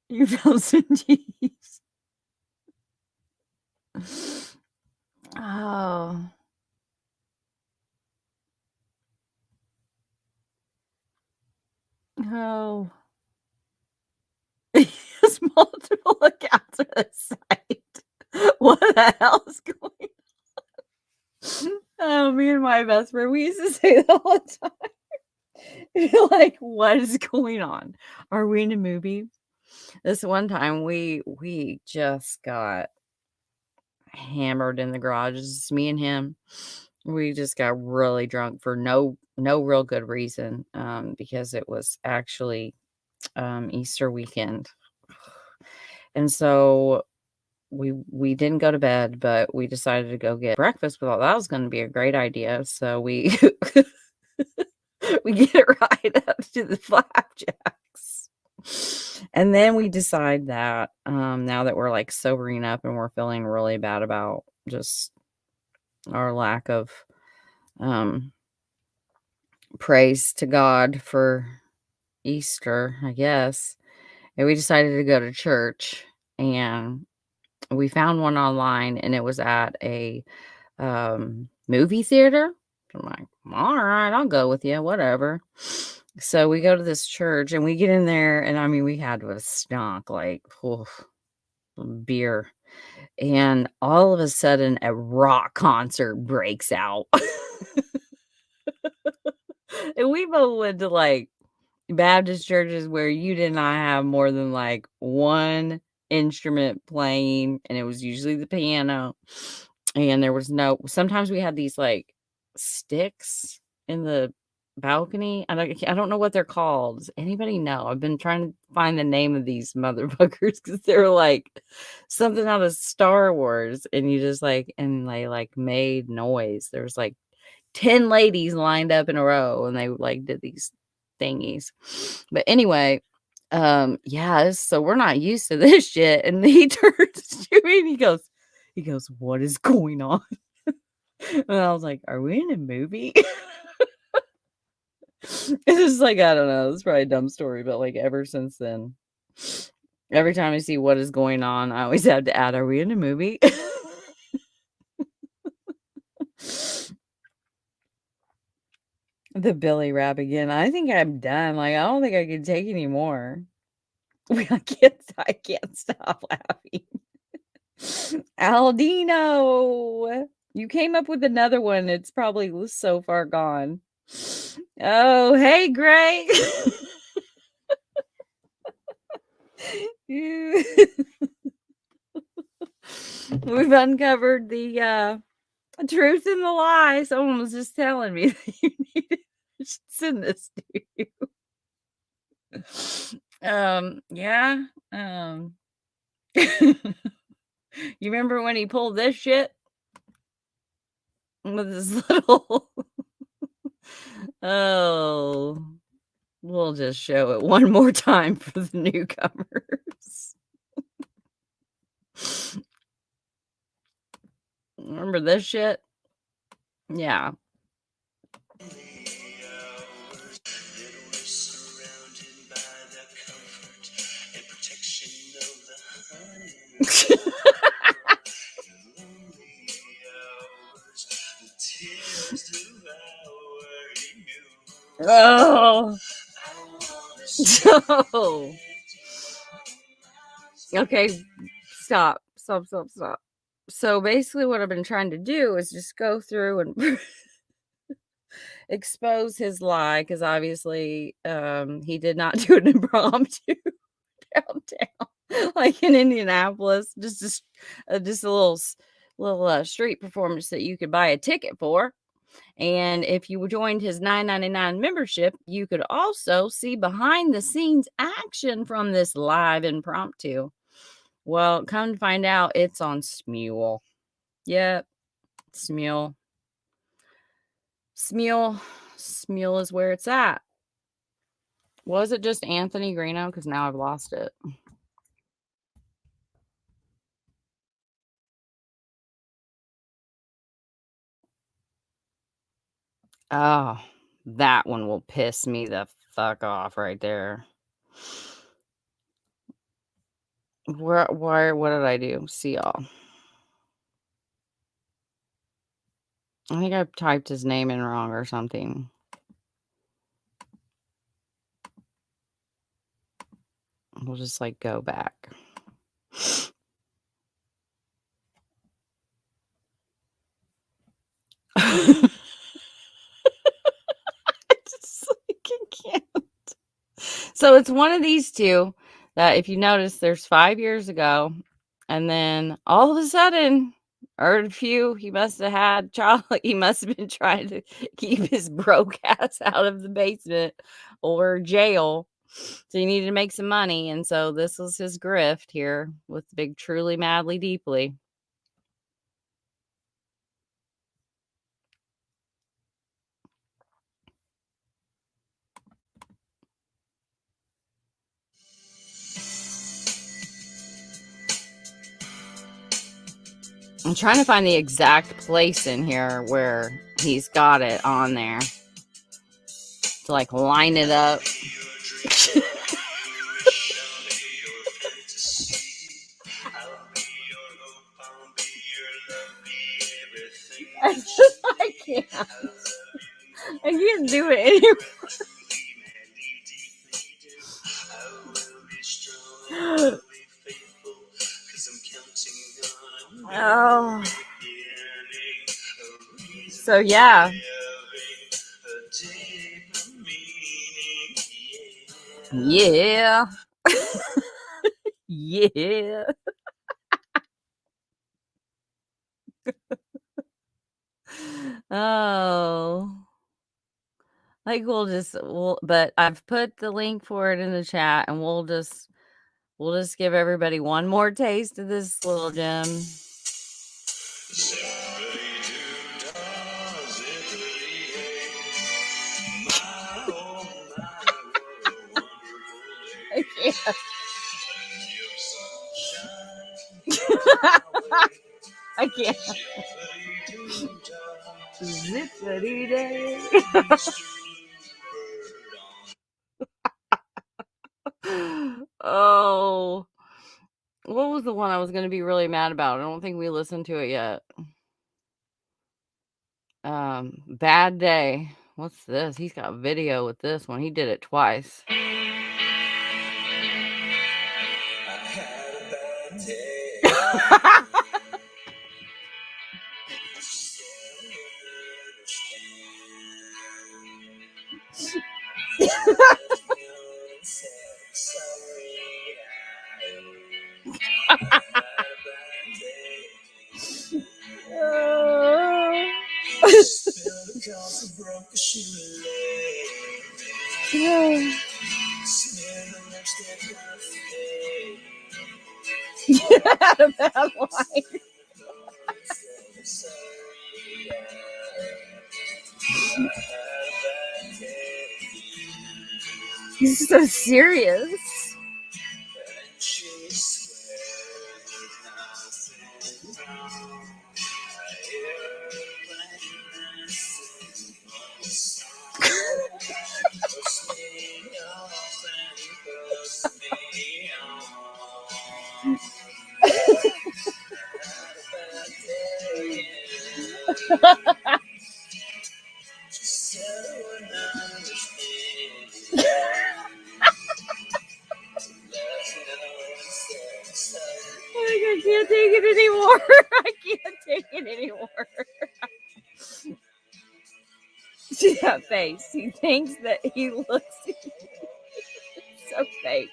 You found some cheese. Oh. Oh. He has multiple accounts for the site. What the hell is going on? Oh, me and my best friend, we used to say that all the time. Like, what is going on? Are we in a movie? This one time we just got hammered in the garage. It's just me and him. We just got really drunk for no real good reason, because it was actually Easter weekend. And so we didn't go to bed, but we decided to go get breakfast. We thought that was going to be a great idea. So we we get right up to the flapjacks. And then we decide that now that we're like sobering up and we're feeling really bad about just our lack of praise to God for Easter, I guess. And we decided to go to church, and we found one online, and it was at a movie theater. I'm like, all right, I'll go with you, whatever. So we go to this church, and we get in there, and I mean, we had a stunk like beer. And all of a sudden, a rock concert breaks out. And we both went to like Baptist churches where you did not have more than like one instrument playing, and it was usually the piano. And there was sometimes we had these like sticks in the balcony. I don't know what they're called. Does anybody know? I've been trying to find the name of these motherfuckers because they're like something out of Star Wars, and you just like, and they like made noise. There was like 10 ladies lined up in a row, and they like did these thingies. But anyway, yeah, so we're not used to this shit. And he turns to me and he goes, what is going on? And I was like, are we in a movie? It's just like, I don't know, it's probably a dumb story, but like ever since then, every time I see what is going on, I always have to add, are we in a movie? The Billy rap again. I think I'm done. Like, I don't think I can take any more. I can't stop laughing. Aldino, you came up with another one. It's probably so far gone. Oh, hey, Greg. We've uncovered the truth and the lie. Someone was just telling me that you needed to send this to you. Yeah. You remember when he pulled this shit with his little oh, we'll just show it one more time for the newcomers. Remember this shit? Yeah. Oh. So. Okay, stop. So basically what I've been trying to do is just go through and expose his lie, because obviously he did not do an impromptu downtown like in Indianapolis. Just a little street performance that you could buy a ticket for. And if you joined his $9.99 membership, you could also see behind the scenes action from this live impromptu. Well, come to find out, it's on Smule. Yep, Smule. Smule is where it's at. Was it just Anthony Greeno? Because now I've lost it. Oh, that one will piss me the fuck off right there. What did I do? See y'all. I think I typed his name in wrong or something. We'll just like go back. I just like, I can't. So it's one of these two that, if you notice, there's 5 years ago, and then all of a sudden, or a few, he must have had child. He must have been trying to keep his broke ass out of the basement or jail. So he needed to make some money, and so this was his grift here with Big Truly Madly Deeply. I'm trying to find the exact place in here where he's got it on there to like line it up. I can't. I can't do it anymore. Oh. So yeah. Yeah. Yeah. Oh. Like but I've put the link for it in the chat, and we'll just give everybody one more taste of this little gem. I can't. I can't. Zippity day. Oh, what was the one I was going to be really mad about? I don't think we listened to it yet. Bad Day. What's this? He's got video with this one. He did it twice. Had a bad life. He's so serious. I can't take it anymore. I can't take it anymore. See that face. He thinks that he looks so fake.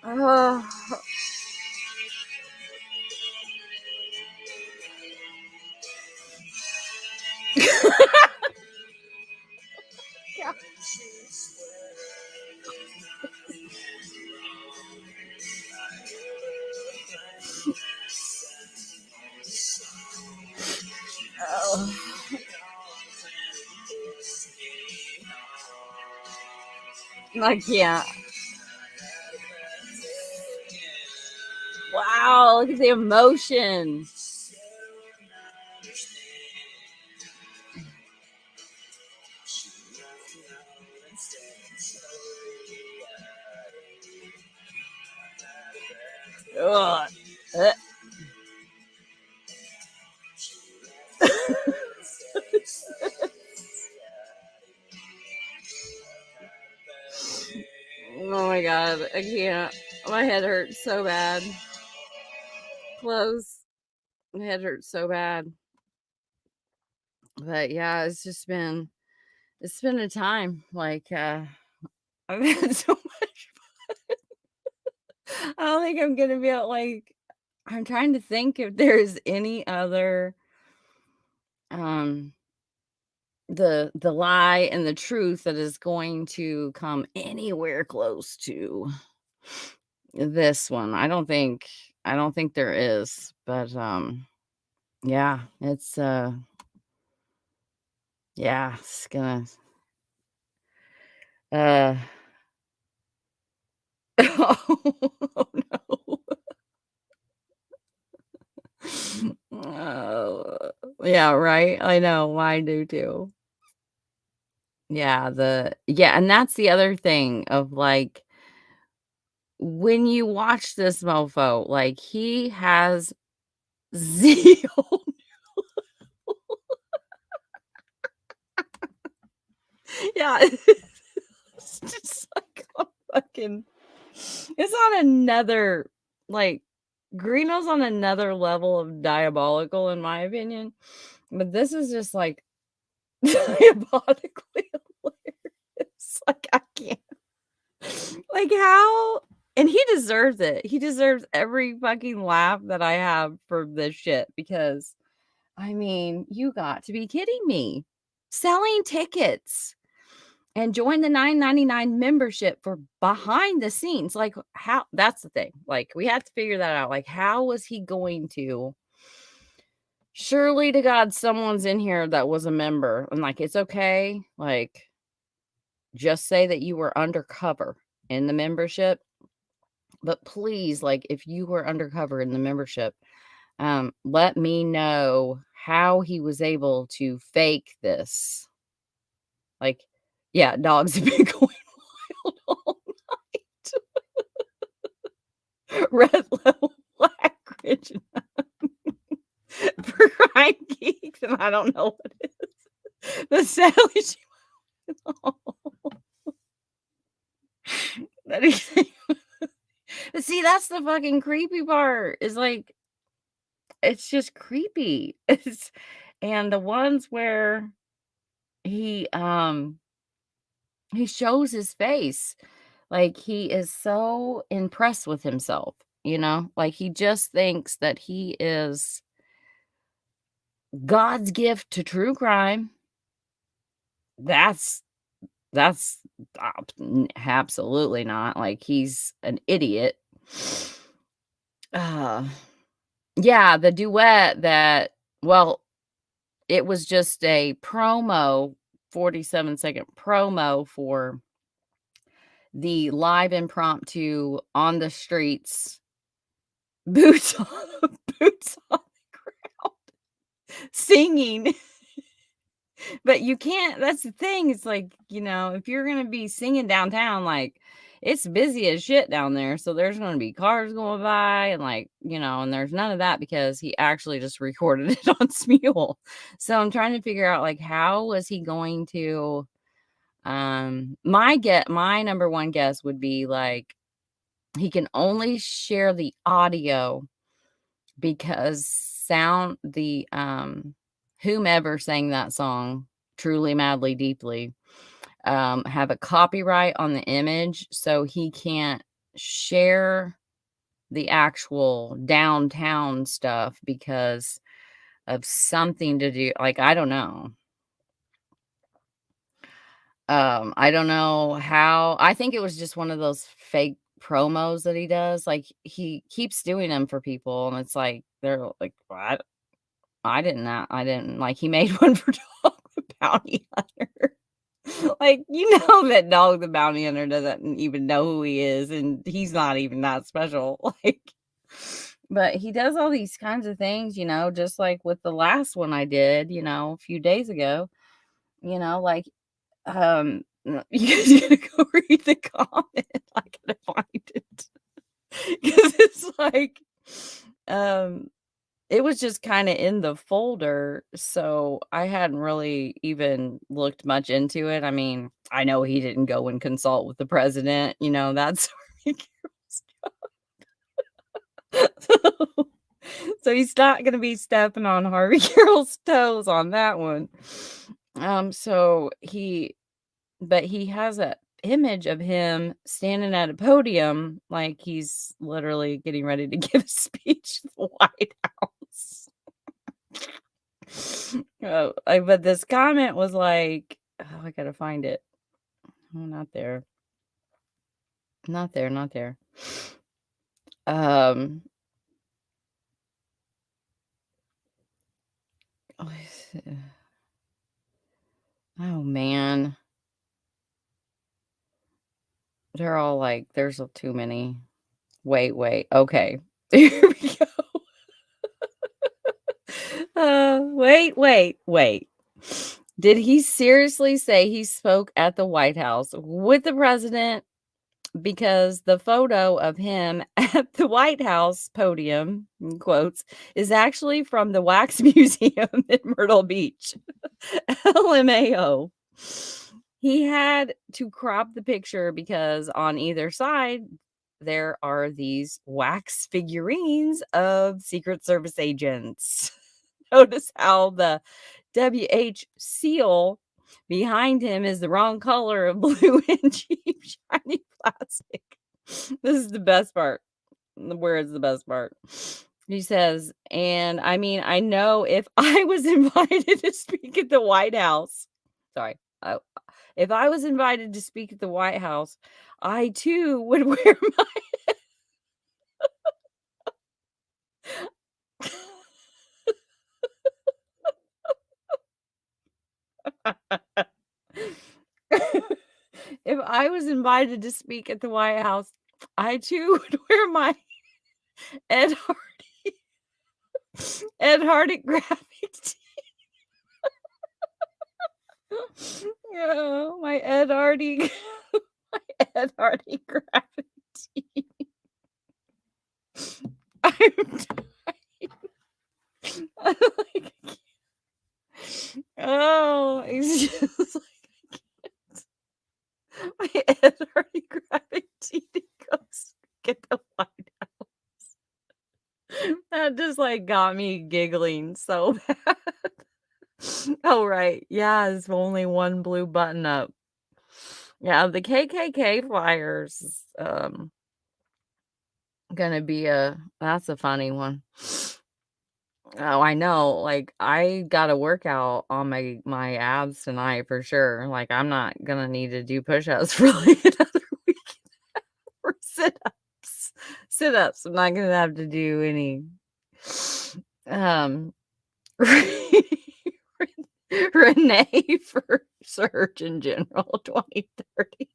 Oh. Oh. I can't. wow, look at the emotion. Ugh. Oh my god, I can't. My head hurts so bad. Close. My head hurts so bad. But yeah, it's been a time. Like I've had so much fun. I don't think I'm gonna be able, like, I'm trying to think if there's any other the lie and the truth that is going to come anywhere close to this one. I don't think there is, but yeah, it's yeah, it's gonna uh oh no. Oh, yeah, right. I know, I do too. Yeah, and that's the other thing of, like, when you watch this mofo, like, he has zeal. Yeah, it's just like on fucking it's on another, like, Greeno's on another level of diabolical in my opinion, but this is just, like, diabolically hilarious. Like, I can't. Like, how and he deserves it. He deserves every fucking laugh that I have for this shit because, I mean, you got to be kidding me. Selling tickets and join the $9.99 membership for behind the scenes. Like, how that's the thing. Like, we have to figure that out. Like, how was he going to? Surely to God, someone's in here that was a member. And like, it's okay. Like, just say that you were undercover in the membership. But please, like, if you were undercover in the membership, let me know how he was able to fake this. Like, yeah, dogs have been going wild all night. Red level black Grinch for crime geeks, and I don't know what it is. The Sally that he's see, that's the fucking creepy part. Is like it's just creepy. It's and the ones where he shows his face. Like, he is so impressed with himself, you know? Like, he just thinks that he is God's gift to true crime. That's absolutely not. Like, he's an idiot. Yeah, the duet that well, it was just a promo, 47-second promo for the live impromptu on the streets, boots on boots on the ground, singing. But you can't that's the thing, it's like, you know, if you're gonna be singing downtown, like, it's busy as shit down there, so there's gonna be cars going by and, like, you know, and there's none of that because he actually just recorded it on Smule. So I'm trying to figure out, like, how was he going to my number one guess would be, like, he can only share the audio because whomever sang that song, Truly Madly Deeply, have a copyright on the image, so he can't share the actual downtown stuff because of something to do, like, I don't know. I don't know how. I think it was just one of those fake promos that he does. Like, he keeps doing them for people, and it's like they're like, "What? I didn't like." He made one for Dog the Bounty Hunter. Like, you know that Dog the Bounty Hunter doesn't even know who he is, and he's not even that special. Like, But he does all these kinds of things, just like with the last one I did, a few days ago, like, you guys gotta go read the comment. I gotta find it. Because it's like, it was just kind of in the folder, so I hadn't really even looked much into it. I mean, I know he didn't go and consult with the president, that's so he's not gonna be stepping on Harvey Carroll's toes on that one. But he has a image of him standing at a podium like he's literally getting ready to give a speech at the White House. But this comment was like, oh, I gotta find it. Oh, not there. Not there, not there. Oh, oh man. They're all like, there's too many. Wait. Okay. Here we go. Wait. Did he seriously say he spoke at the White House with the president? Because the photo of him at the White House podium, in quotes, is actually from the Wax Museum in Myrtle Beach. LMAO. He had to crop the picture because on either side, there are these wax figurines of Secret Service agents. Notice how the WH seal behind him is the wrong color of blue and cheap shiny plastic. This is the best part. Where is the best part? He says, and I mean, I know if I was invited to speak at the White House, if I was invited to speak at the White House, I too would wear my if I was invited to speak at the White House, I too would wear my Ed Hardy graphic tee. Yeah, my Ed Hardy graphic tee. I'm dying. Oh, it's just like my Ed Hardy graphic tee goes get the White House. That just like got me giggling so bad. Oh, right. Yeah, it's only one blue button up. Yeah, the KKK flyers is gonna be that's a funny one. Oh, I know. Like, I got to work out on my abs tonight for sure. Like, I'm not gonna need to do push-ups for like another week or sit-ups. Sit-ups. I'm not gonna have to do any Renee for Surgeon General 2032.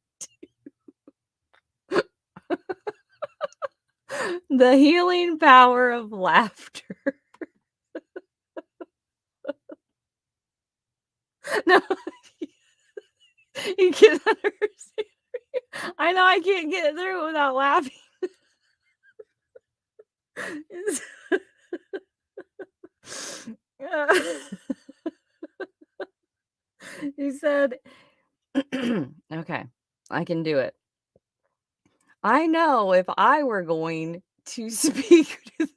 The healing power of laughter. No, you can't understand. I know I can't get through without laughing. He said, okay, I can do it. I know if I were going to speak to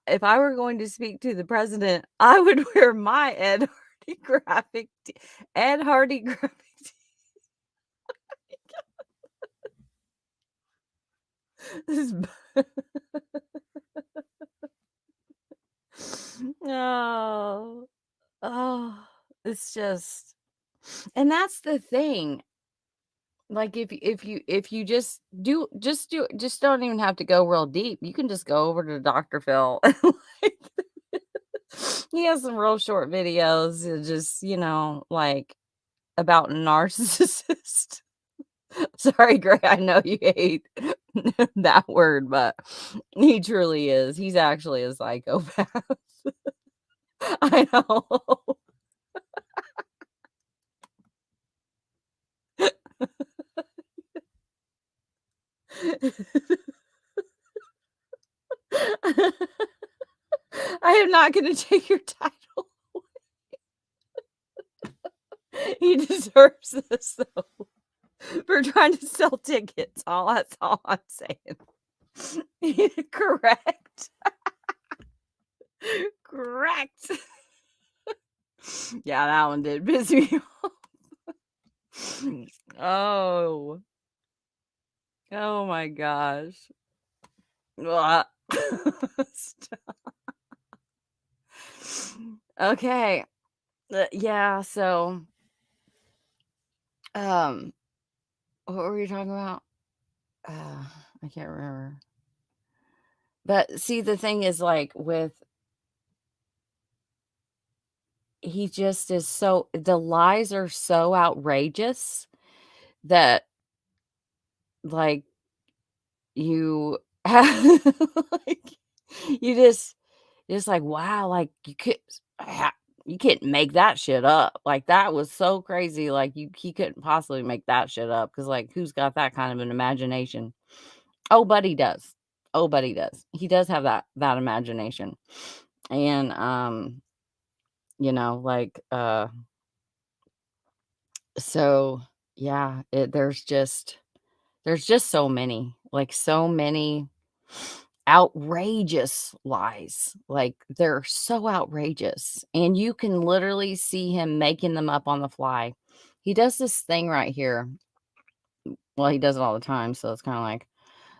if I were going to speak to the president, I would wear my Ed Hardy graphic tee. Oh, it's just, and that's the thing. Like if you just don't even have to go real deep. You can just go over to Dr. Phil. He has some real short videos, just like about narcissist. Sorry, Gray, I know you hate that word, but he truly is. He's actually a psychopath. I know. I am not going to take your title. He deserves this, though, for trying to sell tickets. That's all I'm saying. Correct. Correct. Yeah, that one did piss me off. Oh. Oh my gosh. Okay. Yeah, so what were you talking about? I can't remember. But see, the thing is, like, he just is the lies are so outrageous that, like, you like, you just like, wow, like, you can't make that shit up. Like, that was so crazy. Like, he couldn't possibly make that shit up because, like, who's got that kind of an imagination? Oh, but he does. Oh, but he does. He does have that imagination. And like so yeah, there's just so many outrageous lies. Like, they're so outrageous, and you can literally see him making them up on the fly. He does this thing right here. Well, he does it all the time, so it's kind of like,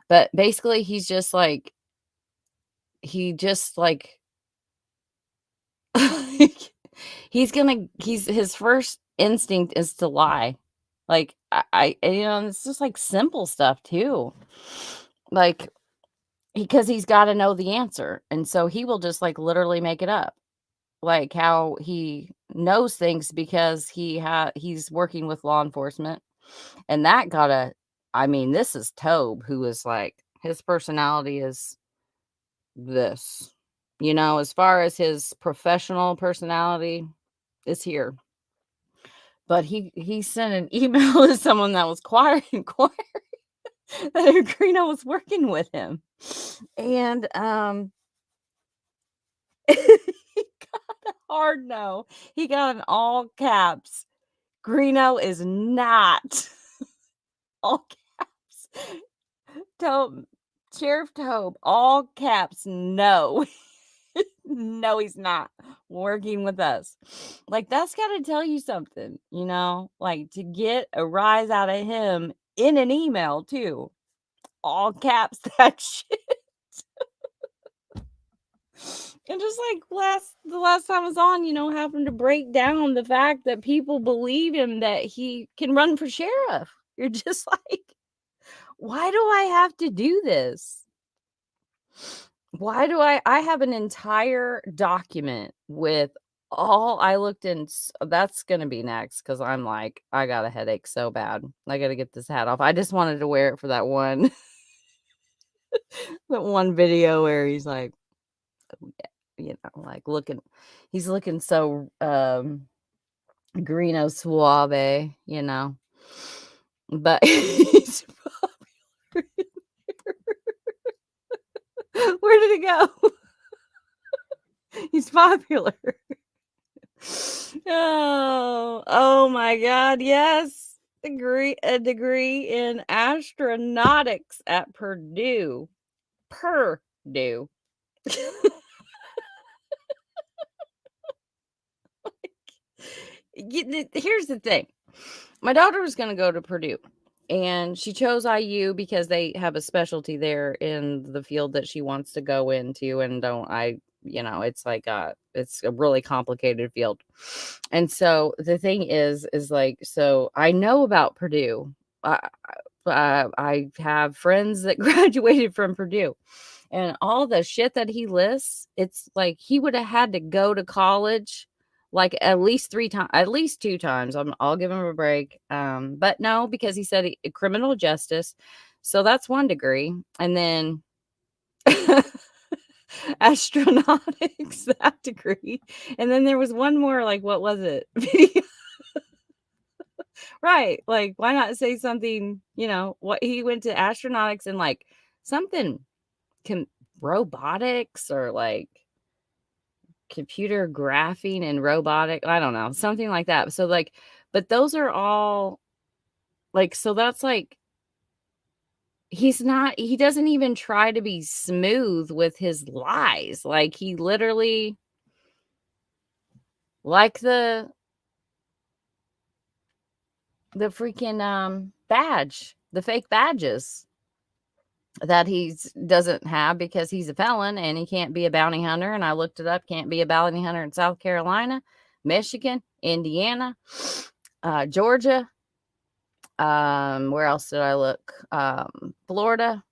but basically he's just like his first instinct is to lie. Like, it's just like simple stuff too. Like, because he's got to know the answer. And so he will just like literally make it up. Like how he knows things because he's working with law enforcement. And this is Tobe, who is like, his personality is this, as far as his professional personality is here. But he sent an email to someone that was inquiring that Greeno was working with him. And he got a hard no. He got an all caps. Greeno is not. All caps. Sheriff Tobe, all caps, no. No, he's not working with us. Like, that's got to tell you something, like, to get a rise out of him in an email too. All caps, that shit. And just like the last time I was on, having to break down the fact that people believe him that he can run for sheriff. You're just like, why do I have to do this? Why do I have an entire document with I looked in. That's going to be next, because I'm like, I got a headache so bad. I got to get this hat off. I just wanted to wear it for that one, that one video where he's like, like he's looking so Greeno suave, but he's popular. Where did it go? He's popular. Oh my God, yes. A degree in astronautics at Purdue. Purdue. Here's the thing. My daughter was going to go to Purdue, and she chose IU because they have a specialty there in the field that she wants to go into. And it's like it's a really complicated field. And so the thing is like, so I know about Purdue. I have friends that graduated from Purdue, and all the shit that he lists, it's like he would have had to go to college like at least 3 times, at least 2 times. I'll give him a break. But no, because he said criminal justice. So that's 1 degree. And then astronautics, that degree. And then there was one more, like, what was it? Video. Right. Like, why not say something, what he went to astronautics and like something robotics or like computer graphing and robotic. I don't know, something like that. So like, but those are all like, so that's like, he doesn't even try to be smooth with his lies. Like he literally, like the freaking badge, the fake badges that he doesn't have because he's a felon and he can't be a bounty hunter. And I looked it up, can't be a bounty hunter in South Carolina, Michigan, Indiana, Georgia. Where else did I look? Florida.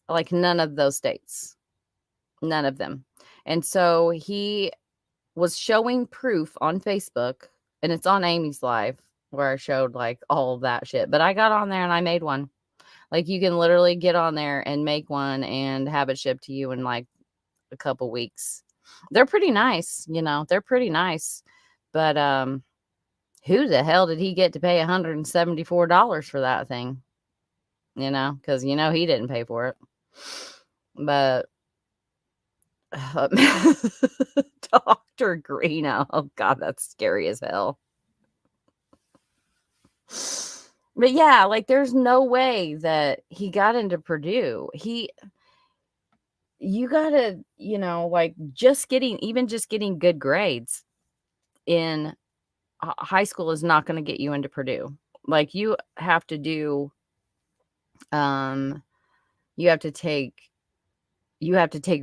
Like none of those states. None of them. And so he was showing proof on Facebook, and it's on Amy's Live where I showed like all of that shit. But I got on there and I made one. Like you can literally get on there and make one and have it shipped to you in like a couple weeks. They're pretty nice, they're pretty nice. But who the hell did he get to pay $174 for that thing? Because he didn't pay for it. But Dr. Greeno, oh God, that's scary as hell. But yeah, like there's no way that he got into Purdue. You gotta, like just getting good grades in high school is not going to get you into Purdue. Like you have to do, you have to take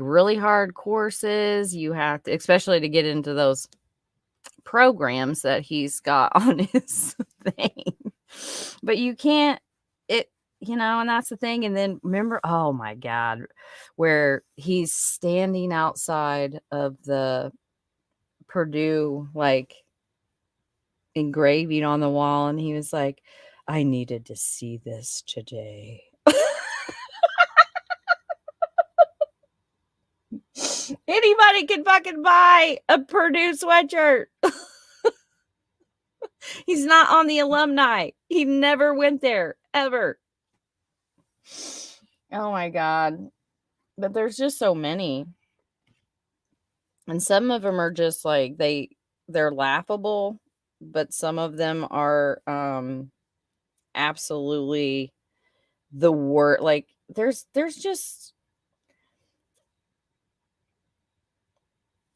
really hard courses. You have to, especially to get into those programs that he's got on his thing. But you can't, and that's the thing. And then remember, oh my God, where he's standing outside of the Purdue, like engraving on the wall. And he was like, I needed to see this today. Anybody can fucking buy a Purdue sweatshirt. He's not on the alumni. He never went there, ever. Oh my God. But there's just so many. And some of them are just like, they're laughable, but some of them are absolutely the word. Like there's just,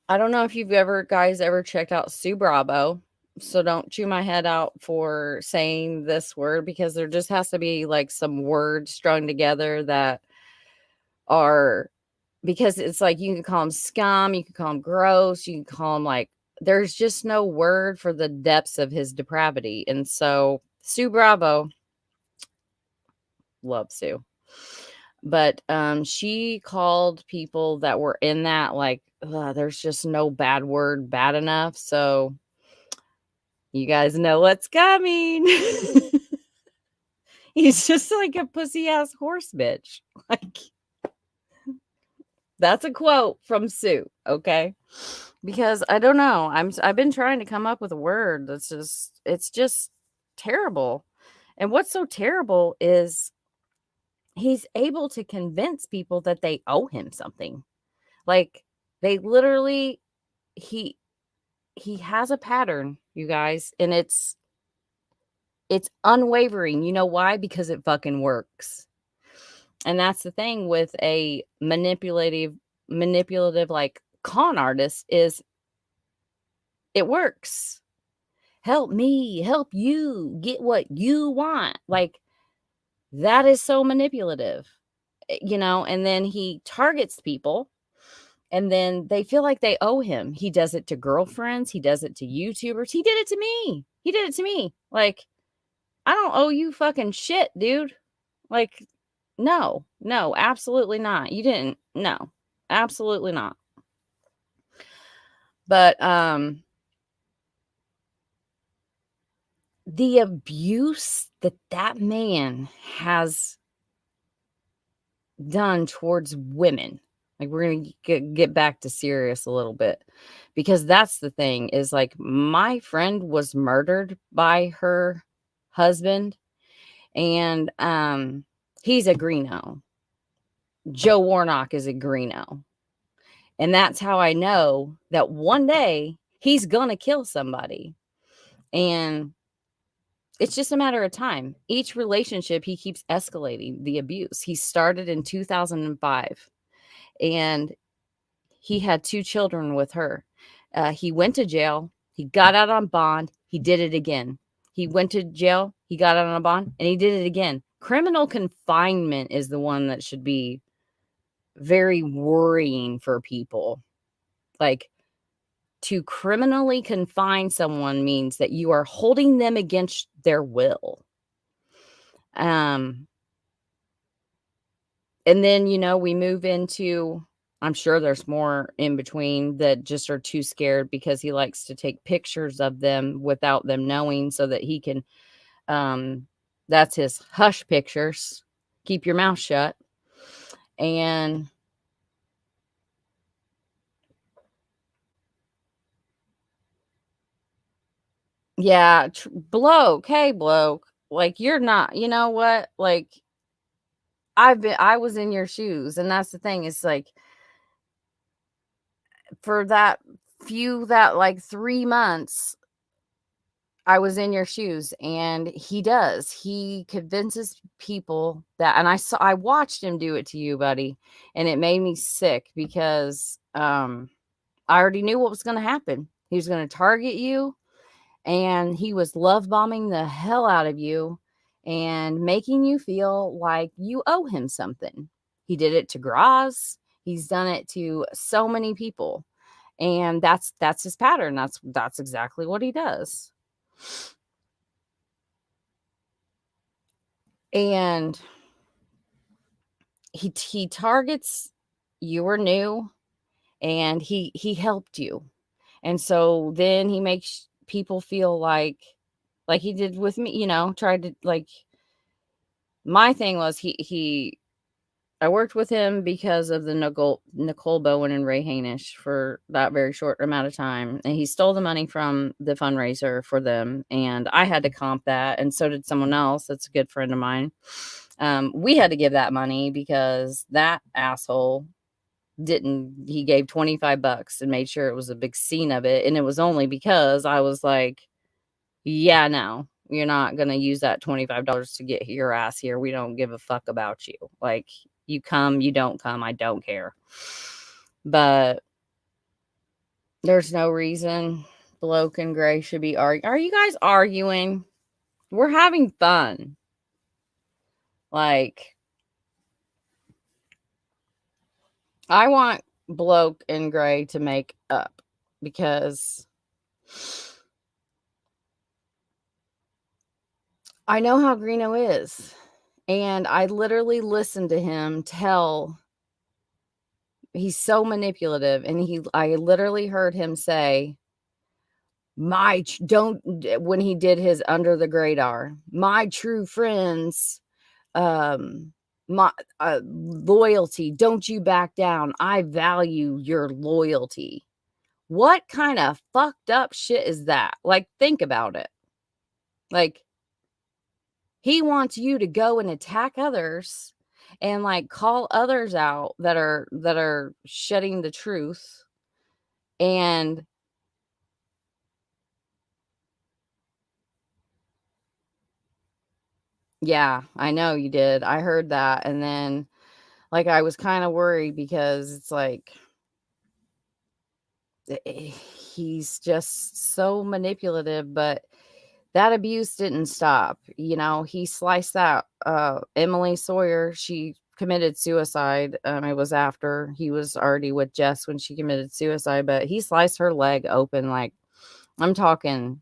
I don't know if you've guys ever checked out Sue Bravo. So don't chew my head out for saying this word, because there just has to be like some words strung together that are, because it's like you can call them scum, you can call them gross, you can call them like, there's just no word for the depths of his depravity. And so Sue Bravo, love Sue, but she called people that were in that like, there's just no bad word bad enough. So you guys know what's coming. He's just like a pussy ass horse bitch. Like, that's a quote from Sue, okay? Because I don't know, I've been trying to come up with a word that's just, it's just terrible. And what's so terrible is he's able to convince people that they owe him something. Like they literally, he has a pattern, you guys, and it's unwavering. You know why? Because it fucking works. And that's the thing with a manipulative like con artist, is it works. Help me, help you get what you want. Like that is so manipulative, and then he targets people and then they feel like they owe him. He does it to girlfriends. He does it to YouTubers. He did it to me. Like, I don't owe you fucking shit, dude. Like, no, absolutely not. You didn't. No, absolutely not. But, the abuse that man has done towards women. Like, we're going to get back to serious a little bit, because that's the thing is, like, my friend was murdered by her husband, and he's a Greeno. Joe Warnock is a Greeno. And that's how I know that one day he's going to kill somebody. And it's just a matter of time. Each relationship, he keeps escalating the abuse. He started in 2005, and he had 2 children with her. He went to jail. He got out on bond. He did it again. He went to jail. He got out on a bond, and he did it again. Criminal confinement is the one that should be very worrying for people. Like, to criminally confine someone means that you are holding them against their will. And then, we move into, I'm sure there's more in between that just are too scared, because he likes to take pictures of them without them knowing, so that he can, that's his hush pictures. Keep your mouth shut. And yeah, bloke, hey bloke, like, you're not, you know what? Like, I was in your shoes, and that's the thing. It's like, for that like 3 months, I was in your shoes, and he convinces people that, and I watched him do it to you, buddy, and it made me sick, because I already knew what was going to happen. He was going to target you, and he was love bombing the hell out of you and making you feel like you owe him something. He did it to Graz. He's done it to so many people. And that's his pattern. That's exactly what he does. And he targets, you were new, and he helped you. And so then he makes people feel like he did with me, tried to, like, my thing was, I worked with him because of the Nicole Bowen and Ray Hainish for that very short amount of time. And he stole the money from the fundraiser for them. And I had to comp that. And so did someone else. That's a good friend of mine. We had to give that money because that asshole he gave $25 and made sure it was a big scene of it. And it was only because I was like, yeah, no, you're not going to use that $25 to get your ass here. We don't give a fuck about you. Like, you come, you don't come, I don't care. But there's no reason Bloke and Gray should be arguing. Are you guys arguing? We're having fun. Like, I want Bloke and Gray to make up, because I know how Greeno is. And I literally listened to him he's so manipulative. And I literally heard him say, when he did his under the radar, my true friends, my loyalty, don't you back down. I value your loyalty. What kind of fucked up shit is that? Like, think about it. Like, he wants you to go and attack others and, like, call others out that are shedding the truth. And yeah, I know you did. I heard that. And then, like, I was kind of worried, because it's like, he's just so manipulative. But that abuse didn't stop. He sliced that Emily Sawyer. She committed suicide. It was after he was already with Jess when she committed suicide, but he sliced her leg open. Like, I'm talking.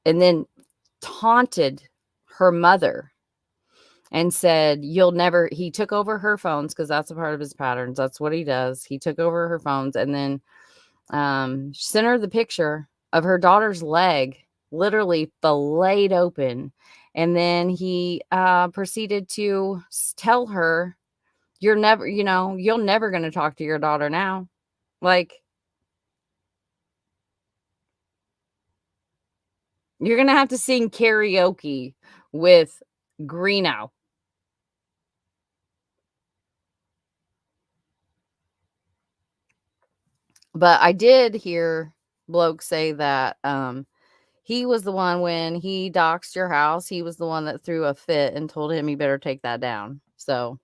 And then taunted her mother and said, he took over her phones, because that's a part of his patterns. That's what he does. He took over her phones, and then sent her the picture of her daughter's leg literally filleted open, And then he proceeded to tell her, you're never going to talk to your daughter now. Like, you're going to have to sing karaoke with Greeno. But I did hear bloke say that he was the one, when he doxed your house, he was the one that threw a fit and told him he better take that down. So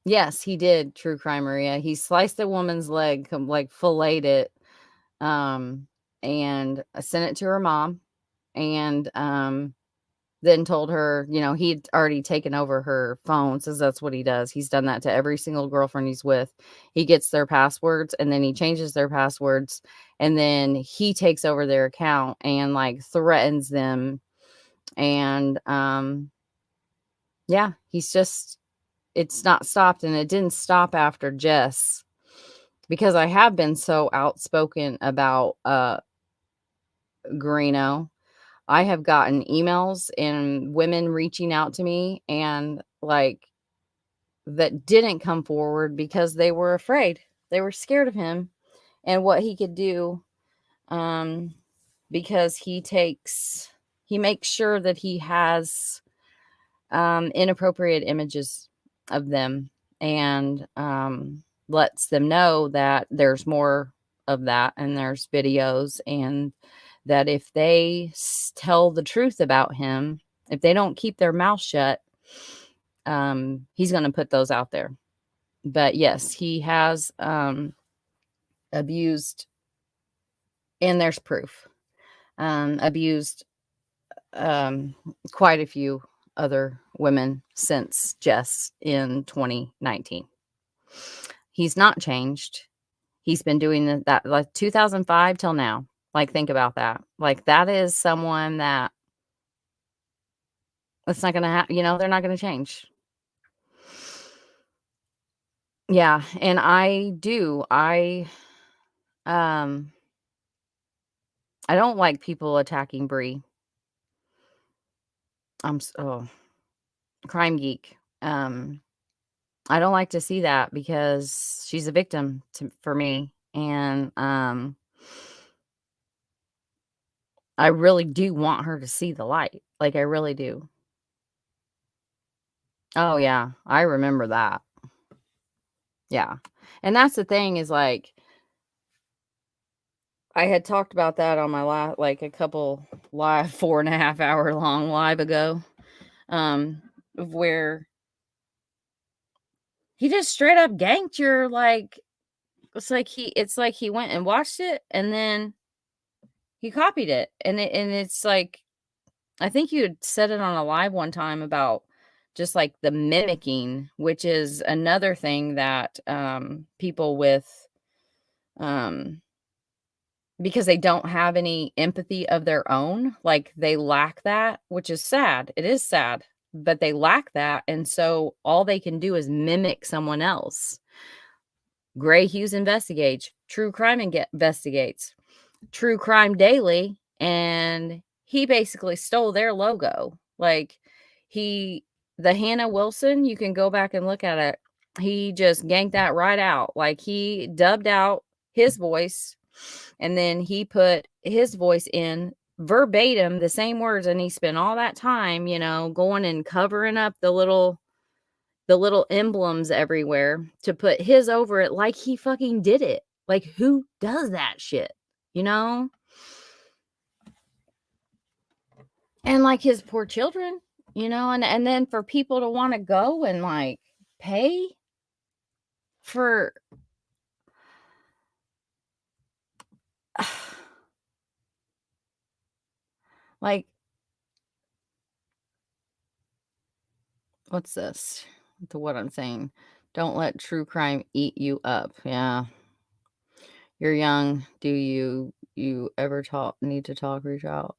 yes, he did. True crime, Maria. He sliced a woman's leg, like filleted it, and sent it to her mom, and then told her, he'd already taken over her phone, says that's what he does. He's done that to every single girlfriend he's with. He gets their passwords, and then he changes their passwords, and then he takes over their account and like threatens them. And yeah, it's not stopped, and it didn't stop after Jess, because I have been so outspoken about Greeno. I have gotten emails and women reaching out to me, and like, that didn't come forward because they were afraid. They were scared of him and what he could do, because he makes sure that he has inappropriate images of them, and lets them know that there's more of that, and there's videos, and that if they tell the truth about him, if they don't keep their mouth shut, he's going to put those out there. But yes, he has abused, and there's proof, abused quite a few other women since Jess in 2019. He's not changed. He's been doing that like 2005 till now. Like, think about that. Like, that is someone that it's not going to happen. They're not going to change. Yeah. And I don't like people attacking Bree. Crime geek. I don't like to see that, because she's a victim for me. And I really do want her to see the light. Like, I really do. Oh yeah, I remember that. Yeah. And that's the thing, is like, I had talked about that on my like a couple live 4.5 hour long live ago, where he just straight up ganked your, like, it's like he went and watched it, and then he copied it. And it's like, I think you had said it on a live one time about just like the mimicking, which is another thing that people with because they don't have any empathy of their own, like, they lack that, which is sad. It is sad, but they lack that, and so all they can do is mimic someone else. Gray Hughes investigates, True Crime investigates, True Crime Daily, and he basically stole their logo. Like, the Hannah Wilson, you can go back and look at it. He just ganked that right out. Like, he dubbed out his voice, and then he put his voice in verbatim, the same words, and he spent all that time, going and covering up the little emblems everywhere to put his over it, like he fucking did it. Like, who does that shit? And like, his poor children, and then for people to want to go and like pay for like, what's this? To what I'm saying, don't let true crime eat you up. Yeah. You're young. Do you ever need to talk, reach out?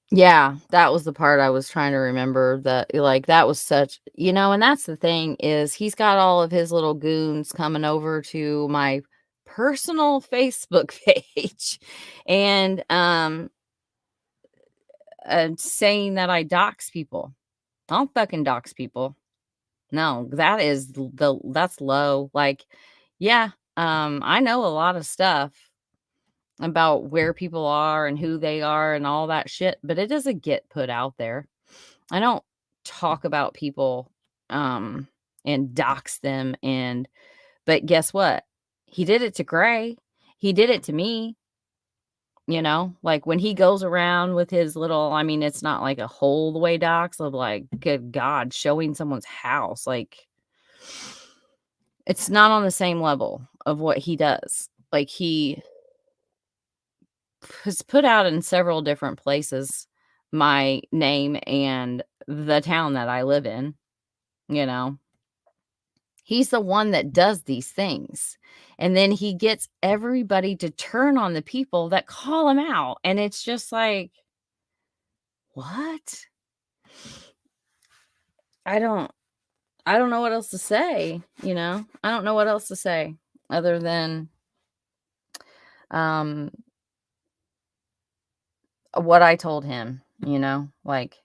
Yeah, that was the part I was trying to remember, that like that was such, and that's the thing, is he's got all of his little goons coming over to my personal Facebook page and saying that I dox people. I don't fucking dox people. No, that's low. Like, yeah, I know a lot of stuff about where people are and who they are and all that shit, but it doesn't get put out there. I don't talk about people and dox them, but guess what? He did it to Gray. He did it to me, like when he goes around with his little, I mean, it's not like a whole the way dox of like, good God, showing someone's house. Like, it's not on the same level of what he does. Like, he has put out in several different places my name and the town that I live in, you know. He's the one that does these things. And then he gets everybody to turn on the people that call him out. And it's just like, what? I don't know what else to say, I don't know what else to say other than um what I told him, like,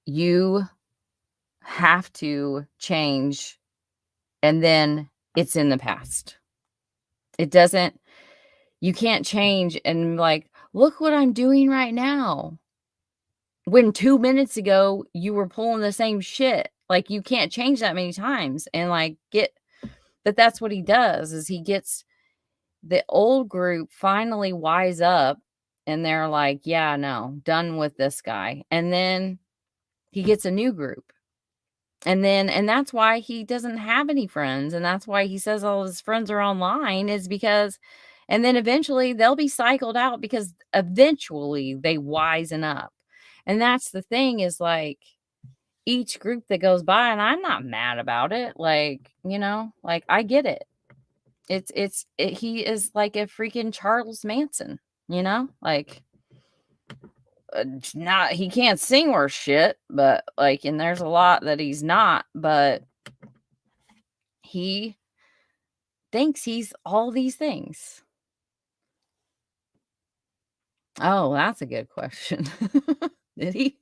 you have to change, and then it's in the past. It doesn't, you can't change and like, look what I'm doing right now, when 2 minutes ago you were pulling the same shit. Like, you can't change that many times and like but that's what he does, is he gets the old group finally wise up, and they're like, yeah, no, done with this guy. And then he gets a new group. And that's why he doesn't have any friends. And that's why he says all his friends are online, is because, and then eventually they'll be cycled out because eventually they wisen up. And that's the thing, is like, each group that goes by, and I'm not mad about it. Like, like, I get it. He is like a freaking Charles Manson, like, not, he can't sing worth shit, but like, and there's a lot that he's not, but he thinks he's all these things. Oh, that's a good question. Did he?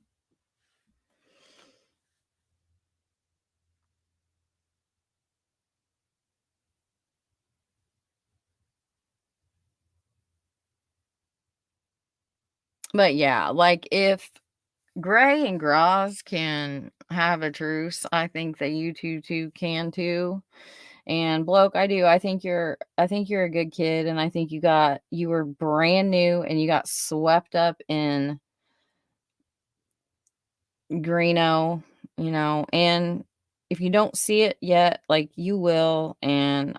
But yeah, like, if Gray and Graz can have a truce, I think that you two can too. And Bloke, I think you're a good kid, and I think you were brand new and you got swept up in Greeno, and if you don't see it yet, like, you will. And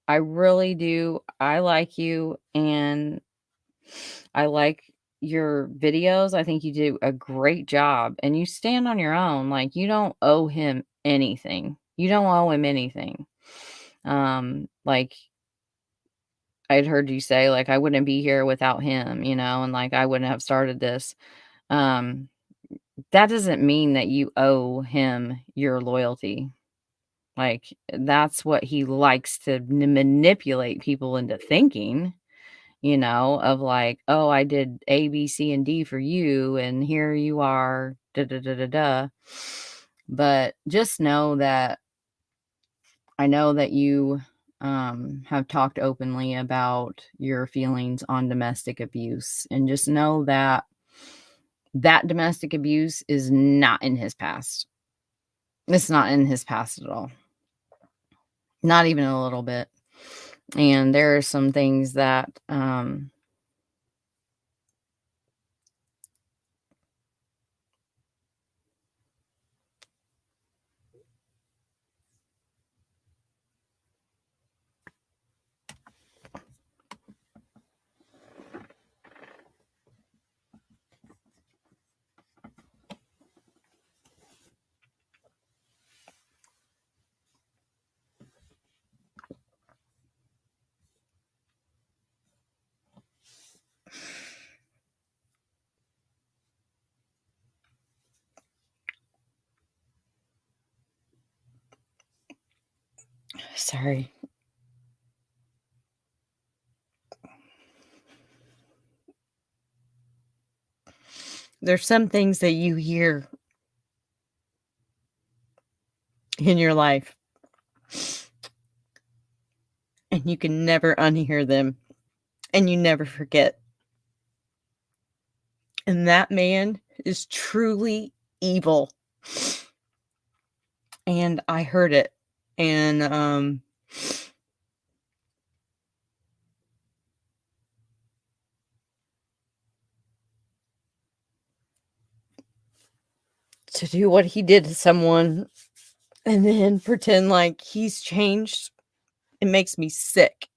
I really do. I like you, and I like your videos. I think you do a great job, and you stand on your own. Like, you don't owe him anything. You don't owe him anything. Like, I'd heard you say, like, I wouldn't be here without him, and like, I wouldn't have started this. Um, that doesn't mean that you owe him your loyalty. Like, that's what he likes to manipulate people into thinking, of like, oh, I did A, B, C, and D for you, and here you are, da da da da da. But just know that I know that you have talked openly about your feelings on domestic abuse, and just know that that domestic abuse is not in his past. It's not in his past at all. Not even a little bit. And there are some things that Sorry. There's some things that you hear in your life, and you can never unhear them, and you never forget. And that man is truly evil. And I heard it. And to do what he did to someone and then pretend like he's changed, it makes me sick.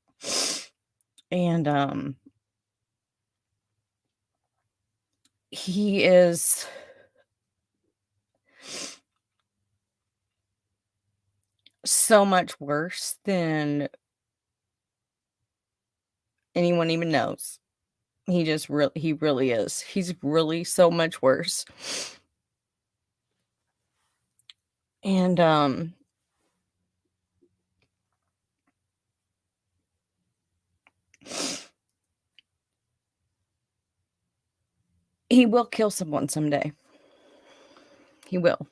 And he is so much worse than anyone even knows. He really is. He's really so much worse. And he will kill someone someday. He will.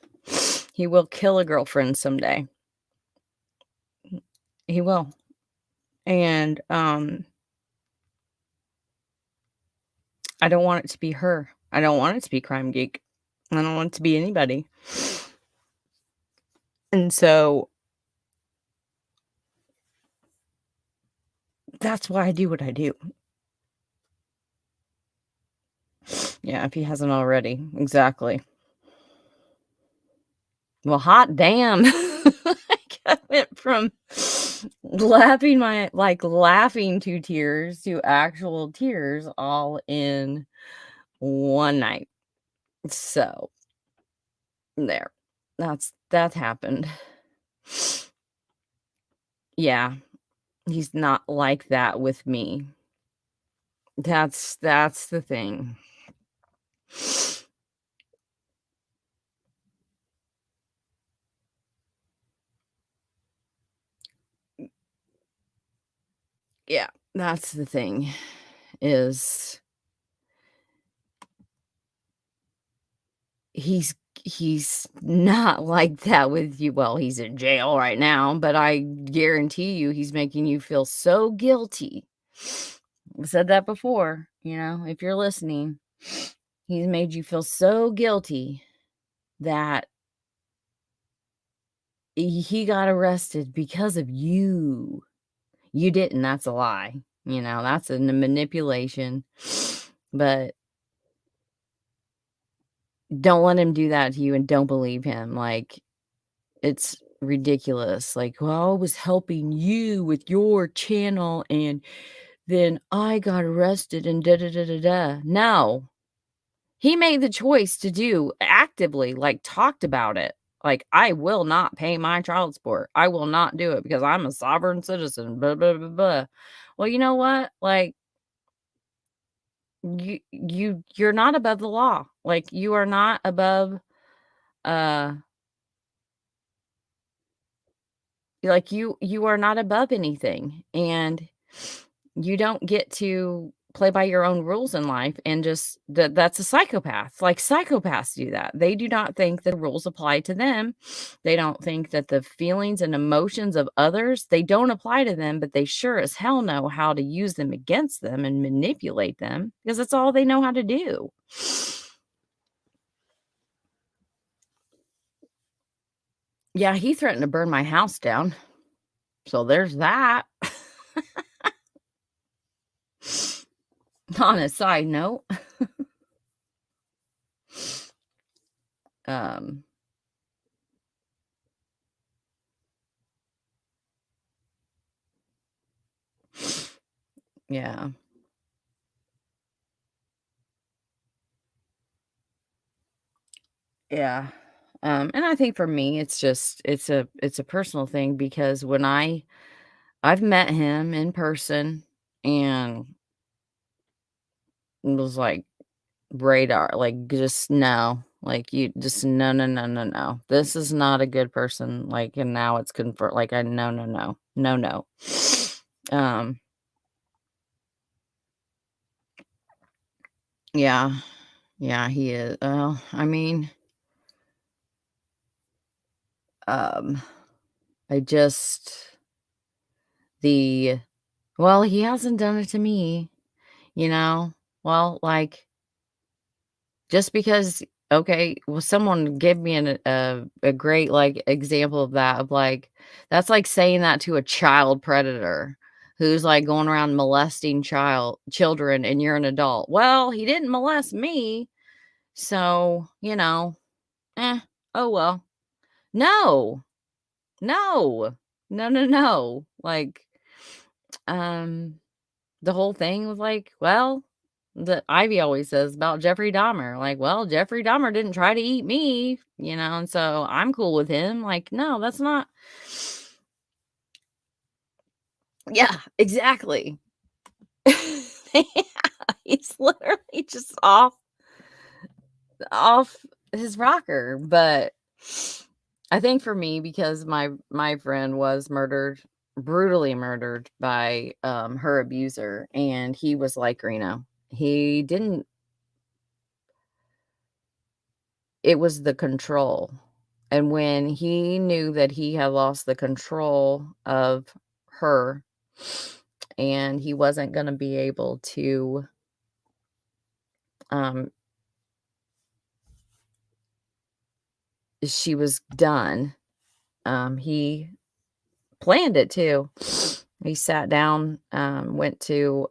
He will kill a girlfriend someday. He will. And I don't want it to be her. I don't want it to be Crime Geek. I don't want it to be anybody. And so that's why I do what I do. Yeah, if he hasn't already. Exactly. Well, hot damn. I went from laughing to tears to actual tears all in one night. So there. That happened. Yeah. He's not like that with me. That's the thing. Yeah, that's the thing, is he's not like that with you. Well, he's in jail right now, but I guarantee you he's making you feel so guilty. I've said that before, if you're listening, he's made you feel so guilty that he got arrested because of you. You didn't. That's a lie. That's a manipulation. But don't let him do that to you, and don't believe him. Like, it's ridiculous. Like, well, I was helping you with your channel and then I got arrested and da da da da da. No. He made the choice to do actively, like, talked about it. Like, I will not pay my child support. I will not do it because I'm a sovereign citizen. Blah, blah, blah, blah. Well, you know what? Like, you're not above the law. Like, you are not above uh like you are not above anything, and you don't get to play by your own rules in life. And just that's a psychopath. Like, psychopaths do that. They do not think the rules apply to them. They don't think that the feelings and emotions of others, they don't apply to them, but they sure as hell know how to use them against them and manipulate them, because that's all they know how to do. Yeah, he threatened to burn my house down. So there's that. On a side note. um yeah. Yeah. And I think for me, it's a personal thing, because when I've met him in person and was like, radar, like, just no, Like, you just, no. This is not a good person. Like, and now it's confirmed. Like, no. Yeah. Yeah, he is. I mean, I just, well, he hasn't done it to me, you know? Well, like, just because, okay, well, someone give me a great, like, example of that, of, like, that's like saying that to a child predator who's, like, going around molesting children, and you're an adult. Well, he didn't molest me, so, oh, well. No. No. No. Like, um the whole thing was like, well, the Ivy always says about Jeffrey Dahmer, like, well, Jeffrey Dahmer didn't try to eat me, and so I'm cool with him. Like, no, that's not. Yeah, exactly. He's literally just off his rocker. But I think for me, because my friend was brutally murdered by her abuser, and he was like Greeno. He didn't It was the control. And when he knew that he had lost the control of her, and he wasn't going to be able to, um, she was done. He planned it too. He sat down, went to,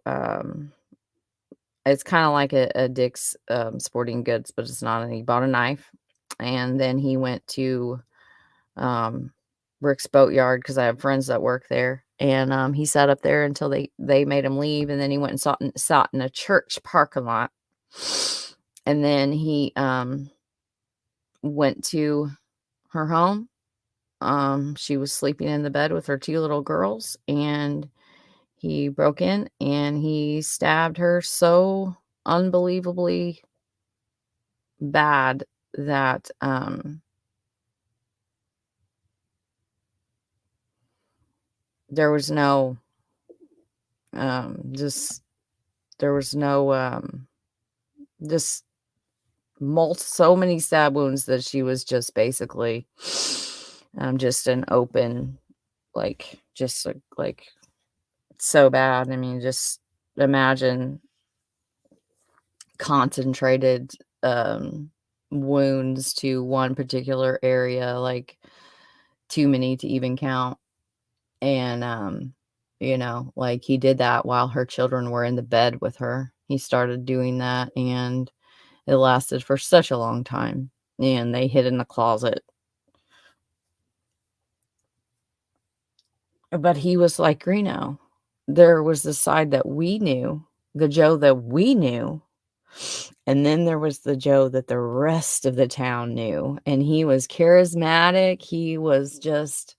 it's kind of like a Dick's Sporting Goods, but it's not. And he bought a knife, and then he went to Rick's Boatyard, because I have friends that work there, and he sat up there until they made him leave, and then he went and sat in a church parking lot, and then he went to her home. She was sleeping in the bed with her 2 little girls, and he broke in and he stabbed her so unbelievably bad that there was no just there was no just so many stab wounds that she was just basically just an open, like, just like so bad. I mean, just imagine concentrated wounds to one particular area, like too many to even count. And like, he did that while her children were in the bed with her. He started doing that, and it lasted for such a long time, and they hid in the closet. But he was like Greeno. There was the side that we knew, the Joe that we knew, and then there was the Joe that the rest of the town knew. And he was charismatic. He was just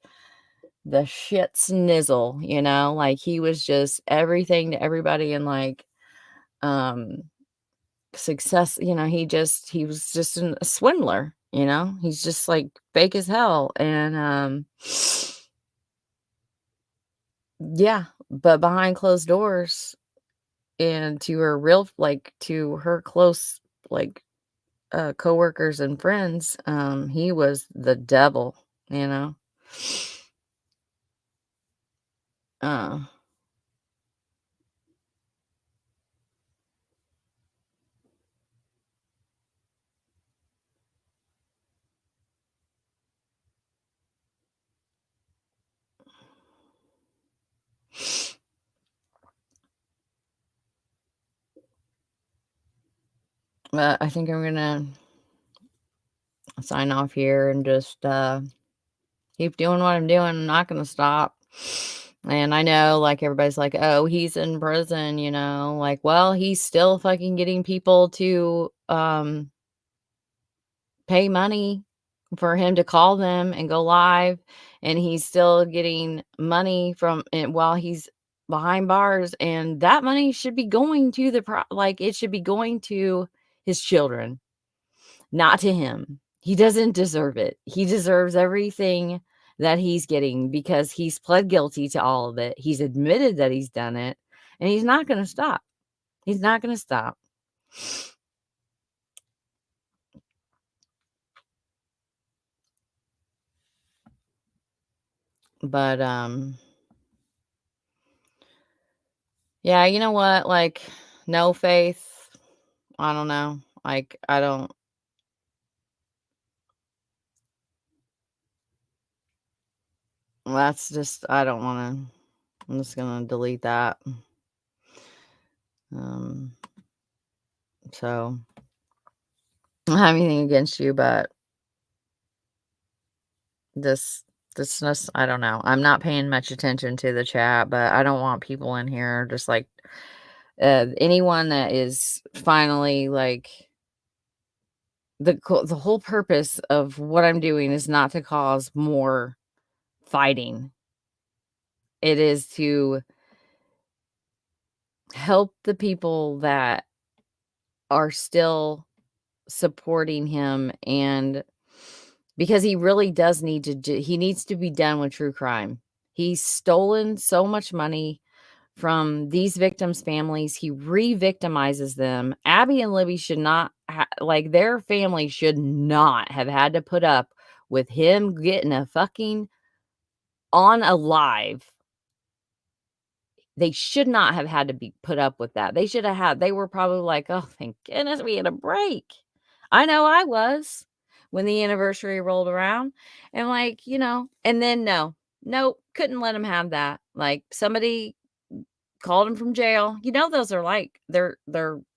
the shit snizzle, like, he was just everything to everybody, and like success, he was just a swindler, he's just like fake as hell. And yeah, but behind closed doors, and to her to her close, like, coworkers and friends, he was the devil, you know. uh but I think I'm gonna sign off here and just keep doing what I'm doing. I'm not gonna stop. And I know, like, everybody's like, oh, he's in prison, like, well, he's still fucking getting people to pay money for him to call them and go live, and he's still getting money from it while he's behind bars, and that money should be going to it should be going to his children, Not to him. He doesn't deserve it. He deserves everything that he's getting because he's pled guilty to all of it. He's admitted that he's done it, and he's not going to stop. He's not going to stop. But yeah, you know what? Like, no faith. I don't know. Like, I don't. That's just, I don't want to. I'm just going to delete that. So, I don't have anything against you, but this just, I don't know. I'm not paying much attention to the chat, but I don't want people in here just like anyone that is finally like the whole purpose of what I'm doing is not to cause more fighting. It is to help the people that are still supporting him, and because he really does need to he needs to be done with true crime. He's stolen so much money from these victims' families. He re-victimizes them. Abby and Libby should not like, their family should not have had to put up with him getting a fucking on alive. They should not have had to be put up with that. They should have had, they were probably like, oh, thank goodness we had a break. I know I was when the anniversary rolled around, and like, you know, and then nope, couldn't let him have that. Like, somebody called him from jail. You know, those are like, they're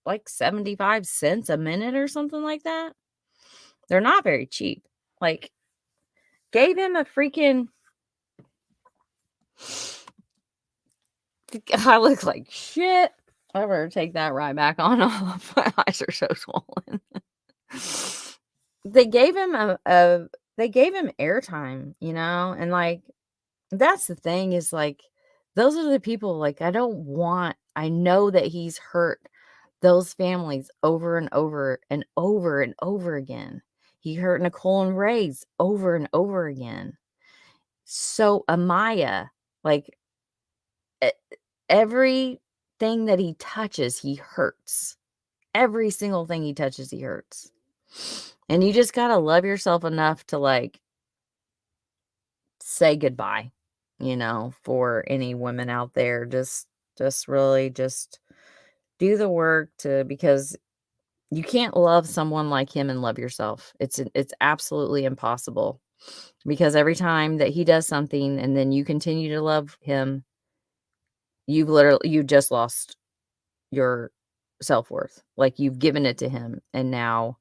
like 75 cents a minute or something like that. They're not very cheap. Like, gave him a freaking, I look like shit. I better take that right back on off. My eyes are so swollen. They gave him they gave him airtime, you know, and like, that's the thing, is like, those are the people, like, I know that he's hurt those families over and over and over and over again. He hurt Nicole and Ray's over and over again. So Amaya, like, everything that he touches, he hurts. Every single thing he touches, he hurts. And you just got to love yourself enough to like say goodbye, you know, for any women out there. Just really just do the work because you can't love someone like him and love yourself. It's absolutely impossible, because every time that he does something and then you continue to love him, you just lost your self-worth. Like, you've given it to him, and now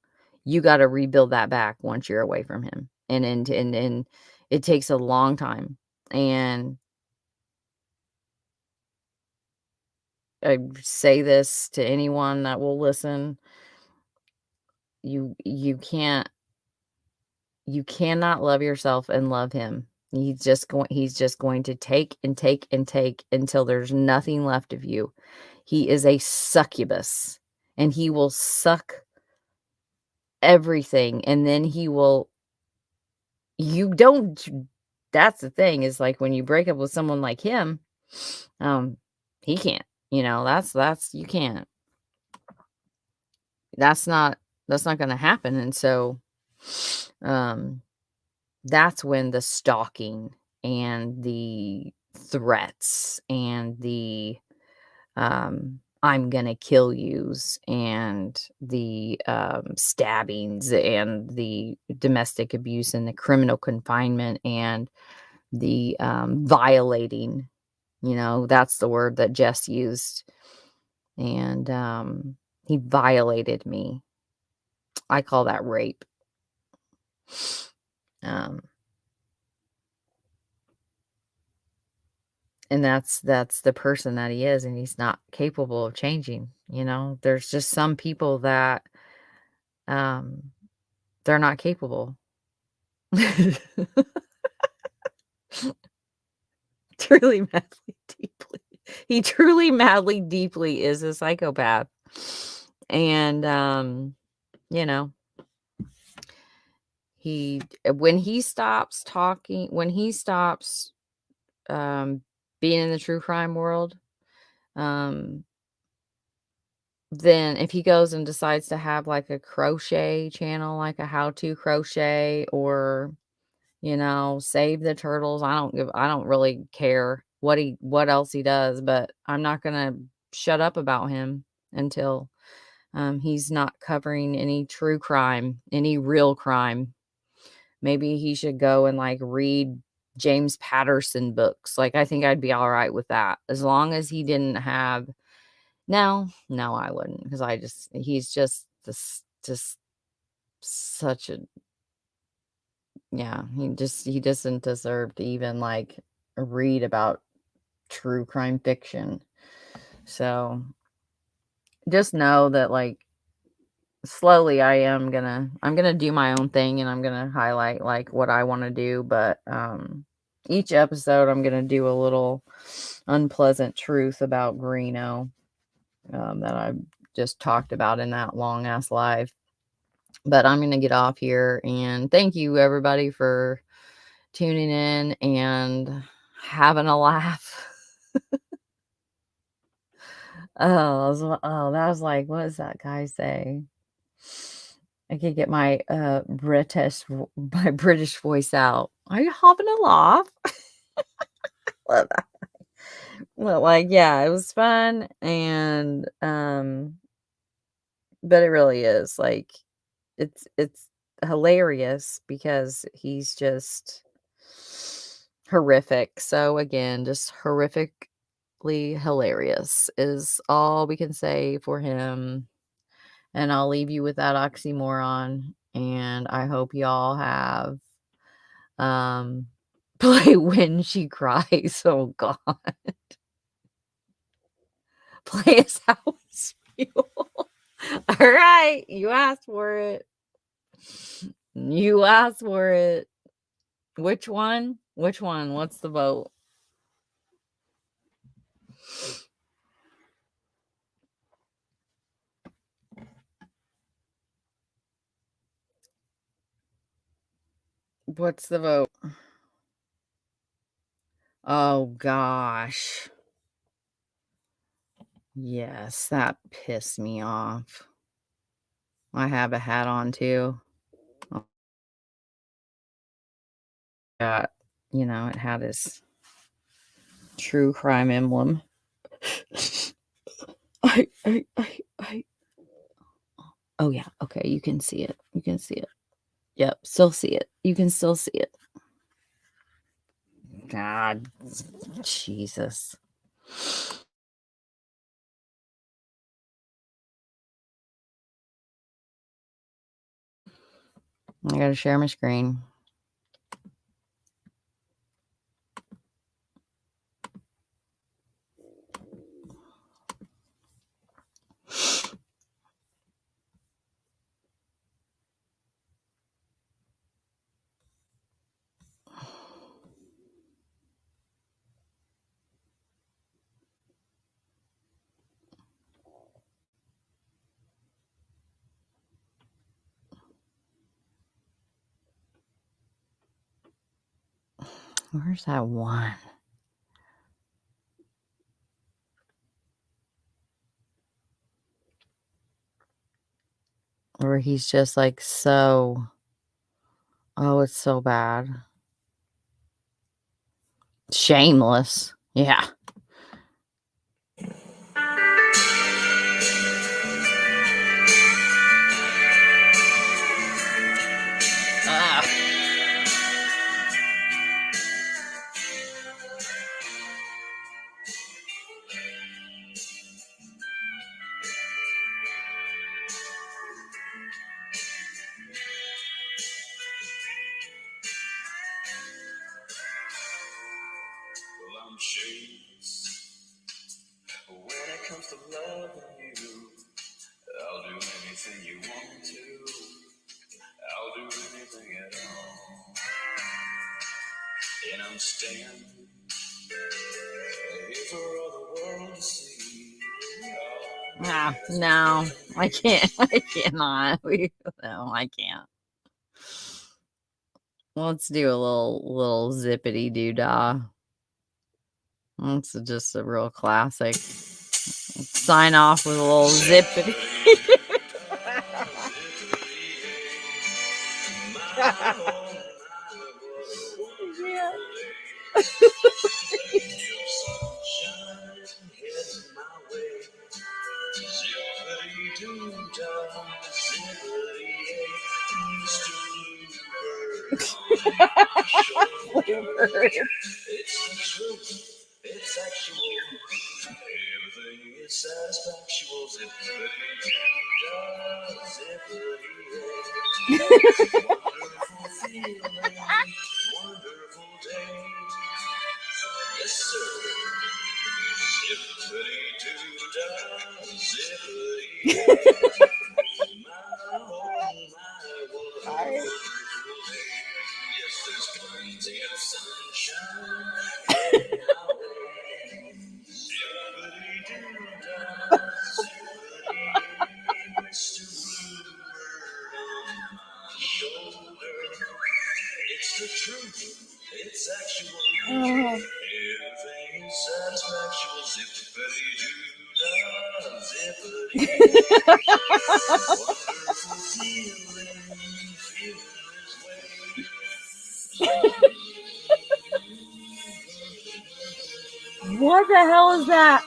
you got to rebuild that back once you're away from him. And it takes a long time. And I say this to anyone that will listen. You cannot love yourself and love him. He's just going to take and take and take until there's nothing left of you. He is a succubus, and he will suck everything, and then that's the thing, is like, when you break up with someone like him, he can't, you know, you can't, that's not going to happen. And so that's when the stalking and the threats and the I'm gonna kill yous and the stabbings and the domestic abuse and the criminal confinement and the violating, you know, that's the word that Jess used. And he violated me. I call that rape. And that's the person that he is, and he's not capable of changing. You know, there's just some people that they're not capable. Truly, madly, deeply. He truly, madly, deeply is a psychopath. And you know, when he stops talking, when he stops being in the true crime world, then if he goes and decides to have like a crochet channel, like a how-to crochet, or save the turtles, I don't really care what else he does, but I'm not gonna shut up about him until he's not covering any true crime, any real crime. Maybe he should go and like read James Patterson books. Like, I think I'd be all right with that, as long as he didn't have. No, I wouldn't, because he's just such a, yeah, he doesn't deserve to even like read about true crime fiction. So just know that, like, slowly I'm gonna do my own thing, and I'm gonna highlight like what I want to do, but each episode I'm gonna do a little unpleasant truth about Greeno that I just talked about in that long ass live. But I'm gonna get off here, and thank you everybody for tuning in and having a laugh. That was like, what does that guy say? I could get my British voice out. Are you having a laugh? Love that. Well, like, yeah, it was fun, and but it really is like, it's hilarious because he's just horrific. So again, just horrifically hilarious is all we can say for him. And I'll leave you with that oxymoron. And I hope y'all have play When She Cries. Oh God. Play his house mule. All right. You asked for it. You asked for it. Which one? Which one? What's the vote? What's the vote? Oh gosh. Yes, that pissed me off. I have a hat on too. Got, it had his true crime emblem. Oh yeah, okay, you can see it. You can see it. Yep, still see it. You can still see it. God, Jesus. I gotta share my screen. Where's that one? Where he's just like so. Oh, it's so bad. Shameless. Yeah. Ah. Well, I'm shameless when it comes to loving you. I'll do anything you want me to. I'll do anything at all. And I'm standing here for all the world to see. No, I can't. I cannot. No, I can't. Let's do a little zippity doo dah. That's just a real classic. Sign off with a little zippity. Yeah. It's the truth. It's actual. Everything is satisfactual. Zippity zippity. Wonderful feeling. Wonderful day. Yes, sir. Zippity my what a wonderful day. Yes, there's plenty of sunshine heading our way. Zippity-doo-dah, zippity, Mr. Bluebird on my shoulder. It's the truth, it's actual. Everything is satisfactual. Zippity-doo-dah, zippity. Wonderful feeling, feeling this way. What the hell is that?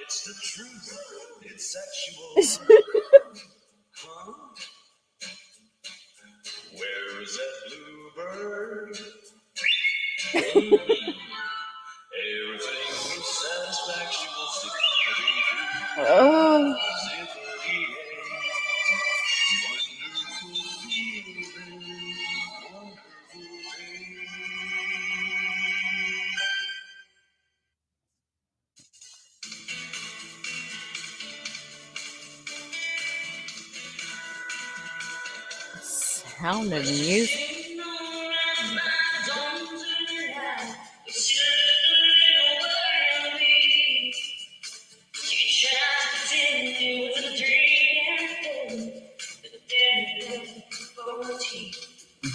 It's the truth. It's sexual. Huh? Where is that bluebird? Everything is satisfactual. Oh. Zippity, wonderful feeling, wonderful day. Sound of music.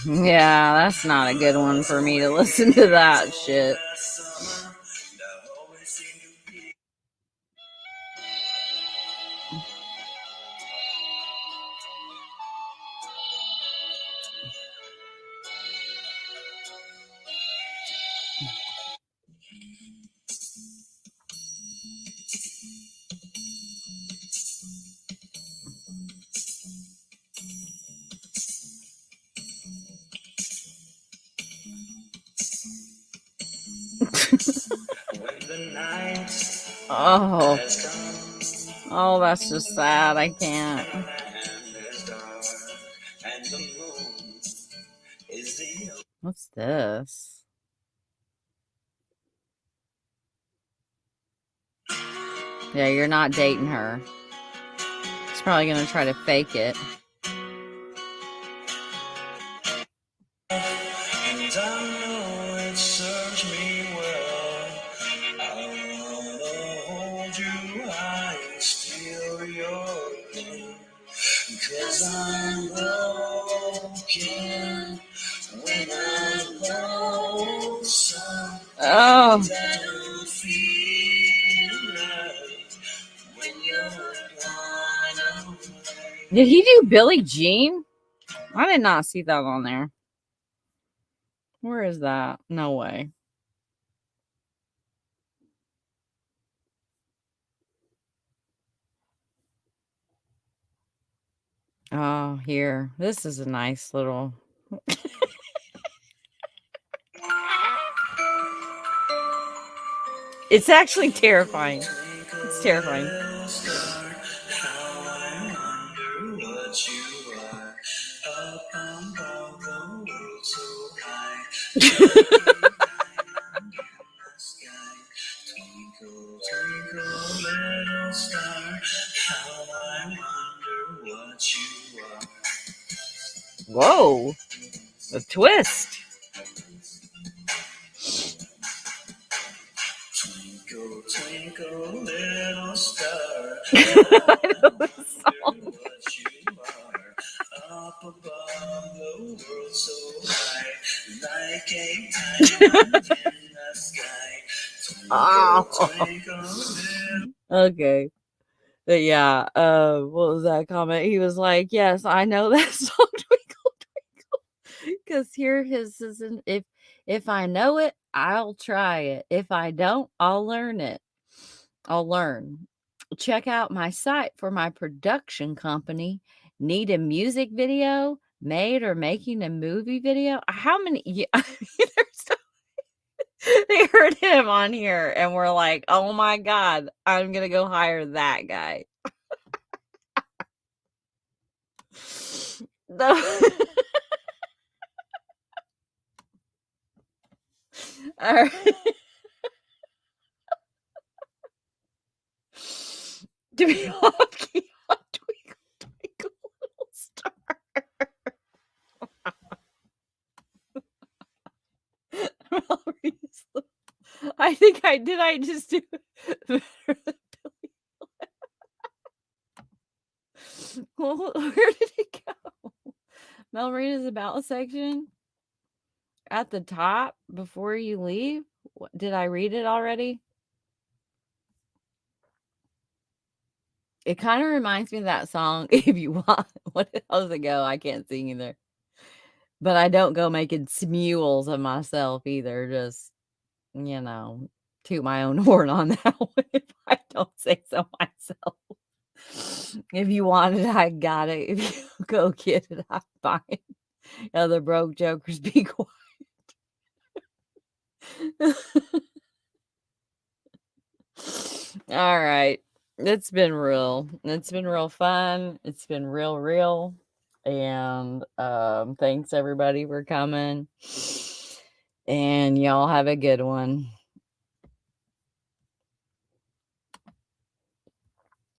Yeah, that's not a good one for me to listen to that shit. Oh, that's just sad. I can't. What's this? Yeah, you're not dating her. She's probably gonna try to fake it. And I know it serves me well. I wanna hold you high and steal your pain. 'Cause I'm broken when I'm lonesome. Oh. Doesn't feel right when you're gone away. Did he do Billie Jean? I did not see that on there. Where is that? No way. Oh, here. This is a nice little... It's actually terrifying. It's terrifying. Twinkle, twinkle, little star, how I wonder what you are. Whoa, a twist. Twinkle, twinkle, little star. I know this song. What you are, up above the world so high, like a diamond in the sky. Twinkle, twinkle, little. Okay. But yeah, what was that comment? He was like, yes, I know that song, Twinkle Twinkle. Because here his is if I know it, I'll try it. If I don't, I'll learn it. I'll learn. Check out my site for my production company. Need a music video made or making a movie video? How many? Yeah, they heard him on here and we're like, oh my God, I'm going to go hire that guy. All right. To be hockey on Twinkle Twinkle Little Star. I think I just do better than Billy. Well, where did it go? Melrina's about section at the top before you leave. Did I read it already? It kind of reminds me of that song, If You Want. What the hell does it go? I can't sing either. But I don't go making smules of myself either. Just, toot my own horn on that one if I don't say so myself. If you want it, I got it. If you go get it, I buy it. Other broke jokers, be quiet. All right. It's been real. It's been real fun. It's been real. And thanks everybody for coming. And y'all have a good one.